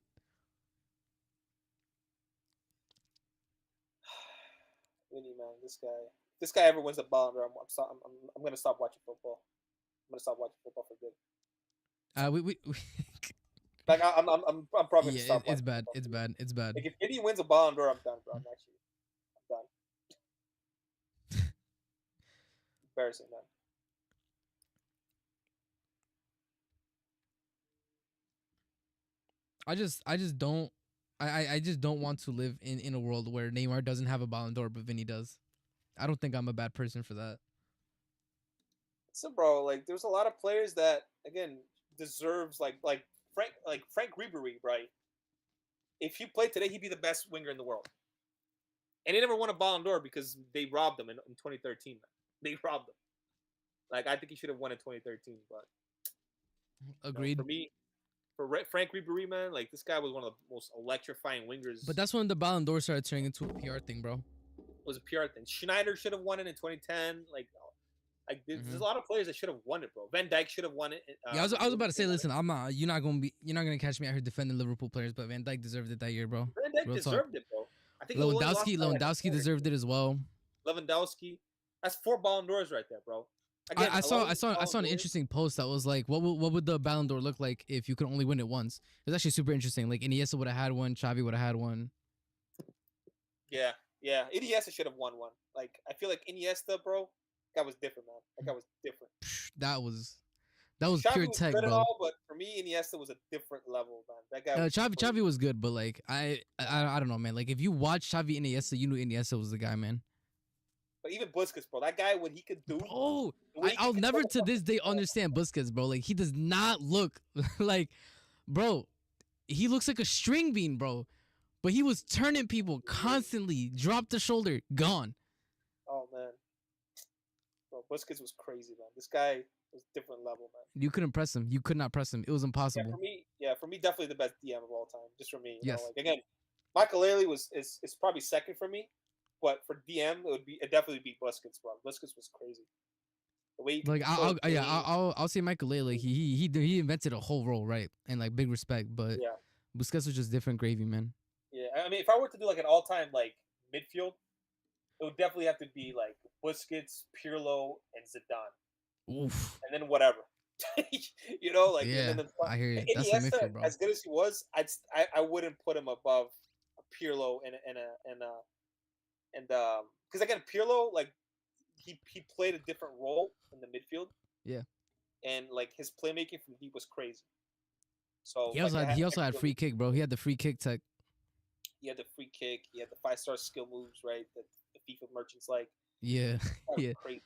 Vinny, man, this guy ever wins a Ballon d'Or, I'm gonna stop watching football. I'm gonna stop watching football for good. We like I'm probably gonna stop. It's bad. It's bad. Like if Vinny wins a Ballon d'Or, I'm done, bro. I'm done. Embarrassing, man. I just don't want to live in a world where Neymar doesn't have a Ballon d'Or but Vinny does. I don't think I'm a bad person for that. So, bro, like there's a lot of players that again deserves like Frank Ribery, right? If he played today, he'd be the best winger in the world. And he never won a Ballon d'Or because they robbed him in 2013. Man. They robbed him. Like I think he should have won in 2013, but agreed. For me, for Frank Ribery, man, like this guy was one of the most electrifying wingers. But that's when the Ballon d'Or started turning into a PR thing, bro. It was a PR thing. Schneider should have won it in 2010. Like there's a lot of players that should have won it, bro. Van Dijk should have won it. Yeah, I was about to say, listen, I'm not. You're not gonna catch me out here defending Liverpool players, but Van Dijk deserved it that year, bro. Van Dijk deserved it, bro. I think Lewandowski deserved it as well. Lewandowski, that's 4 Ballon d'Ors right there, bro. Again, I saw an interesting post that was like, what would the Ballon d'Or look like if you could only win it once? It was actually super interesting. Like Iniesta would have had one, Xavi would have had one. Yeah. Iniesta should have won one. Like I feel like Iniesta, bro, that was different, man. That guy was different. That was Xavi pure was tech, good bro. All, but for me, Iniesta was a different level, man. That guy. Xavi was good, but like I don't know, man. Like if you watch Xavi Iniesta, you knew Iniesta was the guy, man. But even Busquets, bro. That guy, what he could do. Bro, He I'll could never control to this day understand Busquets, bro. Like he does not look like, bro. He looks like a string bean, bro. But he was turning people constantly. Drop the shoulder, gone. Oh man, bro, Busquets was crazy, man. This guy was different level, man. You couldn't press him. You could not press him. It was impossible. For me, definitely the best DM of all time. Just for me, Yes. like again, Michael is probably second for me, but for DM, it definitely beat Busquets, bro. Busquets was crazy. The way like I'll say Michael Like he invented a whole role, right? And like big respect, but yeah, Busquets was just different gravy, man. yeah. I mean, if I were to do like an all-time like midfield, it would definitely have to be like Busquets, Pirlo, and Zidane, Oof. and then whatever. Like Yeah, and then I hear you. That's a Iniesta, midfield, bro. as good as he was, I wouldn't put him above a Pirlo and because again Pirlo like he played a different role in the midfield. Yeah. And like his playmaking from deep was crazy. So He also had free kick, bro. He had the free kick tech. He had the free kick. He had the 5-star skill moves, right? That the FIFA merchants like. Yeah, yeah. Crazy.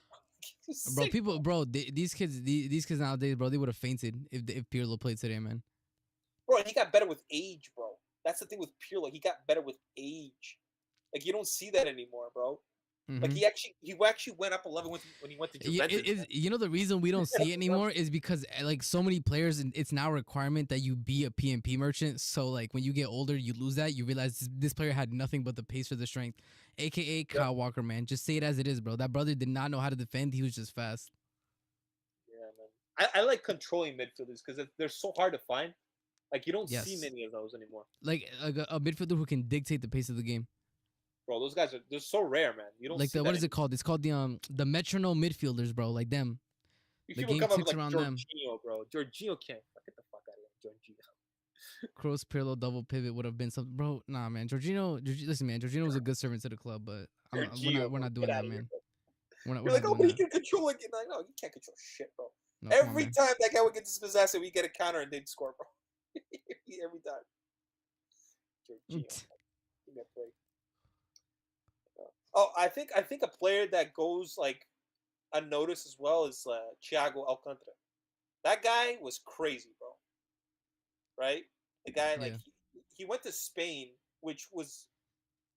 These kids nowadays, bro, they would have fainted if Pirlo played today, man. Bro, and he got better with age, bro. That's the thing with Pirlo. He got better with age. Like you don't see that anymore, bro. Mm-hmm. Like he actually went up a level when he went to Juventus. The reason we don't see it anymore is because like so many players, and it's now a requirement that you be a PMP merchant. So like when you get older, you lose that. You realize this player had nothing but the pace for the strength, aka Kyle Walker, man. Just say it as it is, bro. That brother did not know how to defend. He was just fast. Yeah, man. I like controlling midfielders because they're so hard to find. Like you don't see many of those anymore. Like a midfielder who can dictate the pace of the game. Bro, those guys they're so rare, man. You don't like see what is it called? It's called the metronome midfielders, bro. Like them. The game ticks around them. Bro. Jorginho can't. Get the fuck out of here, Jorginho. Kroos, Pirlo, double pivot would have been something, bro. Nah, man. Jorginho, listen, man. Jorginho was a good servant to the club, but we're not doing that, man. You're like, oh, but he can control it. No, you can't control shit, bro. No, every time that guy would get dispossessed, we get a counter and they'd score, bro. Every time. Jorginho. Oh, I think a player that goes like unnoticed as well is Thiago Alcantara. That guy was crazy, bro. Right? The guy like he went to Spain, which was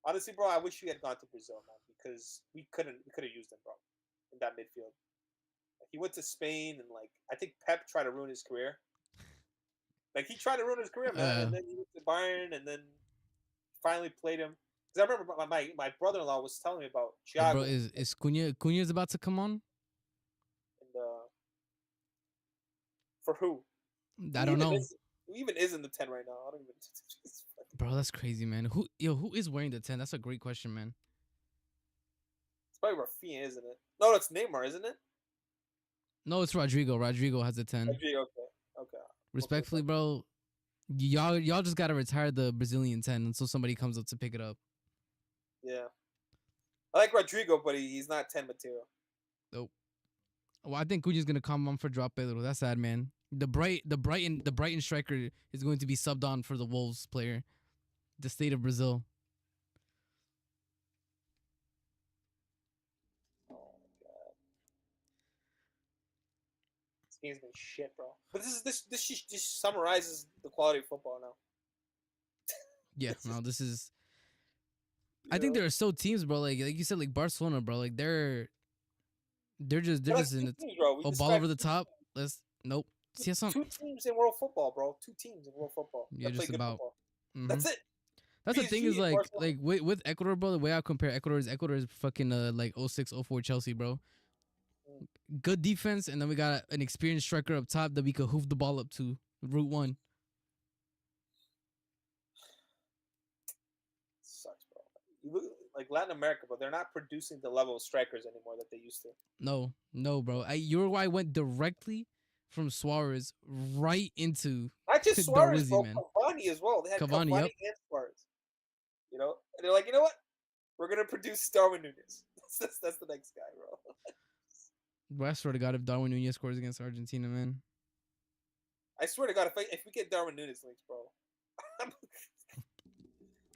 honestly, bro. I wish he had gone to Brazil, man, because we could have used him, bro, in that midfield. He went to Spain, and like I think Pep tried to ruin his career. Like he tried to ruin his career, man, and then he went to Bayern, and then finally played him. Because I remember my brother-in-law was telling me about Thiago. Bro, is Cunha's about to come on? And, for who? I don't know. Who even is in the 10 right now? I don't even. Bro, that's crazy, man. Who is wearing the 10? That's a great question, man. It's probably Rafinha, isn't it? No, it's Neymar, isn't it? No, it's Rodrigo. Rodrigo has a 10. Rodrigo, okay. Respectfully, bro, y'all just gotta retire the Brazilian 10 until somebody comes up to pick it up. Yeah, I like Rodrigo, but he's not 10 material. Nope. Well, I think Cunha's gonna come on for drop Pedro. That's sad, man. The Brighton striker is going to be subbed on for the Wolves player, the state of Brazil. Oh my god, this game's been shit, bro. But this just summarizes the quality of football now. Yeah, no, this is. I think there are so teams, bro. Like you said, like Barcelona, bro. Like they're just in a ball over the top. Nope. See some 2 teams in world football, bro. 2 teams in world football. Yeah, just about. Mm-hmm. That's it. That's PSG, the thing is like with Ecuador, bro. The way I compare Ecuador is fucking like 06, 04 Chelsea, bro. Good defense, and then we got an experienced striker up top that we could hoof the ball up to. Route 1. Like Latin America, but they're not producing the level of strikers anymore that they used to. No, bro. Uruguay went directly from Suarez right into not just Suarez, bro. Cavani as well. They had Cavani and Suarez. You know, and they're like, you know what? We're gonna produce Darwin Núñez. That's the next guy, bro. Bro, I swear to God, if Darwin Núñez scores against Argentina, man. I swear to God, if we get Darwin Núñez links, bro.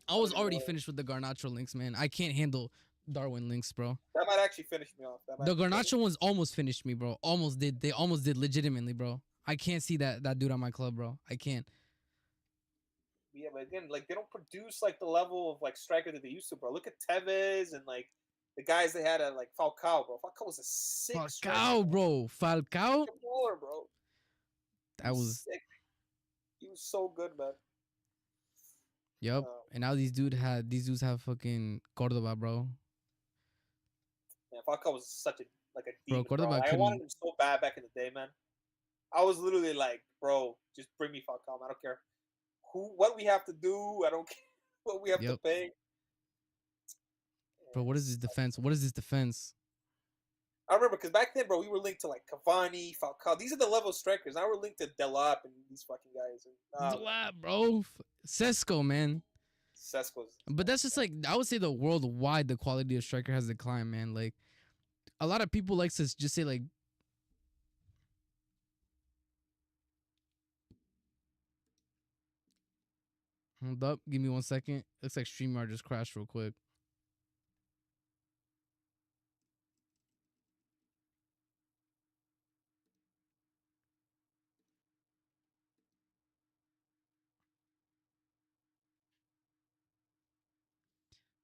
I was already finished with the Garnacho links, man. I can't handle Darwin links, bro. That might actually finish me off. That might The actually finish. Garnacho ones almost finished me, bro. Almost did. They almost did legitimately, bro. I can't see that dude on my club, bro. I can't. Yeah, but again, like they don't produce like the level of like striker that they used to, bro. Look at Tevez and like the guys they had at like Falcao, bro. Falcao was a sick striker, Falcao, bro. Falcao. baller, bro. He That was was. sick. He was so good, man. Yup. Uh, And now these dudes have fucking Cordoba, bro. Man, Falcao was such a like a Bro, demon, bro. Cordoba I wanted couldn't. him so bad back in the day, man. I was literally like, bro, just bring me Falcao. I don't care what we have to do. I don't care what we have to Yep. pay. Bro, what is this defense? What is this defense? I remember because back then, bro, we were linked to like Cavani, Falcao. These are the level of strikers. Now we're linked to Delap and these fucking guys. And The lab, bro. Sesko, man. Sesko's. But that's just like I would say the worldwide the quality of striker has declined, man. Like a lot of people like to just say like hold up, give me 1 second. Looks like StreamYard just crashed real quick.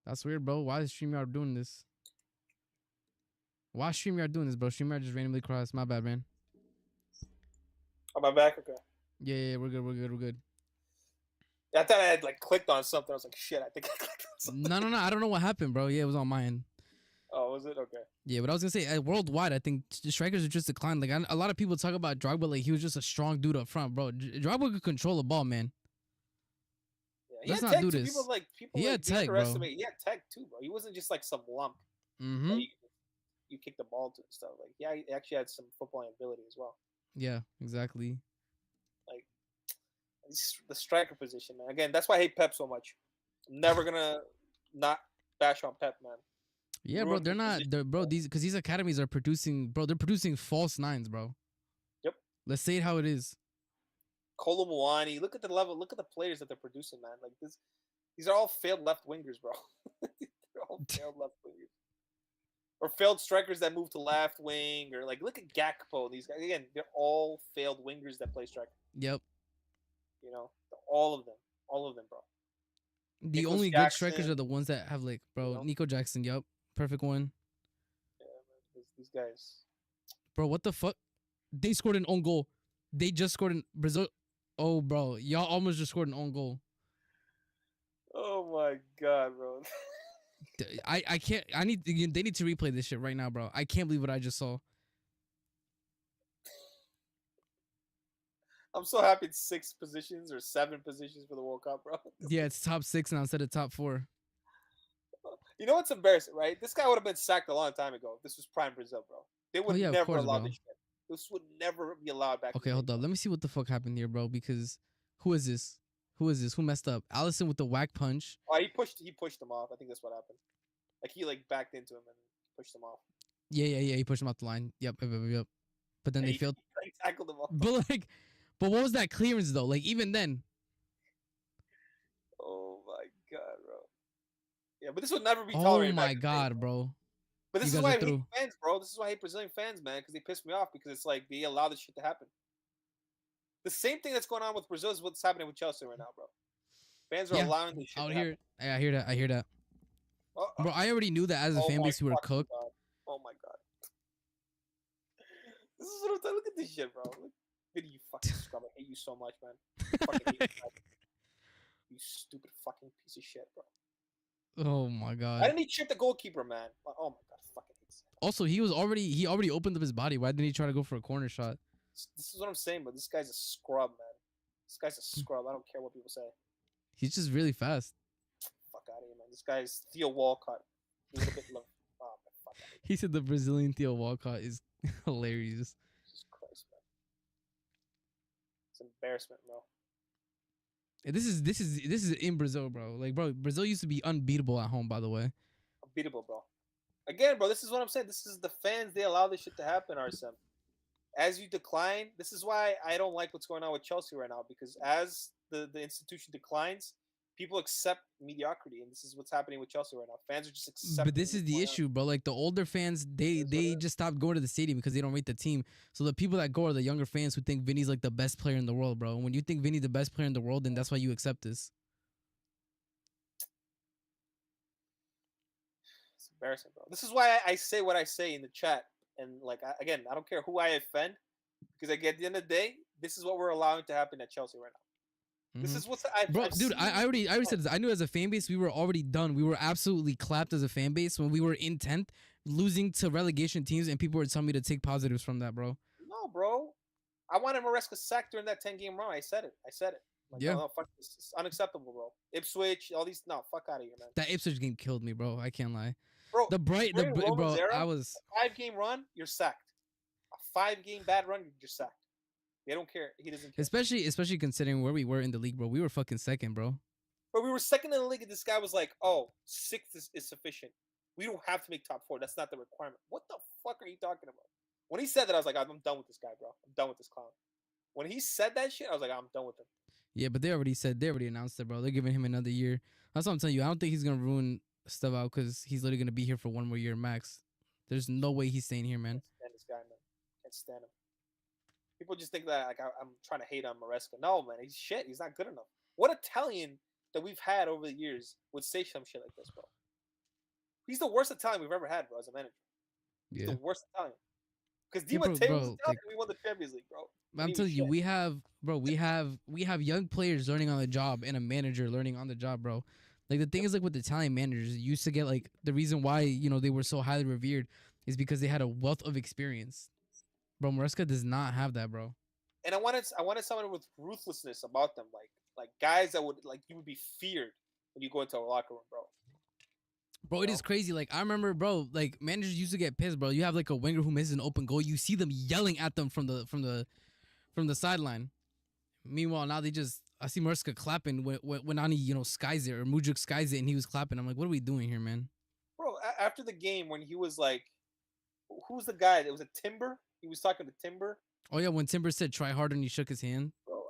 That's weird, bro. Why is StreamYard doing this? Why is StreamYard doing this, bro? StreamYard just randomly crashed. My bad, man. Am I back? Okay. Yeah, we're good, we're good, we're good. Yeah, I thought I had like clicked on something. I was like, shit, I think I clicked on something. No. I don't know what happened, bro. Yeah, it was on my end. Oh, was it? Okay. Yeah, but I was gonna say worldwide, I think the strikers are just declined. Like a lot of people talk about Drogba, like he was just a strong dude up front, bro. Drogba could control a ball, man. Yeah, Let's he had not tech do too. this. People He like had tech, bro. underestimate. He had tech too, bro. He wasn't just like some lump Mm-hmm. that you kick the ball to and stuff. Like, yeah, he actually had some footballing ability as well. Yeah, exactly. Like the striker position, man. Again, that's why I hate Pep so much. I'm never gonna not bash on Pep, man. Yeah, bro. They're not. They're bro. These academies are producing, bro. They're producing false nines, bro. Yep. Let's say it how it is. Kolo Muani. Look at the level. Look at the players that they're producing, man. Like this. These are all failed left wingers, bro. They're all failed left wingers. Or failed strikers that move to left wing, or like look at Gakpo. These guys again, they're all failed wingers that play striker. Yep. You know, all of them, bro. The Nicholas only Jackson, good strikers are the ones that have like, bro. you know? Nico Jackson. Yep. Perfect one. Yeah, man, these guys. Bro, what the fuck? They scored an own goal. They just scored in Brazil. Oh, bro, y'all almost just scored an own goal. Oh my god, bro. I can't. They need to replay this shit right now, bro. I can't believe what I just saw. I'm so happy it's 6 positions or 7 positions for the World Cup, bro. Yeah, it's top 6 now instead of top 4. You know what's embarrassing, right? This guy would have been sacked a long time ago. If this was prime Brazil, bro. They would yeah, never course, allow bro. this shit. This would never be allowed back. Okay, hold up. Let me see what the fuck happened here, bro. Because who is this? Who is this? Who messed up? Allison with the whack punch. Oh, he pushed him off. I think that's what happened. Like he like backed into him and pushed him off. Yeah. He pushed him off the line. Yep. But then And they he failed. He tackled him off. But what was that clearance though? Like even then. Oh my god, bro. Yeah, but this would never be Oh tolerated. my god, bro. But this You is guys why are I hate through. fans, bro. This is why I hate Brazilian fans, man, because they piss me off because it's like they allow this shit to happen. The same thing that's going on with Brazil is what's happening with Chelsea right now, bro. Fans are allowing this shit to happen. I hear that. Bro, I already knew that as a fan base we were cooked. God. Oh my god. This is what I'm talking. Look at this shit, bro. Look, you fucking scrub. I hate you so much, man. I fucking hate you, you stupid fucking piece of shit, bro. Oh my god. Why didn't he chip the goalkeeper, man? Oh my god, I fucking hate this. Also, he already opened up his body. Why didn't he try to go for a corner shot? This is what I'm saying, but this guy's a scrub, man. This guy's a scrub. I don't care what people say. He's just really fast. Fuck out of here, man. This guy's Theo Walcott. He's a bit low. Oh, man, fuck out of here. He said the Brazilian Theo Walcott is hilarious. Jesus Christ, man. It's an embarrassment, bro. And this is in Brazil, bro. Like, bro, Brazil used to be unbeatable at home, by the way. Unbeatable, bro. Again, bro, this is what I'm saying. This is the fans. They allow this shit to happen, RSM. As you decline, this is why I don't like what's going on with Chelsea right now. Because as the institution declines, people accept mediocrity, and this is what's happening with Chelsea right now. Fans are just accepting. But this is the issue, bro. Like the older fans, they just stopped going to the stadium because they don't rate the team. So the people that go are the younger fans who think Vinny's like the best player in the world, bro. And when you think Vinny's the best player in the world, then that's why you accept this. It's embarrassing, bro. This is why I say what I say in the chat, and like again, I don't care who I offend, because like, at the end of the day, this is what we're allowing to happen at Chelsea right now. This is what's I've dude. I already said this. I knew as a fan base we were already done. We were absolutely clapped as a fan base when we were in 10th, losing to relegation teams, and people were telling me to take positives from that, bro. No, bro. I wanted Maresca sacked during that 10-game run. I said it. Like, yeah. No, fuck this. It's unacceptable, bro. Ipswich, all these. No, fuck out of here, man. That Ipswich game killed me, bro. I can't lie. Bro, bro. I was a 5-game run. You're sacked. A 5-game bad run. You're sacked. They don't care. He doesn't care. Especially considering where we were in the league, bro. We were fucking second, bro. But we were second in the league, and this guy was like, "Oh, 6th is sufficient. We don't have to make top 4. That's not the requirement." What the fuck are you talking about? When he said that, I was like, "I'm done with this guy, bro. I'm done with this clown." When he said that shit, I was like, "I'm done with him." Yeah, but they already announced it, bro. They're giving him another year. That's what I'm telling you. I don't think he's gonna ruin Estevao because he's literally gonna be here for one more year max. There's no way he's staying here, man. Can't stand this guy, man. Can't stand him. People just think that like I'm trying to hate on Maresca. No, man, he's shit. He's not good enough. What Italian that we've had over the years would say some shit like this, bro? He's the worst Italian we've ever had, bro, as a manager. He's the worst Italian. Because Di Matteo was Italian, like, we won the Champions League, bro. I'm telling you, we have young players learning on the job and a manager learning on the job, bro. Like the thing is, like with Italian managers, you used to get like the reason why they were so highly revered is because they had a wealth of experience. Bro, Maresca does not have that, bro. And I wanted someone with ruthlessness about them, like guys that would like you would be feared when you go into a locker room, bro. Bro, it is crazy. Like I remember, bro, like managers used to get pissed, bro. You have like a winger who misses an open goal, you see them yelling at them from the sideline. Meanwhile, now I see Maresca clapping when Ani skies it or Mudryk skies it and he was clapping. I'm like, what are we doing here, man? Bro, after the game when he was like, who's the guy? It was a Timber. He was talking to Timber. Oh yeah, when Timber said try harder and he shook his hand. Bro,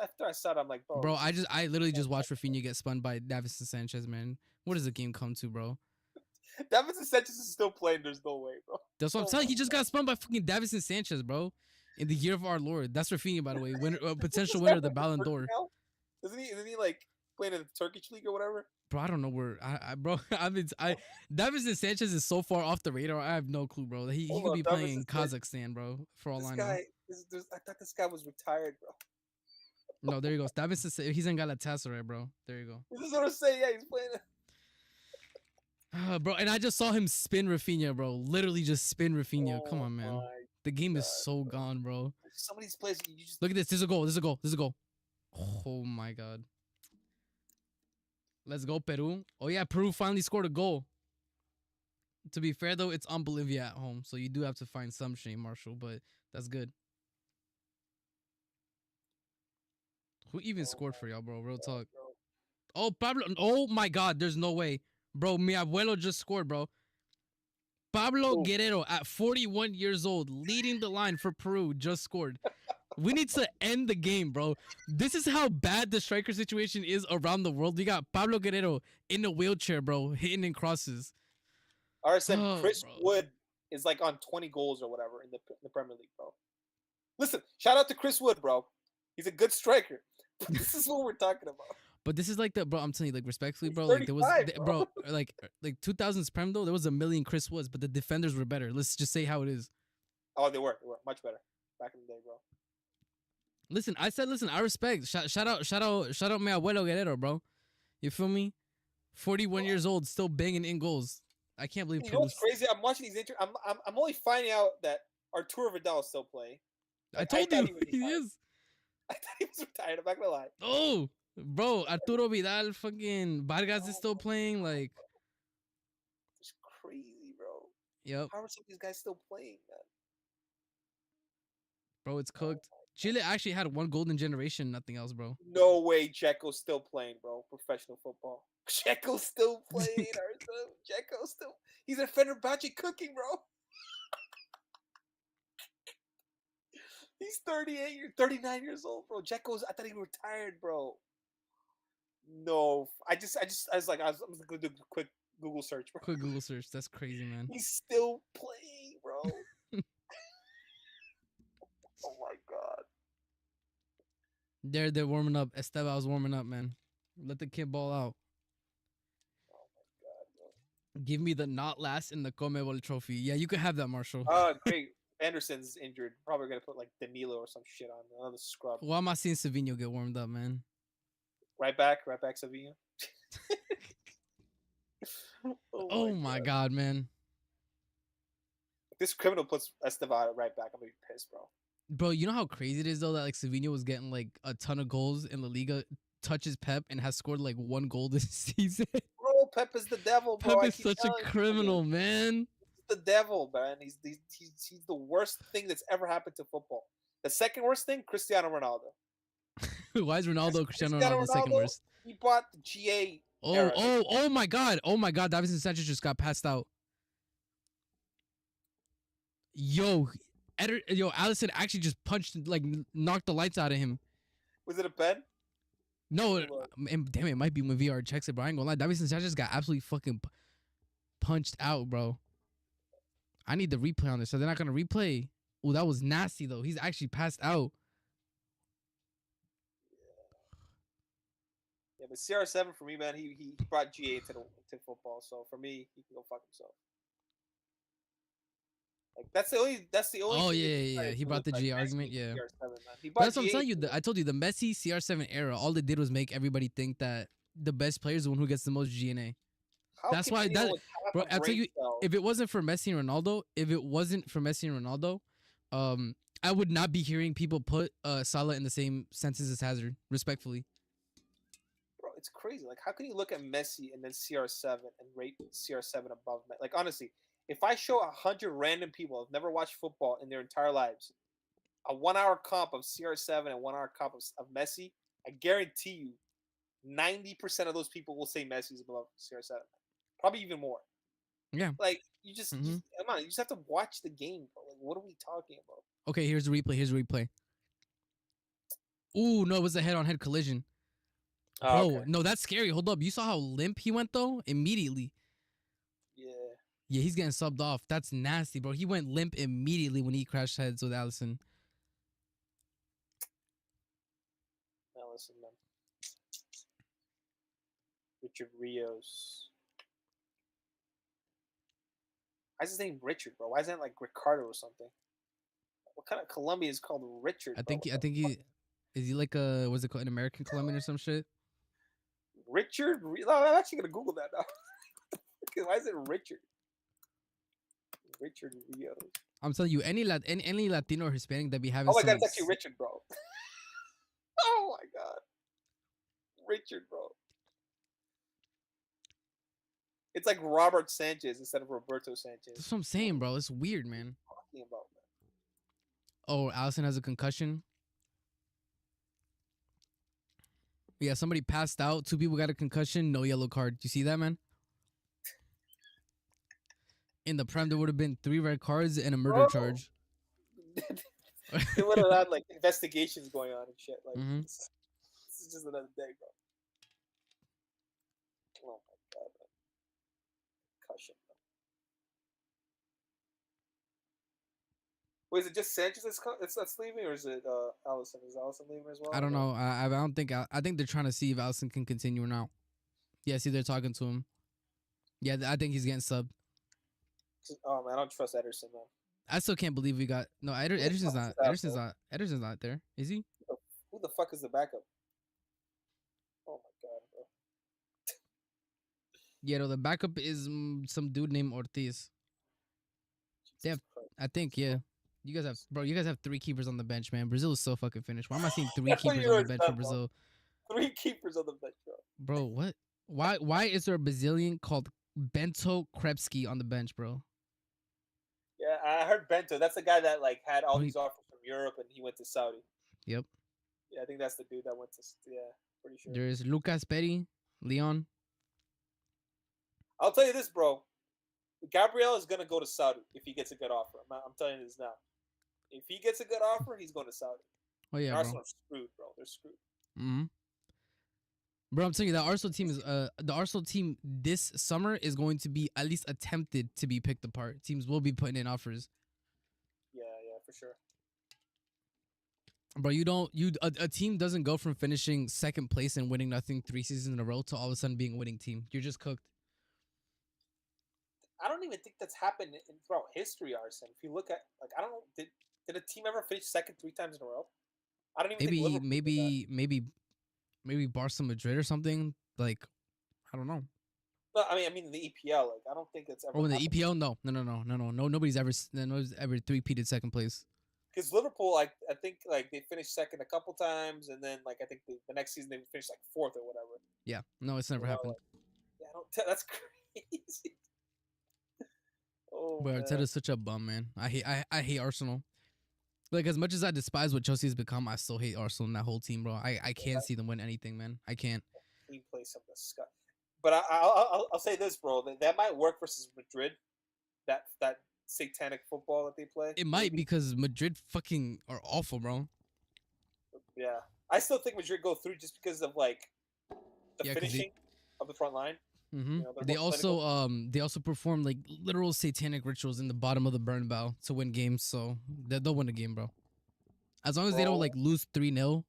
after I saw it, I'm like, bro. Bro, I literally just watched Rafinha get spun by Davinson Sanchez, man. What does the game come to, bro? Davinson Sanchez is still playing. There's no way, bro. That's what I'm telling you. He just got spun by fucking Davinson Sanchez, bro. In the year of our Lord. That's Rafinha, by the way. Potential winner of the Ballon d'Or. Isn't he like playing in the Turkish league or whatever? Bro, I don't know where. Davinson Sanchez is so far off the radar. I have no clue, bro. He could be playing in Kazakhstan, bro. For all I know. I thought this guy was retired, bro. No, there you go. Davinson, he's in Galatasaray, bro. There you go. This is what I'm saying. Yeah, he's playing. Bro, and I just saw him spin Rafinha, bro. Literally just spin Rafinha. Come on, man. The game is so gone, bro. Some of these plays, you just look at this. This is a goal. Oh my god. Let's go, Peru. Oh yeah, Peru finally scored a goal. To be fair though, it's on Bolivia at home, so you do have to find some shame, Marshall, but that's good. Who even scored for y'all, bro? Real talk. Oh, Pablo. Oh my god, there's no way. Bro, mi abuelo just scored, bro. Pablo Guerrero at 41 years old, leading the line for Peru, just scored. We need to end the game, bro. This is how bad the striker situation is around the world. We got Pablo Guerrero in a wheelchair, bro, hitting in crosses. RSM, Chris Wood is like on 20 goals or whatever in the Premier League, bro. Listen, shout out to Chris Wood, bro. He's a good striker. This is what we're talking about. But this is like the bro. I'm telling you, like respectfully, bro. Like there was, bro, like 2000s Prem though. There was a million Chris Woods, but the defenders were better. Let's just say how it is. Oh, they were much better back in the day, bro. Listen, I respect. Shout out, mi abuelo Guerrero, bro. You feel me? 41 years old, still banging in goals. I can't believe. You know what's crazy? I'm watching these I'm only finding out that Arturo Vidal is still playing. Like, I told you he is. I thought he was retired. I'm not gonna lie. Oh. Bro, Arturo Vidal, fucking Vargas is still playing. Like, it's crazy, bro. Yep. How are some of these guys still playing, man? Bro, it's cooked. Chile actually had one golden generation, nothing else, bro. No way, Checo's still playing, bro. Professional football. Checo's still playing. Checo's still. He's at Fenerbahce cooking, bro. He's 39 years old, bro. I thought he retired, bro. No, I was gonna do a quick Google search, bro. Quick Google search. That's crazy, man. He's still playing, bro. Oh my god. They're warming up. Estevao's warming up, man. Let the kid ball out. Oh my god, bro. Give me the not last in the Comebol trophy. Yeah, you could have that, Marshall. Great. Anderson's injured. Probably gonna put like Danilo or some shit on another scrub. Why am I seeing Savić get warmed up, man? Right back, Savić. Oh my god, man. If this criminal puts Estevao right back, I'm gonna be pissed, bro. Bro, you know how crazy it is though that like Savić was getting like a ton of goals in La Liga, touches Pep, and has scored like 1 goal this season. Bro, Pep is the devil, bro. Pep is such a criminal, man. He's the devil, man. He's the worst thing that's ever happened to football. The second worst thing, Cristiano Ronaldo. Why is Cristiano Ronaldo second worst? He bought the GA. Oh my god. Oh my god. Davinson Sanchez just got passed out. Yo, Alisson actually just punched, like, knocked the lights out of him. Was it a pen? No, damn, it might be when VR checks it, bro. I ain't gonna lie. Davinson Sanchez got absolutely fucking punched out, bro. I need the replay on this, so they're not gonna replay. Oh, that was nasty though. He's actually passed out. Yeah, but CR7 for me, man, he brought GA to football. So for me, he can go fuck himself. Like that's the only. Oh yeah. He brought the GA argument. Yeah. CR7, That's what I'm telling you. I told you the Messi CR7 era. All they did was make everybody think that the best player is the one who gets the most GNA. That's why bro. I'll tell you, if it wasn't for Messi and Ronaldo, I would not be hearing people put Salah in the same sentence as Hazard, respectfully. Bro, it's crazy. Like, how can you look at Messi and then CR7 and rate CR7 above Messi? Like, honestly, if I show 100 random people who've never watched football in their entire lives a 1-hour comp of CR7 and 1-hour comp of Messi, I guarantee you 90% of those people will say Messi's above CR7. Probably even more. Yeah. Like, you just, come on, you just have to watch the game, bro. Like, what are we talking about? Okay, here's the replay. Ooh, no, it was a head-on-head collision. Bro, no, that's scary. Hold up. You saw how limp he went, though? Immediately. Yeah, he's getting subbed off. That's nasty, bro. He went limp immediately when he crashed heads with Alisson. Man. Richard Rios. Why is his name Richard, bro? Why isn't it like Ricardo or something? What kind of Colombian is called Richard? I think he is he like a, what's it called, an American Colombian or some shit? Richard? No, I'm actually gonna Google that now. Why is it Richard? Richard Rios. I'm telling you, any Latino or Hispanic that be having. Oh my god, it's actually Richard, bro. Oh my god, Richard, bro. It's like Robert Sanchez instead of Roberto Sanchez. That's what I'm saying, bro. It's weird, man. What are you talking about, Oh, man? Alisson has a concussion. Yeah, somebody passed out. 2 people got a concussion. No yellow card. You see that, man? In the Prem, there would have been 3 red cards and a murder charge. They would have had like investigations going on and shit. Like, this is just another day, bro. Oh my god, man. Concussion. Wait, is it just Sanchez that's leaving, or is it Alisson? Is Alisson leaving as well? I don't know. I don't think. I think they're trying to see if Alisson can continue or not. Yeah, see, they're talking to him. Yeah, I think he's getting subbed. Oh man, I don't trust Ederson, man. I still can't believe we got no. Ederson's not. Ederson's not there. Is he? Who the fuck is the backup? Oh my god, bro. Yeah, no, the backup is some dude named Ortiz. They have, I think, yeah. You guys have 3 keepers on the bench, man. Brazil is so fucking finished. Why am I seeing 3 keepers on the bench for Brazil? 3 keepers on the bench, bro. Bro, what? Why is there a Brazilian called Bento Krepski on the bench, bro? Yeah, I heard Bento. That's the guy that like had all these offers from Europe and he went to Saudi. Yep. Yeah, I think that's the dude that went to. Yeah, pretty sure. There's Lucas Perry, Leon. I'll tell you this, bro. Gabriel is gonna go to Saudi if he gets a good offer. I'm telling you this now. If he gets a good offer, he's going to Saudi. Oh yeah, Arsenal are screwed, bro. They're screwed. Bro, I'm telling you that Arsenal team is the Arsenal team this summer is going to be at least attempted to be picked apart. Teams will be putting in offers. Yeah, yeah, for sure. Bro, a team doesn't go from finishing second place and winning nothing 3 seasons in a row to all of a sudden being a winning team. You're just cooked. I don't even think that's happened throughout history, Arson. If you look at like, I don't know, did a team ever finish second 3 times in a row? I don't even think Maybe Liverpool did that. maybe Barca Madrid or something. Like I don't know. No, I mean the EPL. Like, I don't think it's ever Oh, in the happened. EPL, no. Nobody's ever three-peated second place. Because Liverpool, like, I think like they finished second a couple times, and then like I think the next season they finished like fourth or whatever. Yeah, no, it's never You know, happened. like, yeah, I don't. That's crazy. Oh But man. Arteta's such a bum, man. I hate Arsenal. Like as much as I despise what Chelsea's become, I still hate Arsenal and that whole team, bro. I can't see them win anything, man. I can't. He plays some disgust. But I'll say this, bro. That might work versus Madrid. That satanic football that they play. It might because Madrid fucking are awful, bro. Yeah, I still think Madrid go through just because of like the Yeah, finishing of the front line. mm-hmm. You know, they're more clinical. They also perform like literal satanic rituals in the bottom of the burn bow to win games, so they'll win a game, bro. As long as they don't Bro, like lose 3-0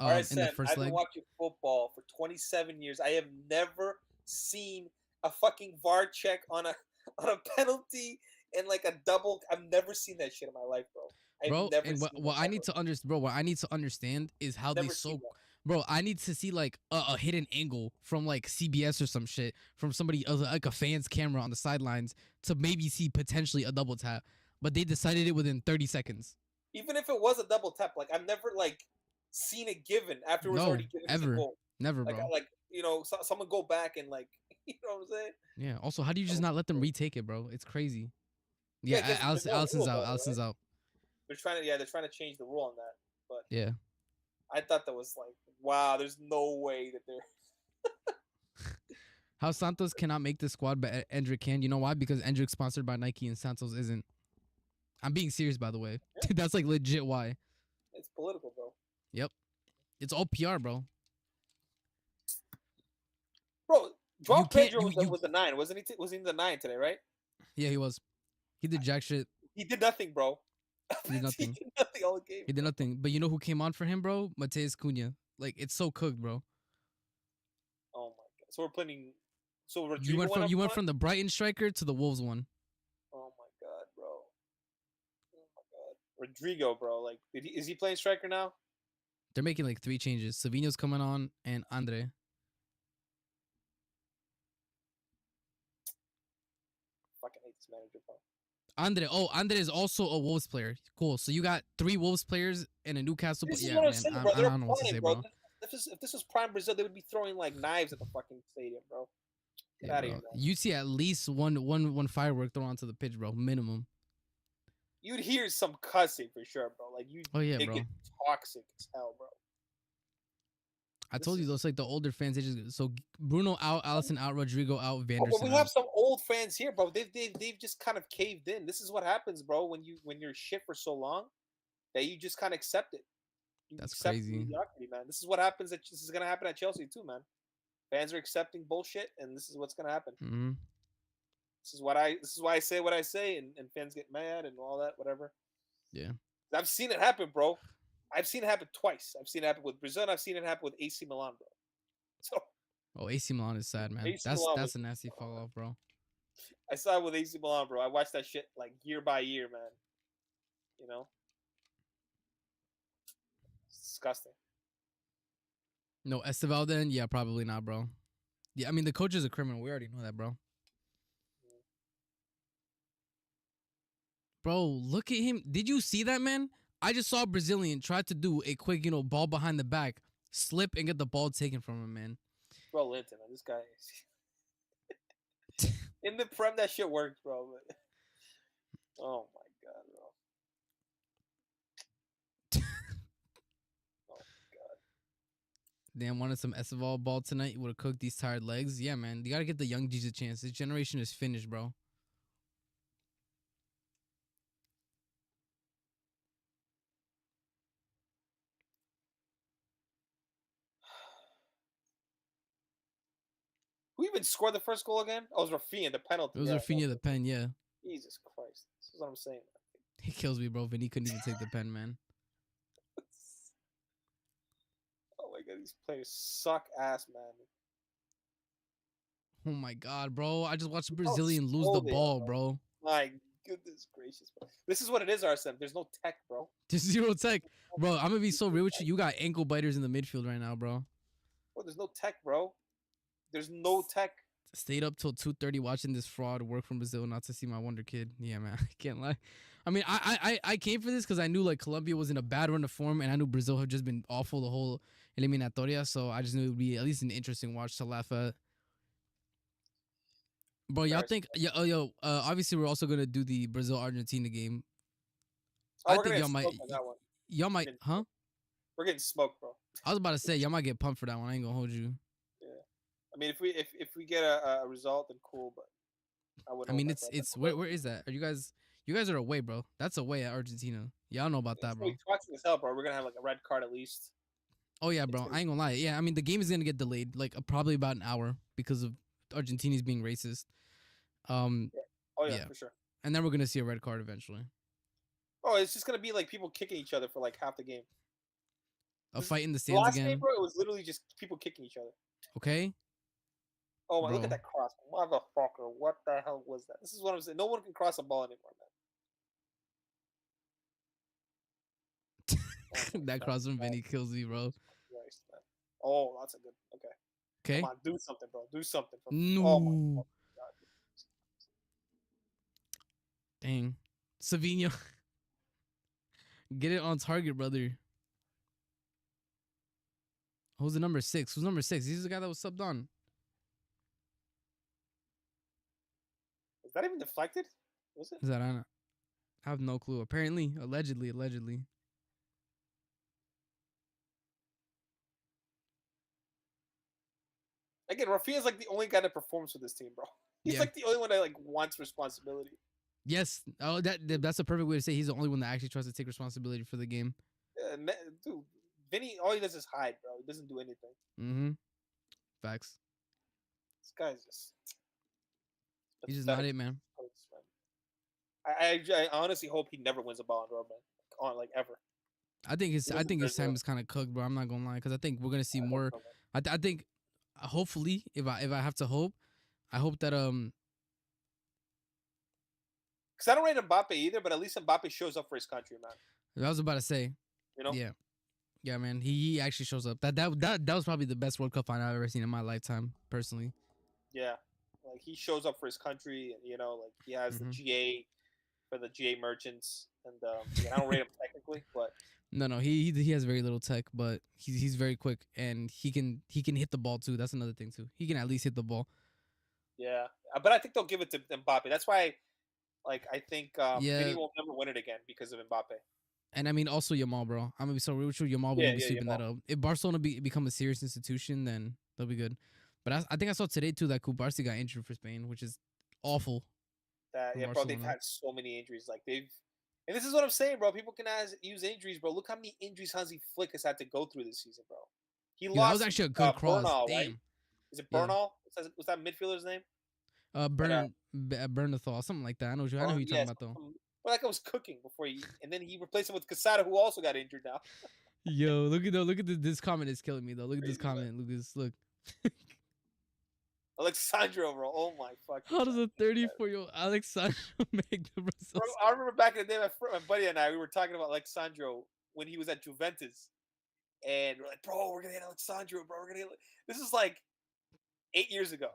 all right, in the Sam. first I've been leg. watching football for 27 years. I have never seen a fucking VAR check on a on a penalty and like a double. I've never seen that shit in my life, bro. I've Bro, never and seen what it I ever. need to understand, bro, what I need to understand is how they Never seen so that. bro, I need to see like a hidden angle from like CBS or some shit from somebody like a fan's camera on the sidelines to maybe see potentially a double tap, but they decided it within 30 seconds. Even if it was a double tap, like I've never like seen it given after it was No, already given as a ever, goal. never, Like bro. like someone go back and like you know what I'm saying? Yeah. Also, how do you just not let them retake it, bro? It's crazy. Yeah, Yeah, because there's no rule Allison's out. about it, Allison's right? out. They're trying to change the rule on that. But Yeah. I thought that was like, wow, there's no way that they're How Santos cannot make the squad, but Endrick can. You know why? Because Endrick's sponsored by Nike and Santos isn't. I'm being serious, by the way. yeah, That's like legit why. it's political, bro. Yep. It's all PR, bro. Bro, You Joao can't. Pedro You. was the nine, wasn't he? Was he in the nine today, right? Yeah, he was. He did jack shit. He did nothing, bro. He did He nothing. did nothing all game. He did nothing. But you know who came on for him, bro? Mateus Cunha. Like it's so cooked, bro. Oh my god. So we're playing. So You Rodrigo went went from up you went front. from the Brighton striker to the Wolves one. Oh my god, bro. Oh my god. Rodrigo, bro. Like, is he playing striker now? They're making like 3 changes. Saviño's coming on and Andre. Fucking hate this manager, bro. Andre is also a Wolves player. Cool. So you got 3 Wolves players and a Newcastle. This is Yeah, what I'm man. saying, I, bro. I They're don't know what to applying, say, bro. bro. If this was prime Brazil, they would be throwing like knives at the fucking stadium, bro. Get Yeah, out of here, bro. man. You see at least one firework thrown onto the pitch, bro. Minimum. You'd hear some cussing for sure, bro. Like Oh yeah, it bro. get toxic as hell, bro. I This told you is. those like the older fans. They just so Bruno out, Allison out, Rodrigo out, Oh, but Vanderson we have out. some old fans here, bro. They've just kind of caved in. This is what happens, bro, when you're shit for so long that you just kind of accept it. You That's accept crazy. mediocrity, man. This is what happens. This is gonna happen at Chelsea too, man. Fans are accepting bullshit, and this is what's gonna happen. Mm-hmm. This is why I say what I say, and fans get mad and all that, whatever. Yeah. I've seen it happen, bro. I've seen it happen twice. I've seen it happen with Brazil. And I've seen it happen with AC Milan, bro. So Oh, AC Milan is sad, man. AC Milan That's was. a nasty fall off, bro. I saw it with AC Milan, bro. I watched that shit like year by year, man. You know, it's disgusting. No, Estevao then? Yeah, probably not, bro. Yeah, I mean the coach is a criminal. We already know that, bro. Bro, look at him. Did you see that, man? I just saw a Brazilian try to do a quick, ball behind the back, slip and get the ball taken from him, man. Bro, Linton, man, this guy. In the Prem, that shit works, bro. But... Oh my god, bro. Oh my god. Damn, wanted some Estevao ball tonight. You would have cooked these tired legs. Yeah, man. You gotta get the young G's a chance. This generation is finished, bro. Who even scored the first goal again? Oh, it was Rafinha, the penalty. It was Yeah. Rafinha the pen, yeah. Jesus Christ. This is what I'm saying. He kills me, bro. Vinny couldn't even take the pen, man. Oh my god, these players suck ass, man. Oh my god, bro. I just watched a How Brazilian lose slow the they are, ball, bro. My goodness gracious, bro. This is what it is, RSM. There's no tech, bro. Just zero tech. Bro, I'm gonna be so real with you. You got ankle biters in the midfield right now, bro. Bro, there's no tech, bro. There's no tech. Stayed up till 2:30 watching this fraud work from Brazil not to see my wonder kid. Yeah, man. I can't lie. I mean, I came for this because I knew like Colombia was in a bad run of form and I knew Brazil had just been awful the whole eliminatoria. So I just knew it would be at least an interesting watch to laugh at. Bro, y'all think obviously we're also gonna do the Brazil Argentina game. Oh, I we're think gonna y'all might smoke on that one. y'all might huh? We're getting smoked, bro. I was about to say y'all might get pumped for that one. I ain't gonna hold you. Yeah. I mean, if we get a result, then cool. But I wouldn't. I mean, it's where is that? Are you guys are away, bro? That's away at Argentina. Y'all know about that, bro. Toxic as hell, bro. We're gonna have like a red card at least. Oh yeah, bro. I ain't gonna lie. Yeah, I mean the game is gonna get delayed, like probably about an hour because of Argentinians being racist. Yeah. Oh yeah, yeah. for sure. And then we're gonna see a red card eventually. Oh, it's just gonna be like people kicking each other for like half the game. A fight in the The stands last again. game, bro, it was literally just people kicking each other. Okay. Oh my! Bro. Look at that cross, motherfucker! What the hell was that? This is what I'm saying. No one can cross a ball anymore, man. That cross from Vinny kills me, bro. Christ, man. Oh, that's a good. Okay. Okay. Come on, do something, bro. Do something. No. Oh my God. Dang. Savić. Get it on target, brother. Who's the number 6? Who's number 6? He's the guy that was subbed on. Is that even deflected? Was it? Is that I have no clue. Apparently, allegedly. Again, Rafinha's like the only guy that performs for this team, bro. He's like the only one that like wants responsibility. Yes. Oh, that's a perfect way to say he's the only one that actually tries to take responsibility for the game. Dude, Vinny, all he does is hide, bro. He doesn't do anything. Mm-hmm. Facts. This guy's just. He's just not it, man. I honestly hope he never wins a Ballon d'Or, man. On like ever. I think his time is kind of cooked, bro. I'm not gonna lie, because I think we're gonna see more. I think, hopefully, if I have to hope, I hope that Because I don't rate Mbappe either, but at least Mbappe shows up for his country, man. I was about to say, you know, yeah, man. He actually shows up. That was probably the best World Cup final I've ever seen in my lifetime, personally. Yeah, like he shows up for his country, and you know, like he has the GA for the GA merchants, and I don't rate him technically, but no, he has very little tech, but he's very quick, and he can hit the ball too. That's another thing too. He can at least hit the ball. Yeah, but I think they'll give it to Mbappe. That's why, like, I think Vinny will never win it again because of Mbappe. And I mean, also Yamal, bro. I'm gonna be so real with you. Yamal won't be sweeping that up. If Barcelona become a serious institution, then they'll be good. But I think I saw today too that Kubarsi got injured for Spain, which is awful. Bro, they've had so many injuries. Like and this is what I'm saying, bro. People can use injuries, bro. Look how many injuries Hansi Flick has had to go through this season, bro. He lost. That was actually a good cross. Bernal, Damn. right? Is it Bernal? Was that midfielder's name? Bernethal, something like that. I know who you're talking about though. Well, that guy was cooking before and then he replaced him with Casada, who also got injured now. Yo, look at this comment is killing me though. Look at this comment, Lucas. Look. Alexandro, bro. Oh my fucking. How does a 34-year-old Alexandro make the results? Bro, I remember back in the day, my buddy and I, we were talking about Alexandro when he was at Juventus, and we're like, bro, we're gonna get Alexandro, bro. This is like 8 years ago.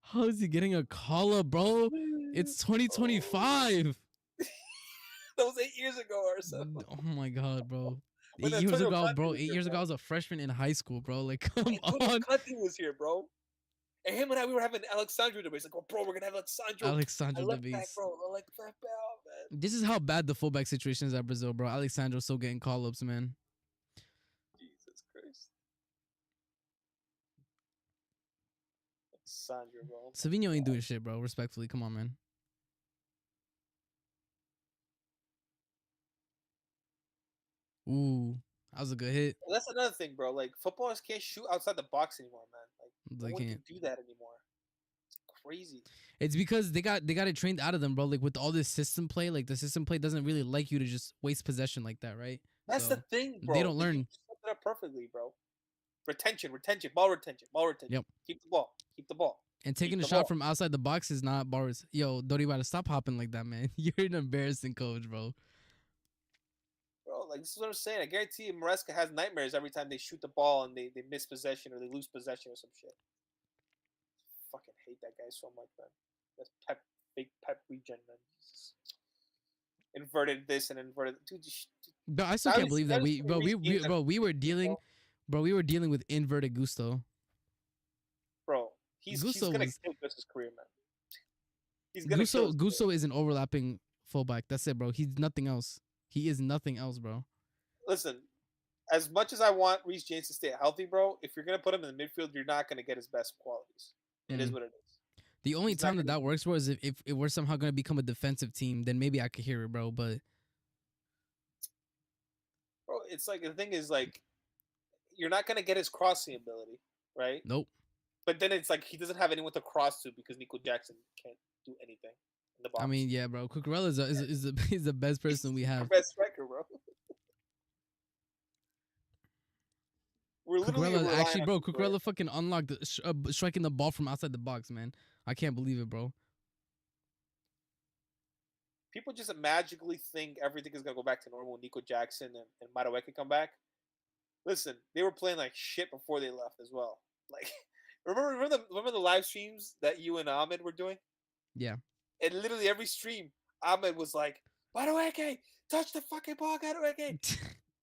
How is he getting a call up, bro? It's 2025. That was 8 years ago or something. Oh my god, bro. 8 years ago, bro. 8 years ago, I was a freshman in high school, bro. Like, come on. Conte was here, bro. And him and I, we were having Alexandro debates. Like, oh, bro, we're gonna have Alexandro debates. Back, bro. I like that, man. This is how bad the fullback situation is at Brazil, bro. Alexandro's still getting call ups, man. Jesus Christ. Alexandro, bro. Savić ain't doing shit, bro. Respectfully, come on, man. Ooh. That was a good hit. Well, that's another thing, bro. Like footballers can't shoot outside the box anymore, man. Like They no one can can't. do that anymore. It's crazy. It's because they got it trained out of them, bro. Like with all this system play, like the system play doesn't really like you to just waste possession like that, right? That's the So thing, they bro. don't Like, you learn. summed it up perfectly, bro. Retention, retention, ball retention, ball retention. Yep. Keep the ball. Keep the ball. And Keep taking a the shot ball. from outside the box is not bars. Yo, Dorival, stop hopping like that, man. You're an embarrassing coach, bro. Bro, like this is what I'm saying. I guarantee you Maresca has nightmares every time they shoot the ball and they miss possession or they lose possession or some shit. Fucking hate that guy so much, man. That's fake Pep regen, man. Jesus. Inverted this and inverted, dude. But I still can't believe that we were dealing, bro. We were dealing with inverted Gusto. Bro, he's Gusto gonna was kill his career, man. He's gonna kill his Gusto career. is an overlapping fullback. That's it, bro. He's nothing else. He is nothing else, bro. Listen, as much as I want Reece James to stay healthy, bro, if you're gonna put him in the midfield, you're not gonna get his best qualities. It is what it is. The only He's not time that gonna- that works, bro, is if we're somehow gonna become a defensive team, then maybe I could hear it, bro. But Bro, it's like the thing is like you're not gonna get his crossing ability, right? nope. But then it's like he doesn't have anyone to cross to because Nico Jackson can't do anything in the box. I mean, yeah, bro. Cucurella is the best person we He's have. our best striker, bro. We're literally Cucurella relying actually, on bro. Cucurella. Cucurella fucking unlocked striking the ball from outside the box, man. I can't believe it, bro. People just magically think everything is gonna go back to normal when Nico Jackson and Madueke come back. Listen, they were playing like shit before they left as well. Like, remember the live streams that you and Ahmed were doing? Yeah. And literally every stream, Ahmed was like, Madueke, touch the fucking ball, Madueke.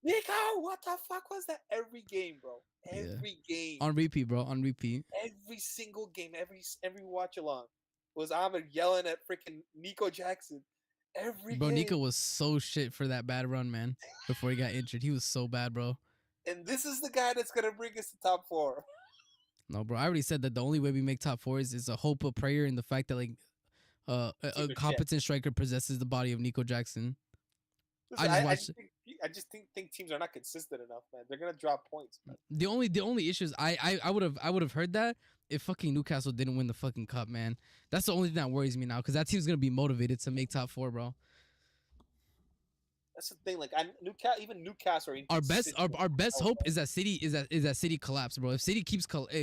Nico, what the fuck was that? Every game, bro. Every game. On repeat, bro. On repeat. Every single game, every watch along was Ahmed yelling at freaking Nico Jackson. Every Bro, game. Nico was so shit for that bad run, man. Before he got injured, he was so bad, bro. And this is the guy that's gonna bring us to top 4. No, bro. I already said that the only way we make top 4 is a hope, a prayer, and the fact that like a competent striker possesses the body of Nico Jackson. Listen, I I just think teams are not consistent enough, man. They're gonna drop points, man. The only issue is I would have heard that if fucking Newcastle didn't win the fucking cup, man. That's the only thing that worries me now because that team's gonna be motivated to make top 4, bro. That's the thing. Like, even Newcastle. Are Our best hope is that City collapse, bro. If City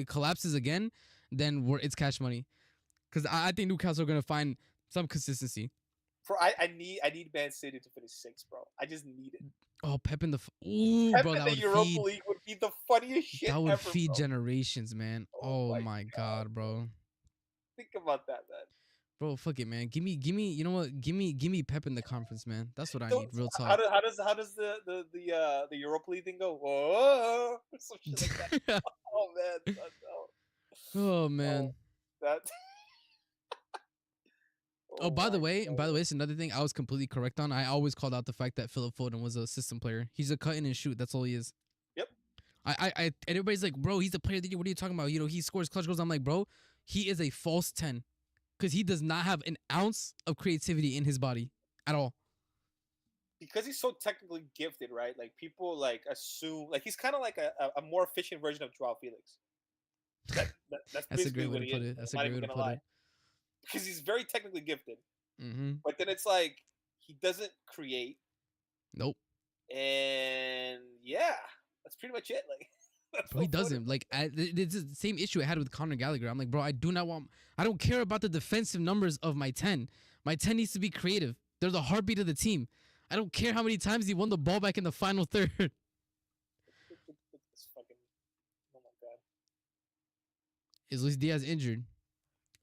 collapses again, then it's cash money. Because I think Newcastle are gonna find some consistency. I need Man City to finish 6th, bro. I just need it. Oh, Pep in the Pep bro, in that the would Europa feed. League would be the funniest shit That would ever, feed bro. generations, man. Oh my god, bro. Think about that, man. Bro, fuck it, man. Give me. You know what? Give me Pep in the conference, man. That's what I need. Real talk. How does the Europa League thing go? Whoa, some shit like that. Oh man, Oh man. That. Oh, by the way, it's another thing I was completely correct on. I always called out the fact that Philip Foden was a system player. He's a cut in and shoot. That's all he is. Yep. And everybody's like, bro, he's a player of the year. What are you talking about? You know, he scores clutch goals. I'm like, bro, he is a false 10 because he does not have an ounce of creativity in his body at all. Because he's so technically gifted, right? Like people like assume like he's kind of like a more efficient version of Joao Felix. That's a great way to put it. That's a great way to put it. Because he's very technically gifted, Mm-hmm. but then it's like he doesn't create. Nope. And yeah, that's pretty much it. Like Bro, he doesn't. Like, it's the same issue I had with Conor Gallagher. I'm like, bro, I don't care about the defensive numbers of my 10. My 10 needs to be creative. They're the heartbeat of the team. I don't care how many times he won the ball back in the final third. It's fucking, oh my god. Is Luis Diaz injured?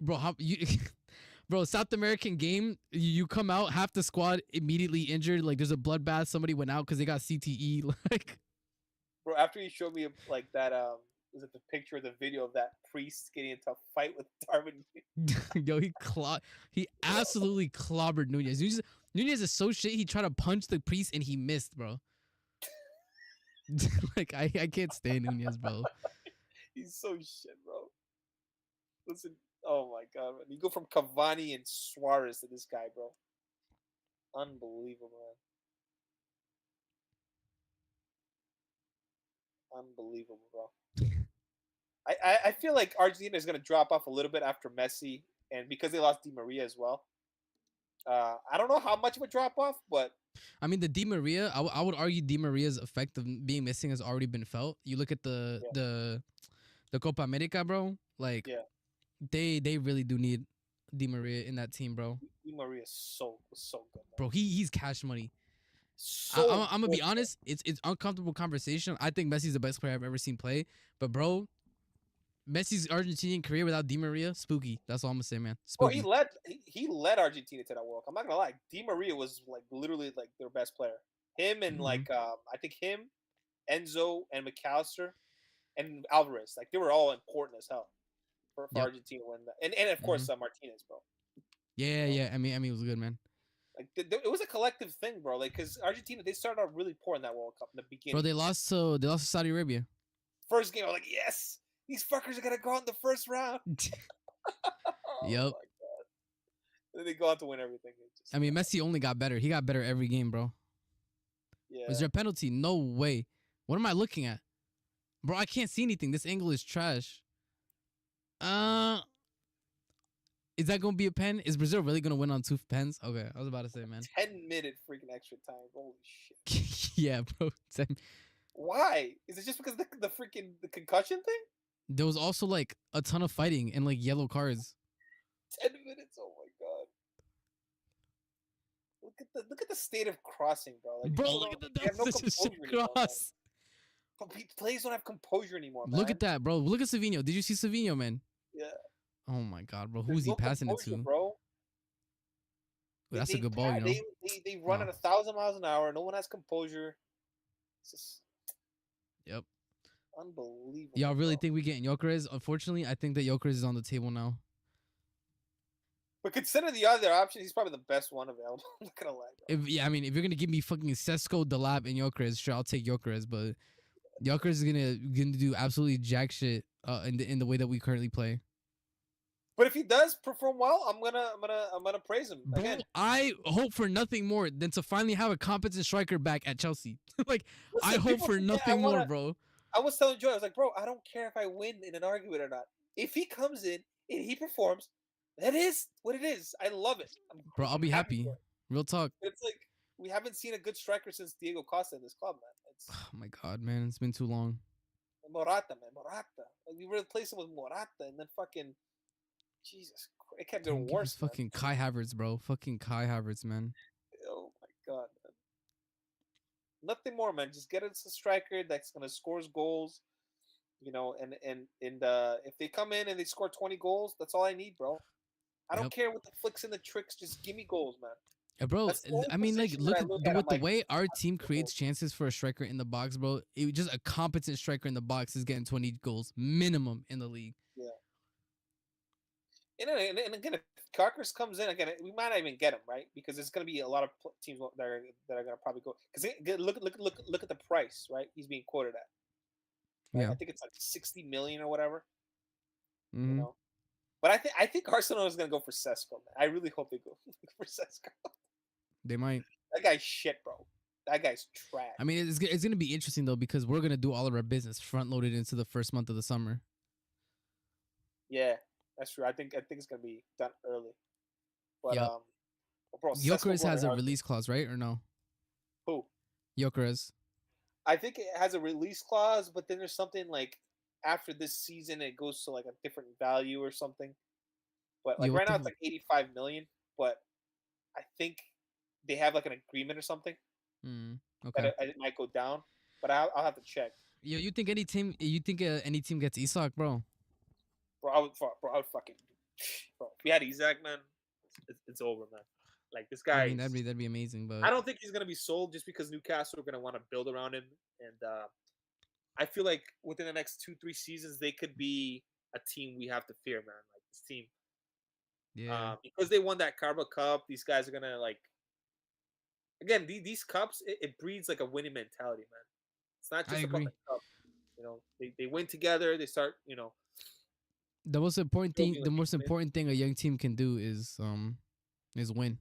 Bro, bro, South American game, you come out, half the squad immediately injured. Like, there's a bloodbath. Somebody went out because they got CTE. Like, bro, after you showed me like that, was it the picture or the video of that priest getting into a fight with Darwin? yo, he absolutely clobbered Nunez. Nunez is so shit. He tried to punch the priest and he missed, bro. Like, I can't stand Nunez, bro. He's so shit, bro. Listen, oh my god, man. You go from Cavani and Suarez to this guy, bro. Unbelievable, man. Unbelievable, bro. I feel like Argentina is going to drop off a little bit after Messi, and because they lost Di Maria as well. I don't know how much of a drop off, but I mean, the Di Maria, I would argue Di Maria's effect of being missing has already been felt. You look at yeah, the Copa America, bro. Like yeah, they really do need Di Maria in that team, bro. Di Maria was so good, man. Bro, he's cash money. So I'm gonna good, be honest. It's uncomfortable conversation. I think Messi's the best player I've ever seen play. But bro, Messi's Argentinian career without Di Maria, spooky. That's all I'm gonna say, man. bro. He Spooky. led he led Argentina to that World Cup. I'm not gonna lie. Di Maria was like literally like their best player. Him and Mm-hmm. like I think him, Enzo and McAllister and Alvarez. Like they were all important as hell for Yep. Argentina to win that. And of course Martinez, bro. Yeah, You know? yeah. I mean, it was good, man. Like it was a collective thing, bro. Like because Argentina they started out really poor in that World Cup in the beginning. Bro, they lost to Saudi Arabia. First game, I was like, yes, these fuckers are gonna go in the first round. Yep. Oh my god. Then they go out to win everything. I mean, Messi only got better. He got better every game, bro. Yeah. Was there a penalty? No way. What am I looking at? Bro, I can't see anything. This angle is trash. Is that gonna be a pen? Is Brazil really gonna win on 2 pens? Okay, I was about to say, man. 10-minute freaking extra time. Holy shit. Yeah, bro. Why? Is it just because the freaking the concussion thing? There was also like a ton of fighting and like yellow cards. 10 minutes. Oh my god. Look at the state of crossing, bro. Like, Bro, look at the they have no position composure anymore, cross. man. Players don't have composure anymore, man. Look at that, bro. Look at Savić. Did you see Savić, man? Yeah. Oh my god, bro. There's Who's he no passing it composure, to? bro. Ooh, that's a good ball, you know. They run at 1,000 miles an hour. No one has composure. It's just Yep. unbelievable. Y'all really bro. think we getting Gyökeres? Unfortunately, I think that Gyökeres is on the table now. But consider the other option. He's probably the best one available. I'm not gonna lie, bro. I mean, if you're gonna give me fucking Sesko, Delap, and Gyökeres, sure, I'll take Gyökeres. But Gyökeres is gonna do absolutely jack shit in the way that we currently play. But if he does perform well, I'm gonna praise him Bro, again. I hope for nothing more than to finally have a competent striker back at Chelsea. Like, Listen, I hope people for forget, nothing more, bro. I was telling Joy, I was like, bro, I don't care if I win in an argument or not. If he comes in and he performs, that is what it is. I love it. Bro, I'll I'm be happy. for it. Real talk. It's like we haven't seen a good striker since Diego Costa in this club, man. It's Oh my god, man, it's been too long. Morata, man. Morata. Like, we replaced him with Morata, and then fucking Jesus Christ, it kept getting worse. Fucking Kai Havertz, bro. Fucking Kai Havertz, man. Oh my god, man. Nothing more, man. Just get us a striker that's gonna score goals. You know, and if they come in and they score 20 goals, that's all I need, bro. I don't care what the flicks and the tricks. Just give me goals, man. Yeah, bro, I mean, like, look at with the way our team creates goals. chances for a striker in the box, bro. Just a competent striker in the box is getting 20 goals minimum in the league. Yeah. And again, if Carkers comes in again, we might not even get him, right? Because there's going to be a lot of teams that are going to probably go. Because look at the price, right? He's being quoted at. Right? Yeah, I think it's like 60 million or whatever. mm-hmm. You know, but I think Arsenal is going to go for Sesko, man. I really hope they go for Sesko. They might. That guy's shit, bro. That guy's trash. I mean, it's going to be interesting though because we're going to do all of our business front loaded into the first month of the summer. Yeah, that's true. I think it's going to be done early. But yep. bro, Gyökeres has a release clause, right, or no? Who? Gyökeres. I think it has a release clause, but then there's something like after this season it goes to like a different value or something. But like right now it's like 85 million, but I think they have like an agreement or something. Okay. That it might go down, but I'll have to check. Yo, you think any team gets Isak, bro? Bro, I would fucking bro. If we had Isak, man, it's over, man. Like this guy. I mean, that'd be amazing, but I don't think he's gonna be sold just because Newcastle are gonna want to build around him, and I feel like within the next 2-3 seasons they could be a team we have to fear, man. Like this team, yeah, because they won that Carabao Cup. These guys are gonna like. Again, these cups it breeds like a winning mentality, man. It's not just about the cup. You know, they win together. They start, you know. The most important thing a young team can do is win.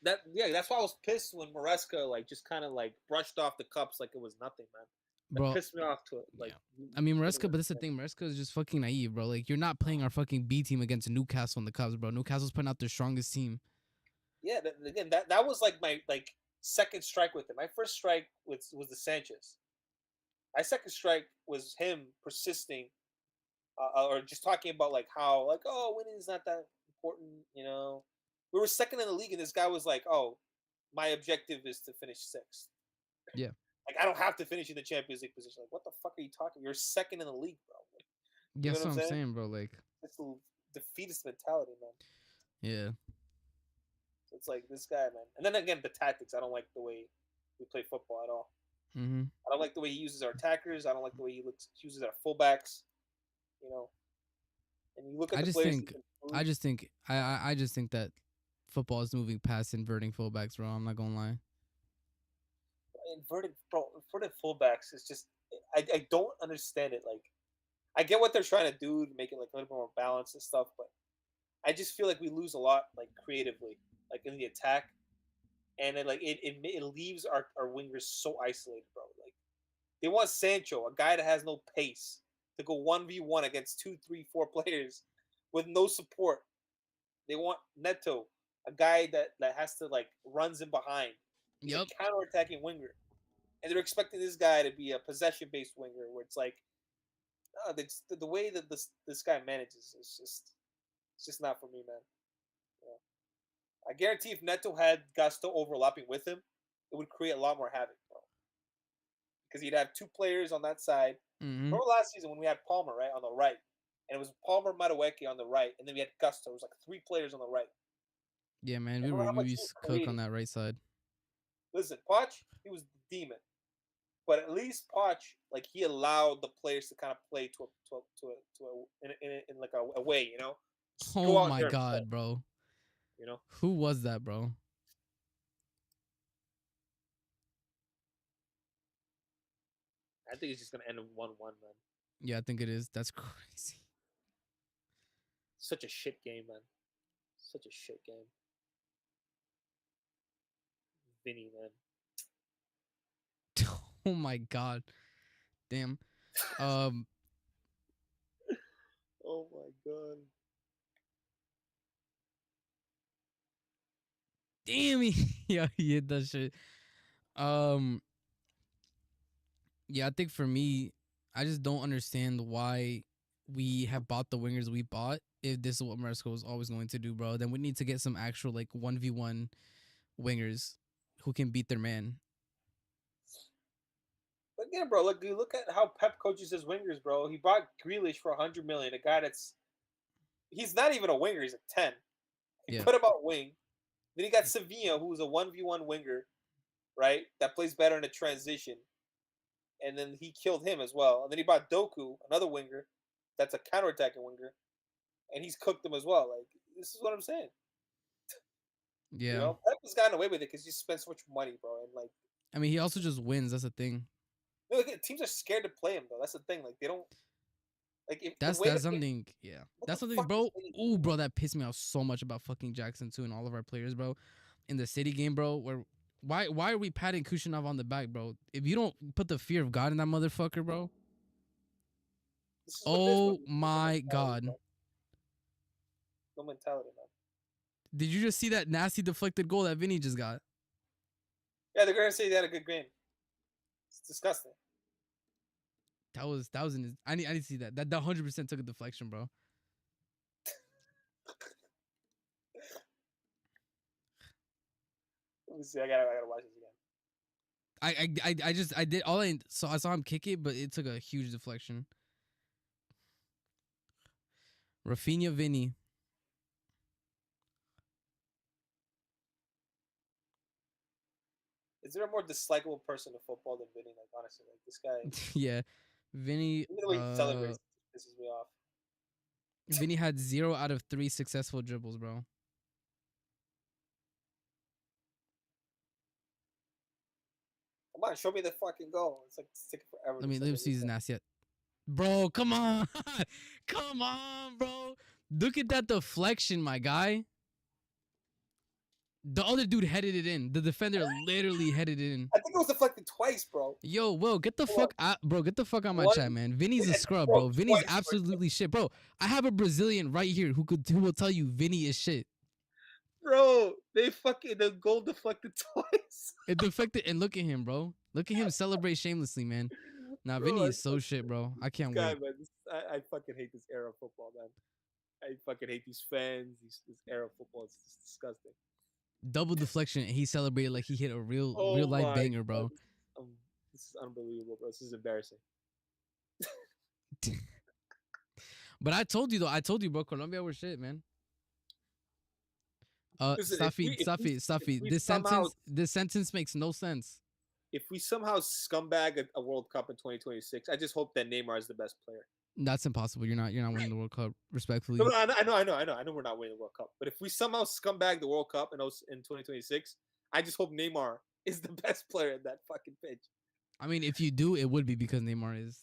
That's why I was pissed when Maresca like just kind of like brushed off the cups like it was nothing, man. That bro. pissed me off to it. Yeah. Like, I mean, Maresca, but that's the thing. Maresca is just fucking naive, bro. Like, you're not playing our fucking B team against Newcastle and the Cubs, bro. Newcastle's putting out their strongest team. yeah, again, that was like my second strike with him. My first strike was the Sanchez. My second strike was him persisting, or just talking about like how like winning is not that important. We were second in the league, and this guy was like, my objective is to finish sixth. Yeah. Like I don't have to finish in the Champions League position. Like what the fuck are you talking? You're second in the league, bro. Like, Yeah, that's what I'm saying, bro. Like, it's a defeatist mentality, man. yeah. It's like this guy, man. And then again, the tactics. I don't like the way we play football at all. Mm-hmm. I don't like the way he uses our attackers. I don't like the way he uses our fullbacks. And you look at I the just players. think I just think that football is moving past inverting fullbacks, bro. I'm not gonna lie. Inverted fullbacks is just I don't understand it. Like I get what they're trying to do to make it like a little more balanced and stuff, but I just feel like we lose a lot like creatively, like in the attack, and then like it leaves our wingers so isolated, bro. Like they want Sancho, a guy that has no pace, to go 1v1 against 2, 3, 4 players with no support. They want Neto, a guy that has to like runs in behind. He's a counter-attacking winger. And they're expecting this guy to be a possession-based winger where it's like the way that this guy manages is just not for me, man. I guarantee if Neto had Gusto overlapping with him, it would create a lot more havoc, bro. Because he'd have two players on that side. Mm-hmm. Remember last season when we had Palmer, right, on the right? And it was Palmer, Madueke on the right, and then we had Gusto. It was like 3 players on the right. Yeah, man, we used to cook on that right side. Listen, Poch, he was the demon. But at least Poch, like he allowed the players to kind of play in like a way, Oh my god, bro! Who was that, bro? I think it's just gonna end in 1-1, man. Yeah, I think it is. That's crazy. Such a shit game, man. Such a shit game. Vinny, man. Oh my god. Damn. Oh my god. Damn, yeah, he hit that shit. Yeah, I think for me, I just don't understand why we have bought the wingers we bought. If this is what Maresca was always going to do, bro, then we need to get some actual like 1v1 wingers who can beat their man. But again, bro, look at how Pep coaches his wingers, bro. He bought Grealish for $100 million, a guy he's not even a winger, he's a 10. He put him out wing. Then he got Savić, who's a 1v1 winger, right? That plays better in a transition. And then he killed him as well. And then he bought Doku, another winger, that's a counterattacking winger, and he's cooked him as well. Like this is what I'm saying. Yeah, Pep has gotten away with it because he spent so much money, bro. And like, I mean, he also just wins. That's the thing. No, teams are scared to play him though. That's the thing. Like they don't. Like if that's something. Yeah, that's something, bro. Ooh, bro, that pissed me off so much about fucking Jackson too and all of our players, bro. In the City game, bro, where. Why are we patting Kushinov on the back, bro? If you don't put the fear of God in that motherfucker, bro. Oh my god. No mentality, man. Did you just see that nasty deflected goal that Vinny just got? Yeah, they're gonna say they had a good game. It's disgusting. That was in his, I need to see that. That 100% took a deflection, bro. Let me see. I gotta watch this again. I saw him kick it, but it took a huge deflection. Rafinha, Vinny. Is there a more dislikable person in football than Vinny? Like honestly, like this guy. Yeah, Vinny. The way he celebrates pisses me off. Vinny had 0 out of 3 successful dribbles, bro. Come on, show me the fucking goal. It's like it's taking forever. Let me see his nasty. Bro, come on. Come on, bro. Look at that deflection, my guy. The other dude headed it in. The defender literally headed it in. I think it was deflected twice, bro. Yo, Will, get the Hold fuck out, bro. Get the fuck out my One, chat, man. Vinny's a scrub, bro, bro. Vinny's twice, absolutely shit, bro. I have a Brazilian right here who will tell you Vinny is shit. bro. The goal deflected twice, It defected, and look at him, bro. Look at him celebrate shamelessly, man. Nah, Vinny bro. is so shit, bro. I can't Guy, wait. man, I fucking hate this era of football, man. I fucking hate these fans. This era of football is just disgusting. Double deflection, and he celebrated like he hit a real Oh life my banger, God. bro. This is unbelievable, bro. This is embarrassing. But I told you though. I told you, bro. Colombia were shit, man. Listen, Safi. we This sentence makes no sense. if we somehow scumbag a World Cup in 2026, I just hope that Neymar is the best player. That's impossible. You're not winning the World Cup, respectfully. No, I know we're not winning the World Cup. But if we somehow scumbag the World Cup in 2026, I just hope Neymar is the best player in that fucking pitch. I mean, if you do, it would be because Neymar is.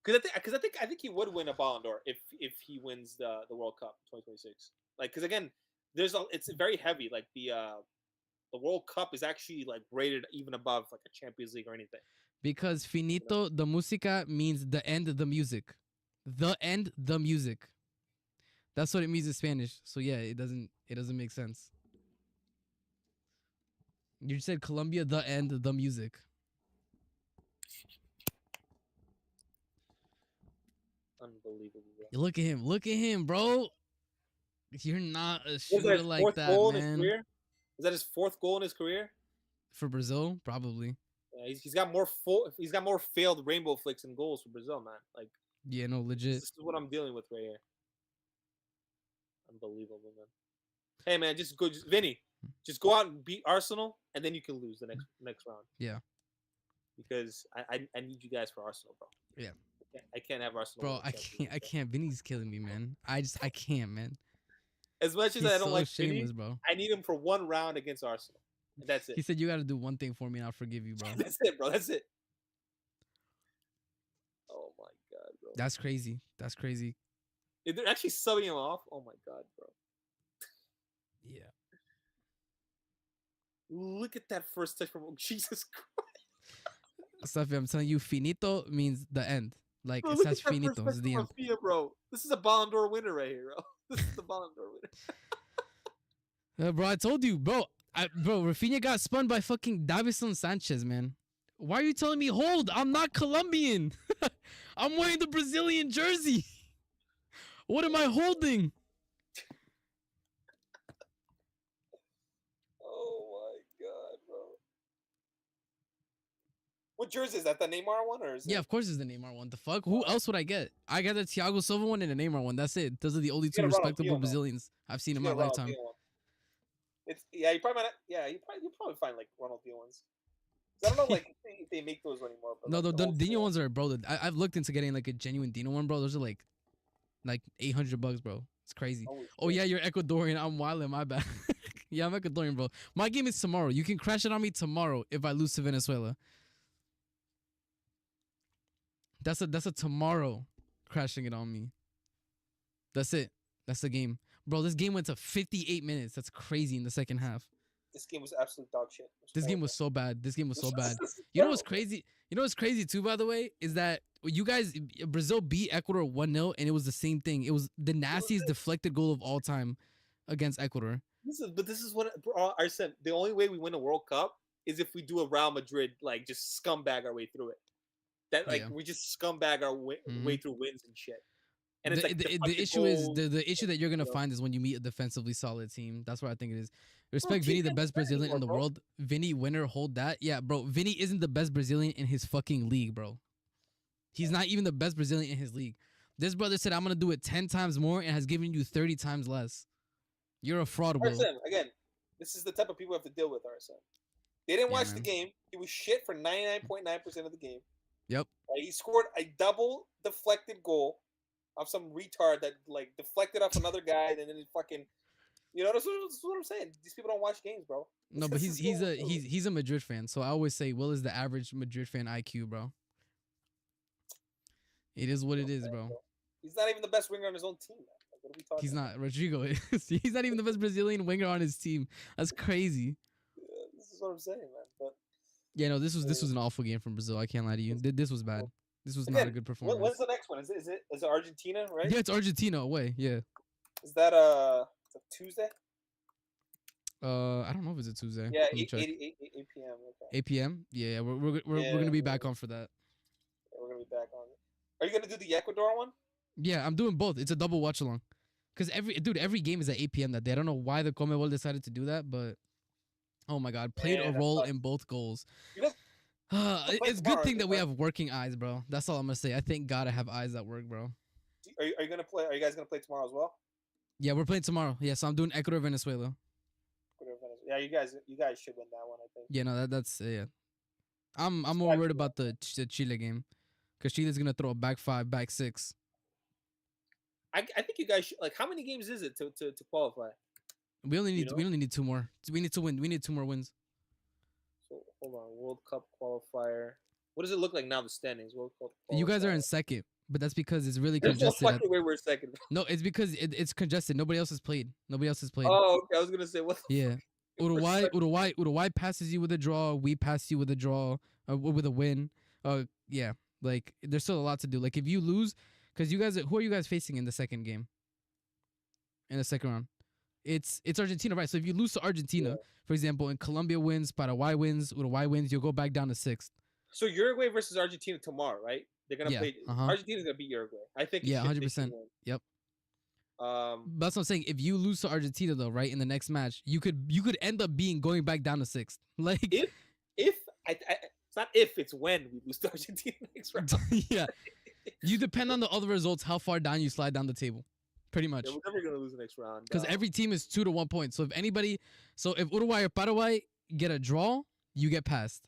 Because I think he would win a Ballon d'Or if he wins the World Cup 2026. Like, because again, it's very heavy. Like the World Cup is actually like rated even above like a Champions League or anything. Because finito the música means the end of the music. The end the music. That's what it means in Spanish. So yeah, it doesn't make sense. You said Colombia the end the music. Unbelievable. Bro. Look at him, bro. You're not a shooter like that, man. Is that his fourth goal in his career? For Brazil, probably. Yeah, he's got more failed rainbow flicks and goals for Brazil, man. Like, yeah, no, legit. This is what I'm dealing with right here. Unbelievable, man. Hey, man, Vinny, just go out and beat Arsenal, and then you can lose the next round. Yeah. Because I need you guys for Arsenal, bro. Yeah. I can't have Arsenal. Bro, I can't. Vinny's killing me, man. I can't, man. As much as I don't like shameless, Vinny, bro. I need him for one round against Arsenal. And that's it. He said you got to do one thing for me, and I'll forgive you, bro. That's it, bro. That's it. Oh my God, bro. That's crazy. They're actually subbing him off. Oh my God, bro. Yeah. Look at that first touch from Jesus Christ. Stuff, I'm telling you, finito means the end. Like, bro, it says finito. It's the end. Rafinha, bro. This is a Ballon d'Or winner right here, bro. This is the Ballon d'Or winner. Bro, I told you, bro. Rafinha got spun by fucking Davison Sanchez, man. Why are you telling me hold? I'm not Colombian. I'm wearing the Brazilian jersey. What am I holding? Oh my God, bro. What jersey is that? The Neymar one, or is Yeah, of course it's the Neymar one. The fuck? Who else would I get? I got the Thiago Silva one and the Neymar one. That's it. Those are the only two respectable Brazilians I've seen in my lifetime. You probably find like Ronaldinho ones. I don't know, like if they make those anymore. But no, like, the Dino ones are, bro. I've looked into getting like a genuine Dino one, bro. Those are like $800, bro. It's crazy. Oh yeah, you're Ecuadorian. I'm wildin'. My bad. Yeah, I'm Ecuadorian, bro. My game is tomorrow. You can crash it on me tomorrow if I lose to Venezuela. That's a tomorrow crashing it on me. That's it. That's the game. Bro, this game went to 58 minutes. That's crazy in the second half. This game was absolute dog shit. This game was so bad. You know what's crazy? You know what's crazy too, by the way, is that you guys, Brazil beat Ecuador 1-0, and it was the same thing. It was the nastiest deflected goal of all time against Ecuador. This is what I said. The only way we win a World Cup is if we do a Real Madrid, like just scumbag our way through it. That we just scumbag our way through wins and shit. And it's the issue is the issue that you're gonna find is when you meet a defensively solid team. That's what I think it is. Respect Vinny, the best Brazilian in the world. Vinny, winner, hold that. Yeah, bro. Vinny isn't the best Brazilian in his fucking league, bro. He's not even the best Brazilian in his league. This brother said, I'm gonna do it 10 times more and has given you 30 times less. You're a fraud, bro. Again, this is the type of people we have to deal with, RSM. They didn't watch the game. He was shit for 99.9% of the game. Yep. He scored a double deflected goal of some retard that like deflected off another guy, and then he fucking, that's what I'm saying. These people don't watch games, bro. No, but he's a Madrid fan, so I always say Will is the average Madrid fan IQ, bro. It is what it is, bro. He's not even the best winger on his own team, man. What are we talking He's about? not. Rodrigo is. He's not even the best Brazilian winger on his team. That's crazy. Yeah, this is what I'm saying, man. But Yeah, no, this was an awful game from Brazil. I can't lie to you. This was bad. This was not a again, good when's performance. the next one? Is it Argentina, right? Yeah, it's Argentina away. Yeah. Is that it's a Tuesday? I don't know if it's a Tuesday. Yeah, Let me check. 8 p.m. Okay. 8 p.m. Yeah, we're Yeah, gonna be yeah, back on for that. we're gonna be back on it. Are you gonna do the Ecuador one? Yeah, I'm doing both. It's a double watch along. Cause every game is at 8 p.m. that day. I don't know why the Comebol decided to do that, but oh my god, played a Man, that role sucks. in both goals. You guys play It's a good tomorrow, thing that we right? have working eyes, bro. That's all I'm gonna say. I thank God I have eyes that work, bro. Are you gonna play? Are you guys gonna play tomorrow as well? Yeah, we're playing tomorrow. Yeah, so I'm doing Ecuador, Venezuela. Yeah, you guys should win that one. I think. Yeah, no, that's yeah. I'm Just more gotta worried do that. about the Chile game, cause Chile's gonna throw a back five, back six. I think you guys should, like. How many games is it to qualify? We only You need know? we only need two more. We need to win. We need two more wins. So hold on, World Cup qualifier. What does it look like now? The standings, World Cup qualifier. You guys are in second, but that's because it's really There's no congested. fucking way we're second. No, it's because it's congested. Nobody else has played. Nobody else has played. Oh, okay. I was gonna say what. Yeah. We're second. Uruguay passes you with a draw. We pass you with a draw, with a win. Yeah. Like there's still a lot to do. Like if you lose, because you guys, who are you guys facing in the second game? In the second round, it's Argentina, right? So if you lose to Argentina, Yeah. for example, and Colombia wins, Paraguay wins, Uruguay wins, you'll go back down to sixth. So Uruguay versus Argentina tomorrow, right? They're gonna Yeah, play. uh-huh. Argentina's gonna beat Uruguay. I think. Yeah, They 100%. should win. Yep. That's what I'm saying. If you lose to Argentina, though, right, in the next match, you could end up going back down to sixth. Like if it's not if, it's when we lose to Argentina next round. yeah, you depend on the other results, how far down you slide down the table, pretty much. Yeah, we're never gonna lose the next round Because every team is 2 to 1 point. So if Uruguay or Paraguay get a draw, you get past.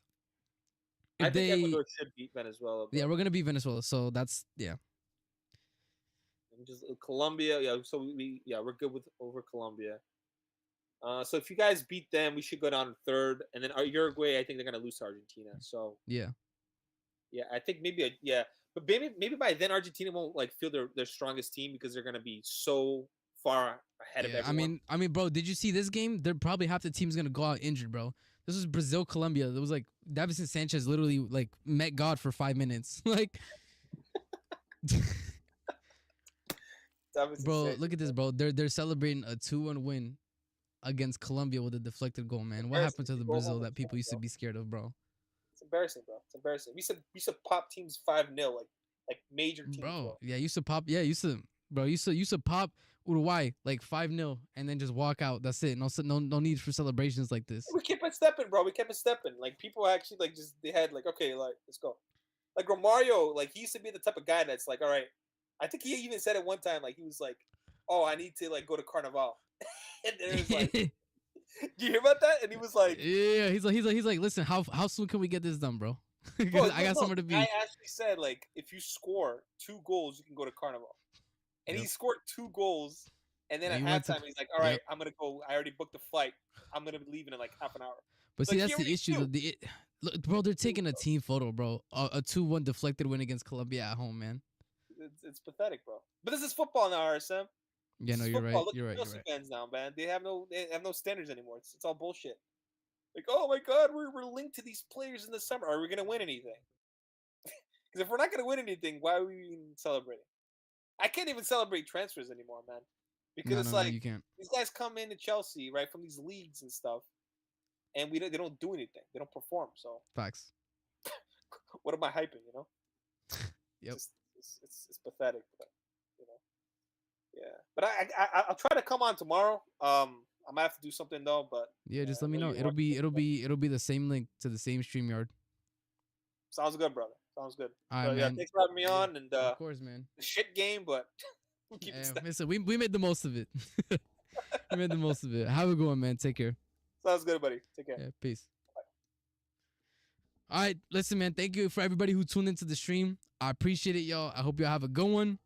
I think Ecuador should beat Venezuela. Yeah, we're gonna beat Venezuela. So that's yeah. Just Colombia, yeah. So we're good with over Colombia. So if you guys beat them, we should go down to third, and then Uruguay, I think they're gonna lose to Argentina. So yeah, I think but maybe by then Argentina won't like feel their strongest team because they're gonna be so far ahead of everyone. I mean, bro, did you see this game? They're probably half the team's gonna go out injured, bro. This was Brazil, Colombia. It was like Davison Sanchez literally like met God for 5 minutes. Like, bro, look at this, bro. They're celebrating a 2-1 win against Colombia with a deflected goal, man. What happened to the Brazil that people used to be scared of, bro? It's embarrassing, bro. It's embarrassing. We used to pop teams 5-0, like major teams, bro. Yeah, used to pop pop Uruguay like 5-0 and then just walk out. That's it. No need for celebrations like this. We kept it stepping, bro. We kept it stepping. Like people actually like just they had like, okay, like let's go. Like Romario, like he used to be the type of guy that's like, all right. I think he even said it one time, like he was like, "Oh, I need to like go to Carnival," and then it was like, "Do you hear about that?" And he was like, "Yeah." He's like, "Listen, how soon can we get this done, bro? I got somewhere to be." I actually said like, if you score 2 goals, you can go to Carnival, and he scored 2 goals, and then at halftime he's like, "All right, I'm gonna go. I already booked the flight. I'm gonna be leaving in like half an hour." But see, that's the issue. Look, bro, they're taking a team photo, bro. A 2-1 deflected win against Colombia at home, man. It's pathetic, bro. But this is football now, RSM. Yeah, no, you're right. Look You're at right. Chelsea fans now, man. They have no standards anymore. It's all bullshit. Like, oh my god, we're linked to these players in the summer. Are we gonna win anything? Because if we're not gonna win anything, why are we even celebrating? I can't even celebrate transfers anymore, man. Because no, you can't. These guys come into Chelsea, right, from these leagues and stuff, and they don't do anything. They don't perform. So facts. What am I hyping? You know? Yep. It's pathetic, but you know. Yeah, but I'll try to come on tomorrow. I might have to do something though, but yeah, just let me know. It'll be the same link to the same StreamYard. Sounds good, brother. Sounds good. All right, so, man. Thanks for having me on. And of course, man. Shit game, but listen, we made the most of it. We made the most of it. Have a good one, man. Take care. Sounds good, buddy. Take care. Yeah, peace. All right, listen, man. Thank you for everybody who tuned into the stream. I appreciate it, y'all. I hope y'all have a good one.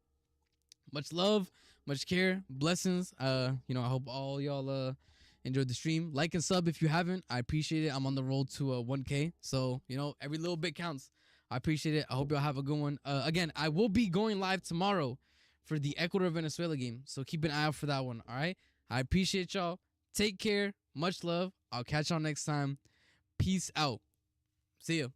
Much love, much care, blessings. I hope all y'all enjoyed the stream. Like and sub if you haven't. I appreciate it. I'm on the road to 1K, so every little bit counts. I appreciate it. I hope y'all have a good one. Again, I will be going live tomorrow, for the Ecuador Venezuela game. So keep an eye out for that one. All right. I appreciate y'all. Take care. Much love. I'll catch y'all next time. Peace out. See ya.